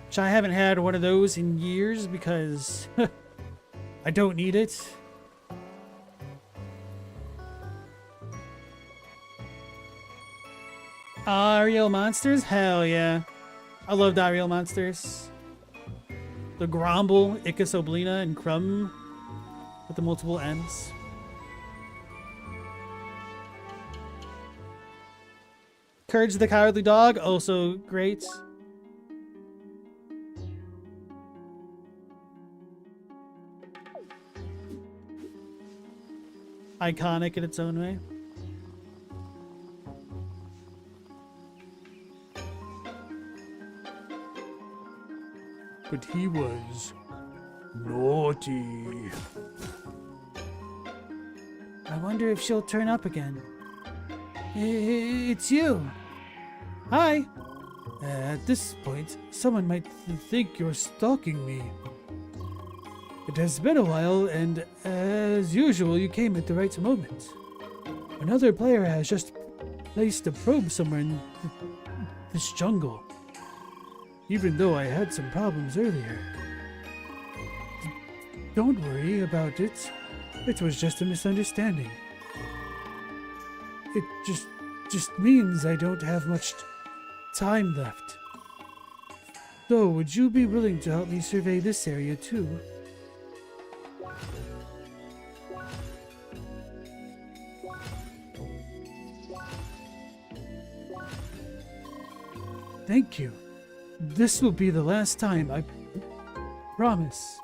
Which I haven't had one of those in years because I don't need it. Real monsters? Hell yeah. I love real monsters. The Gromble, Icasoblina, and Crumb with the multiple N's. Courage the Cowardly Dog, also great. Iconic in its own way. But he was naughty. I wonder if she'll turn up again. It's you. Hi. At this point, someone might think you're stalking me. It has been a while, and as usual, you came at the right moment. Another player has just placed a probe somewhere in this jungle. Even though I had some problems earlier. Don't worry about it. It was just a misunderstanding. It just means I don't have much time left. So, would you be willing to help me survey this area too? Thank you. This will be the last time, I promise.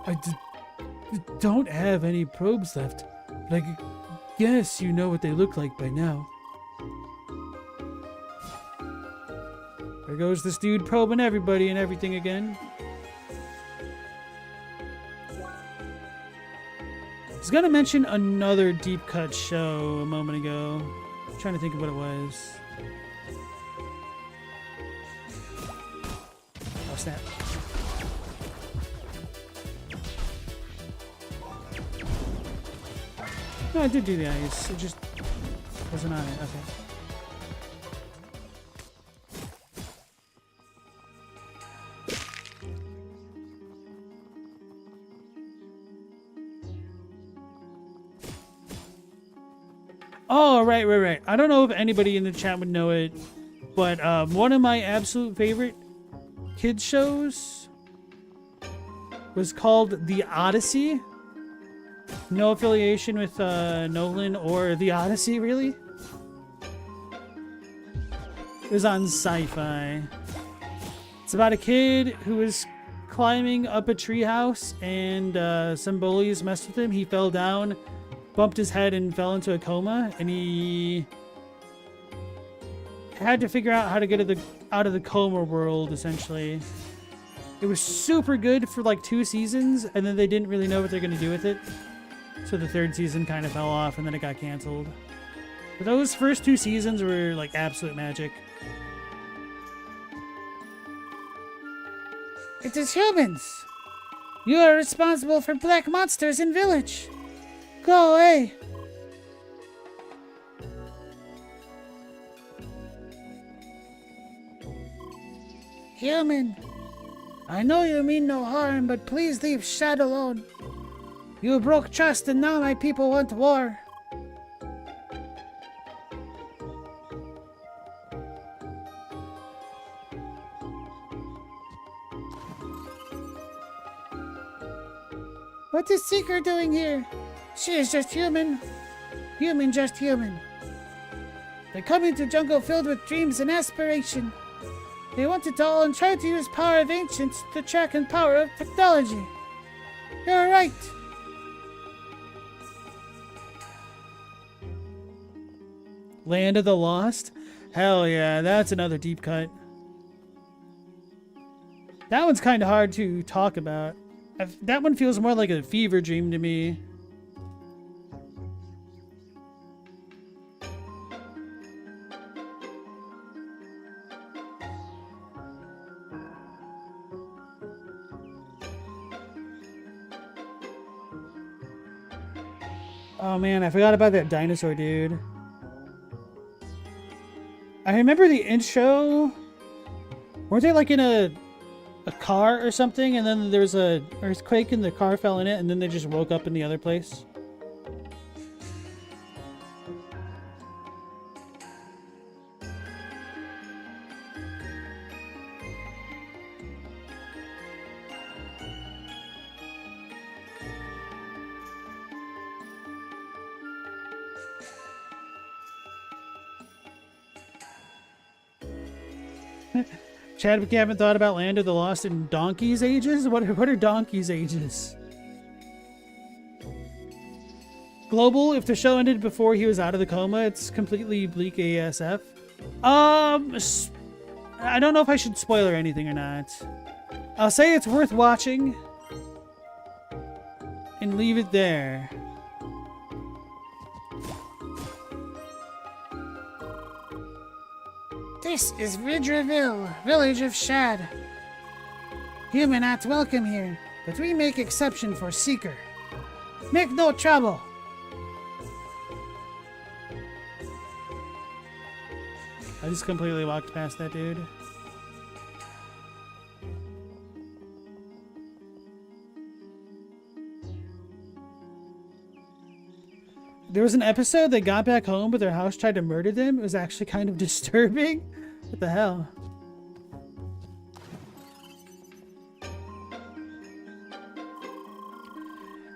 I don't have any probes left, but I guess you know what they look like by now. There goes this dude probing everybody and everything again. I was gonna mention another deep cut show a moment ago. I'm trying to think of what it was. Oh snap. No, I did do the ice. It just wasn't on it. Okay. Oh, right. I don't know if anybody in the chat would know it, but one of my absolute favorite kids shows was called The Odyssey. No affiliation with Nolan or The Odyssey, really. It was on sci-fi. It's about a kid who was climbing up a treehouse and some bullies messed with him. He fell down, bumped his head, and fell into a coma, and he had to figure out how to get out of the coma world, essentially. It was super good for like 2 seasons, and then they didn't really know what they're going to do with it. So the 3rd season kind of fell off, and then it got canceled. But those first 2 seasons were like absolute magic. It is humans! You are responsible for black monsters in village! Go away! Human! I know you mean no harm, but please leave Shad alone. You broke trust and now my people want war. What is Seeker doing here? She is just human. Human, just human. They come into jungle filled with dreams and aspiration. They want it all and try to use power of ancients to track and power of technology. You're right. Land of the Lost? Hell yeah, that's another deep cut. That one's kind of hard to talk about. That one feels more like a fever dream to me. Oh man, I forgot about that dinosaur dude. I remember the intro. Weren't they like in a car or something, and then there was a earthquake and the car fell in it, and then they just woke up in the other place? Chadwick, you haven't thought about Land of the Lost in Donkey's ages? What are Donkey's ages? Global, if the show ended before he was out of the coma, it's completely bleak ASF. I don't know if I should spoiler anything or not. I'll say it's worth watching and leave it there. This is Ridgeville, village of Shad. Human not welcome here, but we make exception for Seeker. Make no trouble. I just completely walked past that dude. There was an episode they got back home, but their house tried to murder them. It was actually kind of disturbing. What the hell?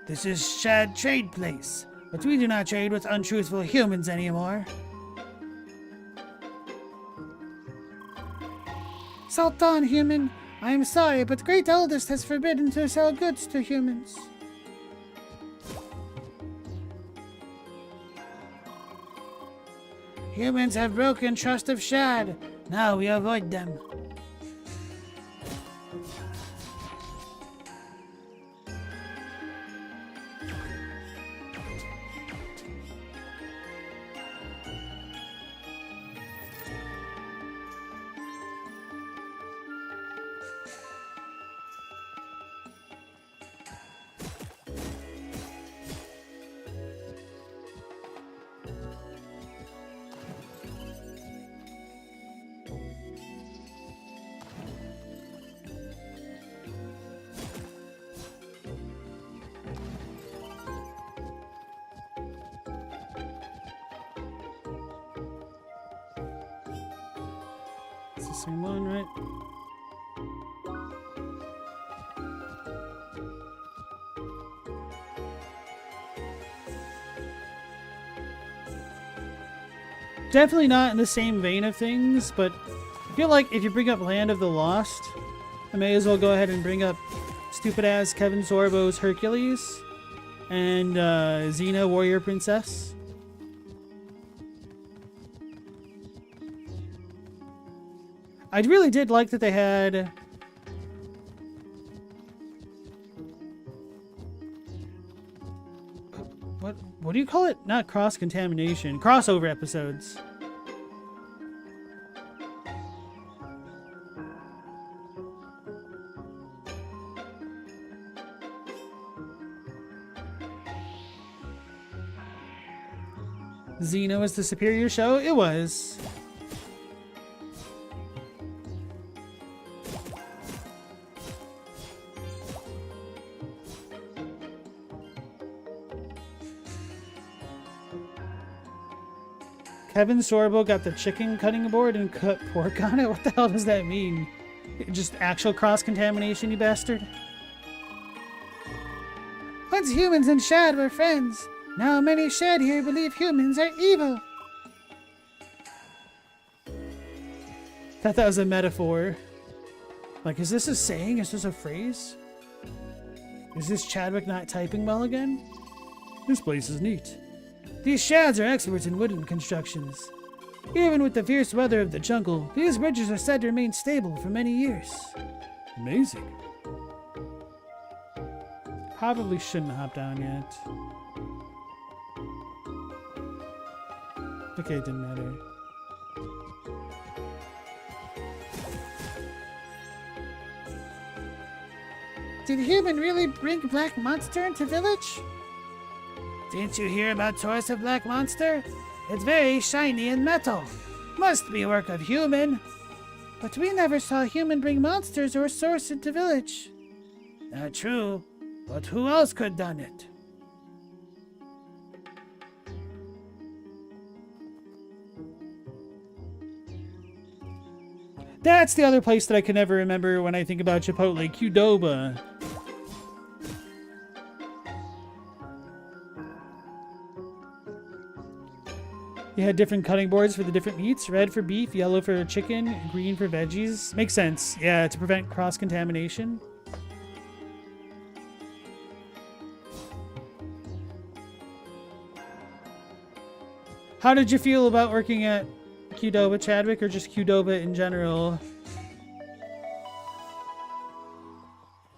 This is Shad Trade Place, but we do not trade with untruthful humans anymore. Sultan human, I am sorry, but Great Eldest has forbidden to sell goods to humans. Humans have broken trust of Shad. Now we avoid them. It's the same one, right? Definitely not in the same vein of things, but I feel like if you bring up Land of the Lost, I may as well go ahead and bring up stupid-ass Kevin Sorbo's Hercules and Xena Warrior Princess. I really did like that they had what do you call it? Not cross-contamination. Crossover episodes. Xena was the superior show? It was. Kevin Sorbo got the chicken cutting board and cut pork on it? What the hell does that mean? Just actual cross-contamination, you bastard? Once humans and Shad were friends. Now many Shad here believe humans are evil. Thought that was a metaphor. Like, is this a saying? Is this a phrase? Is this Chadwick not typing well again? This place is neat. These Shads are experts in wooden constructions. Even with the fierce weather of the jungle, these bridges are said to remain stable for many years. Amazing. Probably shouldn't hop down yet. Okay, it didn't matter. Did human really bring Black Monster into village? Didn't you hear about Taurus of Black Monster? It's very shiny and metal. Must be work of human. But we never saw a human bring monsters or a source into village. Not true. But who else could done it? That's the other place that I can never remember when I think about Chipotle. Qdoba. You had different cutting boards for the different meats. Red for beef, yellow for chicken, green for veggies. Makes sense. Yeah, to prevent cross-contamination. How did you feel about working at Qdoba, Chadwick, or just Qdoba in general?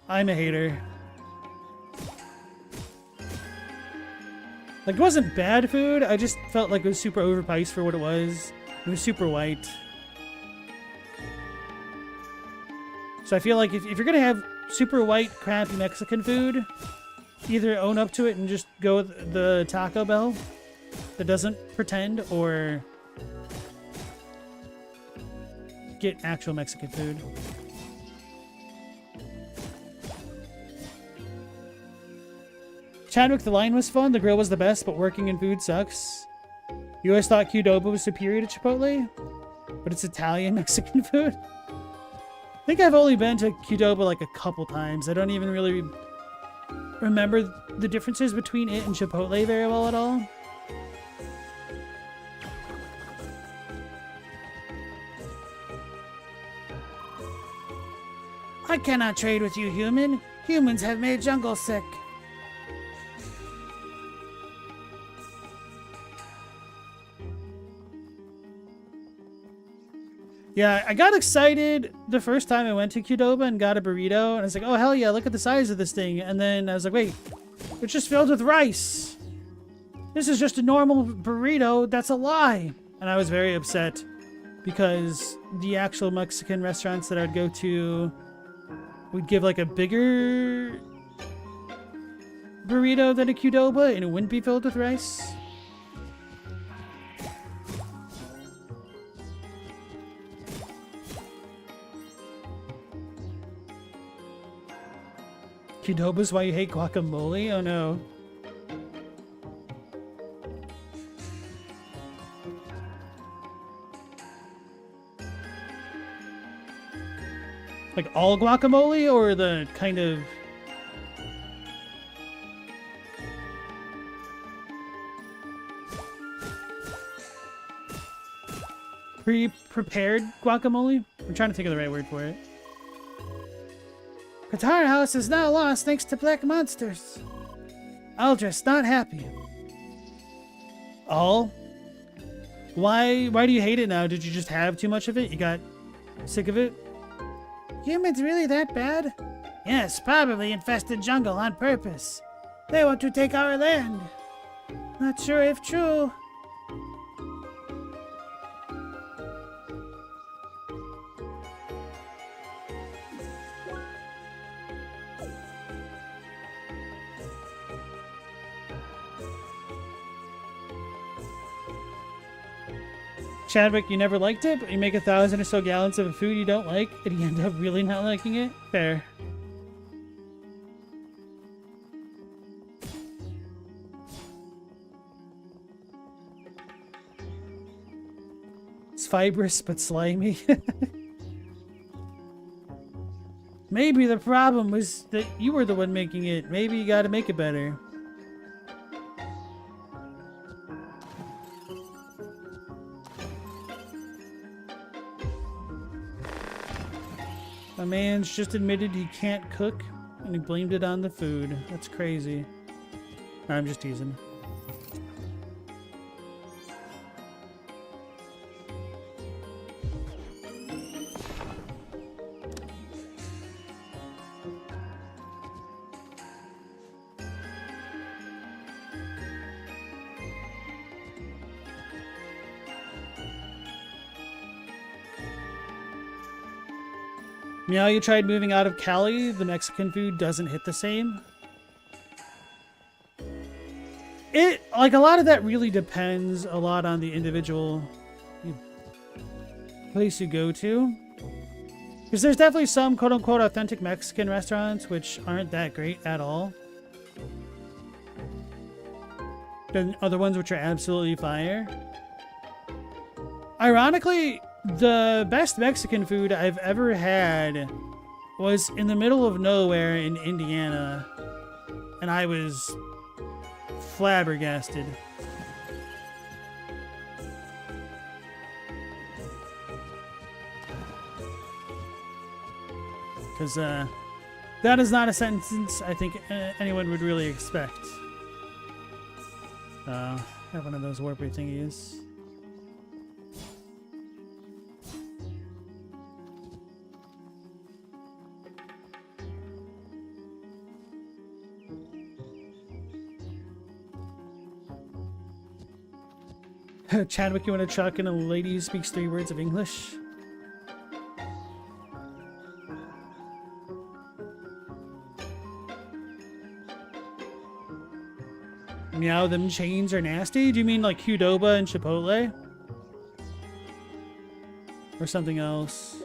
I'm a hater. Like, it wasn't bad food, I just felt like it was super overpriced for what it was. It was super white. So I feel like if you're gonna have super white, crappy Mexican food, either own up to it and just go with the Taco Bell that doesn't pretend, or get actual Mexican food. Chadwick, the line was fun, the grill was the best, but working in food sucks. You always thought Qdoba was superior to Chipotle, but it's Italian Mexican food. I think I've only been to Qdoba like a couple times. I don't even really remember the differences between it and Chipotle very well at all. I cannot trade with you, human. Humans have made jungle sick. Yeah, I got excited the first time I went to Qdoba and got a burrito, and I was like, oh hell yeah, look at the size of this thing. And then I was like, wait, it's just filled with rice. This is just a normal burrito. That's a lie. And I was very upset because the actual Mexican restaurants that I'd go to would give like a bigger burrito than a Qdoba, and it wouldn't be filled with rice. Qdoba's why you hate guacamole? Oh no. Like all guacamole, or the kind of pre-prepared guacamole? I'm trying to think of the right word for it. Guitar House is now lost thanks to black monsters. Aldris not happy. All? Why do you hate it now? Did you just have too much of it? You got sick of it? Humans really that bad? Yes, probably infested jungle on purpose. They want to take our land. Not sure if true. Chadwick, you never liked it, but you make 1,000 or so gallons of a food you don't like, and you end up really not liking it? Fair. It's fibrous but slimy. Maybe the problem was that you were the one making it. Maybe you gotta make it better. A man's just admitted he can't cook, and he blamed it on the food. That's crazy. I'm just teasing. Meow, you tried moving out of Cali? The Mexican food doesn't hit the same? It, like, a lot of that really depends a lot on the individual place you go to. Because there's definitely some quote-unquote authentic Mexican restaurants which aren't that great at all. Then other ones which are absolutely fire. Ironically, the best Mexican food I've ever had was in the middle of nowhere in Indiana. And I was flabbergasted. Because that is not a sentence I think anyone would really expect. I have one of those warpy thingies. Chadwick, you want to chuck in a lady who speaks 3 words of English? Meow, them chains are nasty? Do you mean like Qdoba and Chipotle? Or something else?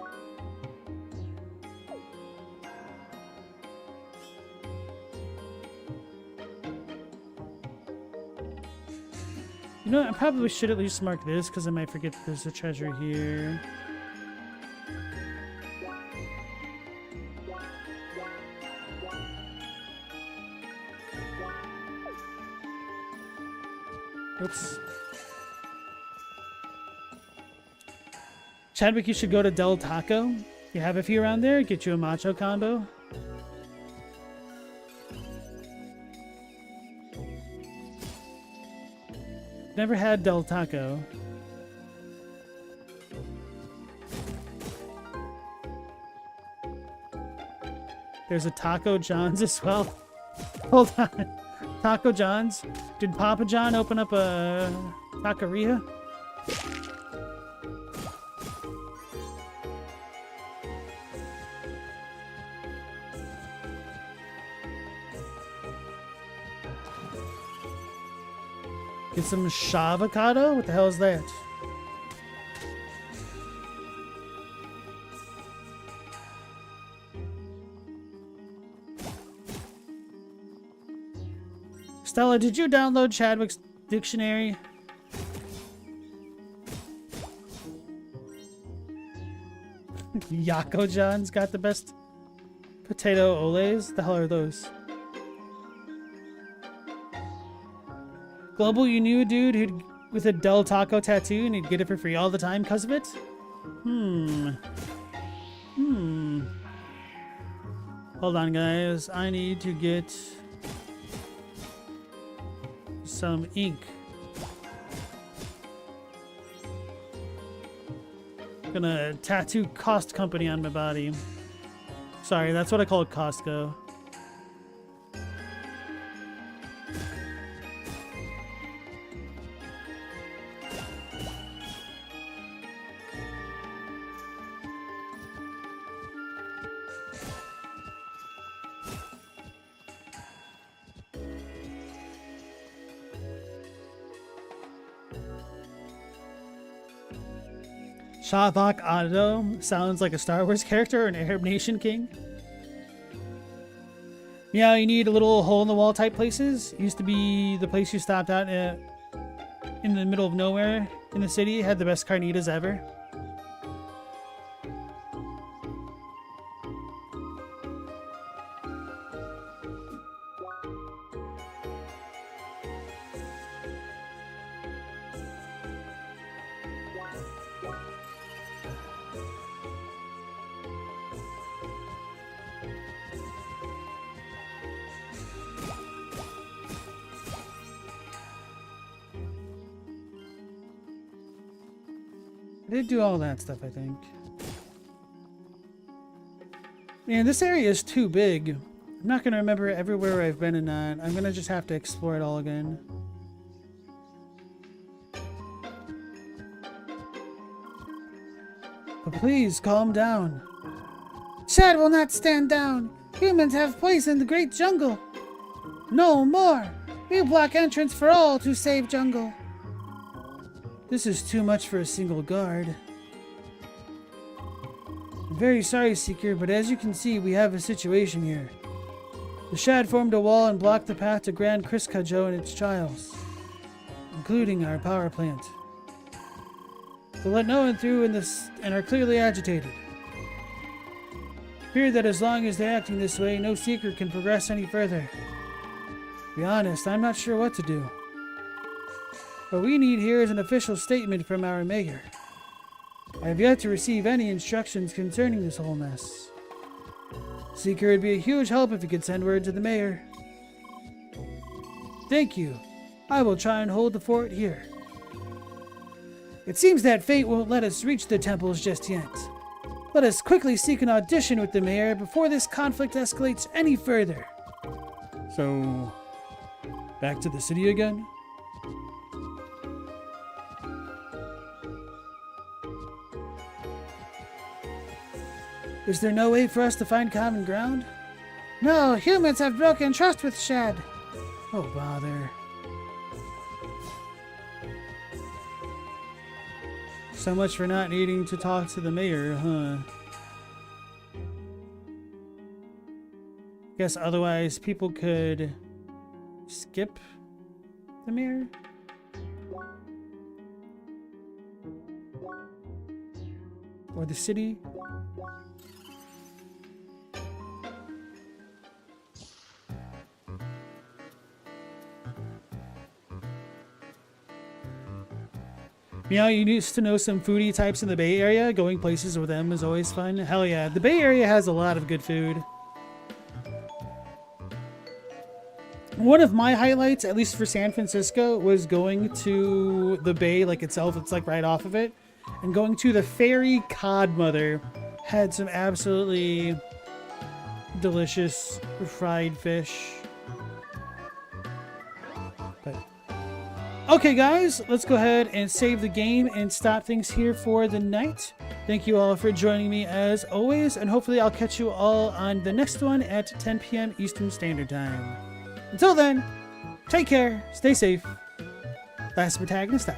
You know, I probably should at least mark this because I might forget that there's a treasure here. Oops. Chadwick, you should go to Del Taco. You have a few around there. Get you a macho combo. Never had Del Taco. There's a Taco John's as well. Hold on. Taco John's? Did Papa John open up a taqueria? Get some shavocado? What the hell is that? Stella, did you download Chadwick's dictionary? Yako John's got the best potato oles? The hell are those? Global, you knew a dude who'd with a Del Taco tattoo and he'd get it for free all the time because of it? Hold on, guys. I need to get some ink. I'm gonna tattoo Cost Company on my body. Sorry, that's what I call Costco. Shavak Ado sounds like a Star Wars character or an Arab Nation king. Yeah, you need a little hole-in-the-wall type places. Used to be the place you stopped out at in the middle of nowhere in the city. Had the best carnitas ever. I did do all that stuff, I think. Man, this area is too big. I'm not going to remember everywhere I've been in that. I'm going to just have to explore it all again. But please, calm down. Chad will not stand down. Humans have poisoned the great jungle. No more. We block entrance for all to save jungle. This is too much for a single guard. I'm very sorry, Seeker, but as you can see, we have a situation here. The Shad formed a wall and blocked the path to Grand Kriskajo and its trials, including our power plant. They let no one through and are clearly agitated. Fear that as long as they're acting this way, no Seeker can progress any further. To be honest, I'm not sure what to do. What we need here is an official statement from our mayor. I have yet to receive any instructions concerning this whole mess. Seeker would be a huge help if you could send word to the mayor. Thank you. I will try and hold the fort here. It seems that fate won't let us reach the temples just yet. Let us quickly seek an audition with the mayor before this conflict escalates any further. So, back to the city again? Is there no way for us to find common ground? No, humans have broken trust with Shad. Oh, bother. So much for not needing to talk to the mayor, huh? Guess otherwise people could skip the mayor? Or the city? You know, you used to know some foodie types in the Bay Area. Going places with them is always fun. Hell yeah. The Bay Area has a lot of good food. One of my highlights, at least for San Francisco, was going to the Bay like itself. It's like right off of it. And going to the Fairy Codmother. Had some absolutely delicious fried fish. But okay, guys, let's go ahead and save the game and stop things here for the night. Thank you all for joining me as always, and hopefully I'll catch you all on the next one at 10 p.m. Eastern Standard Time. Until then, take care, stay safe. Last Protagonist out.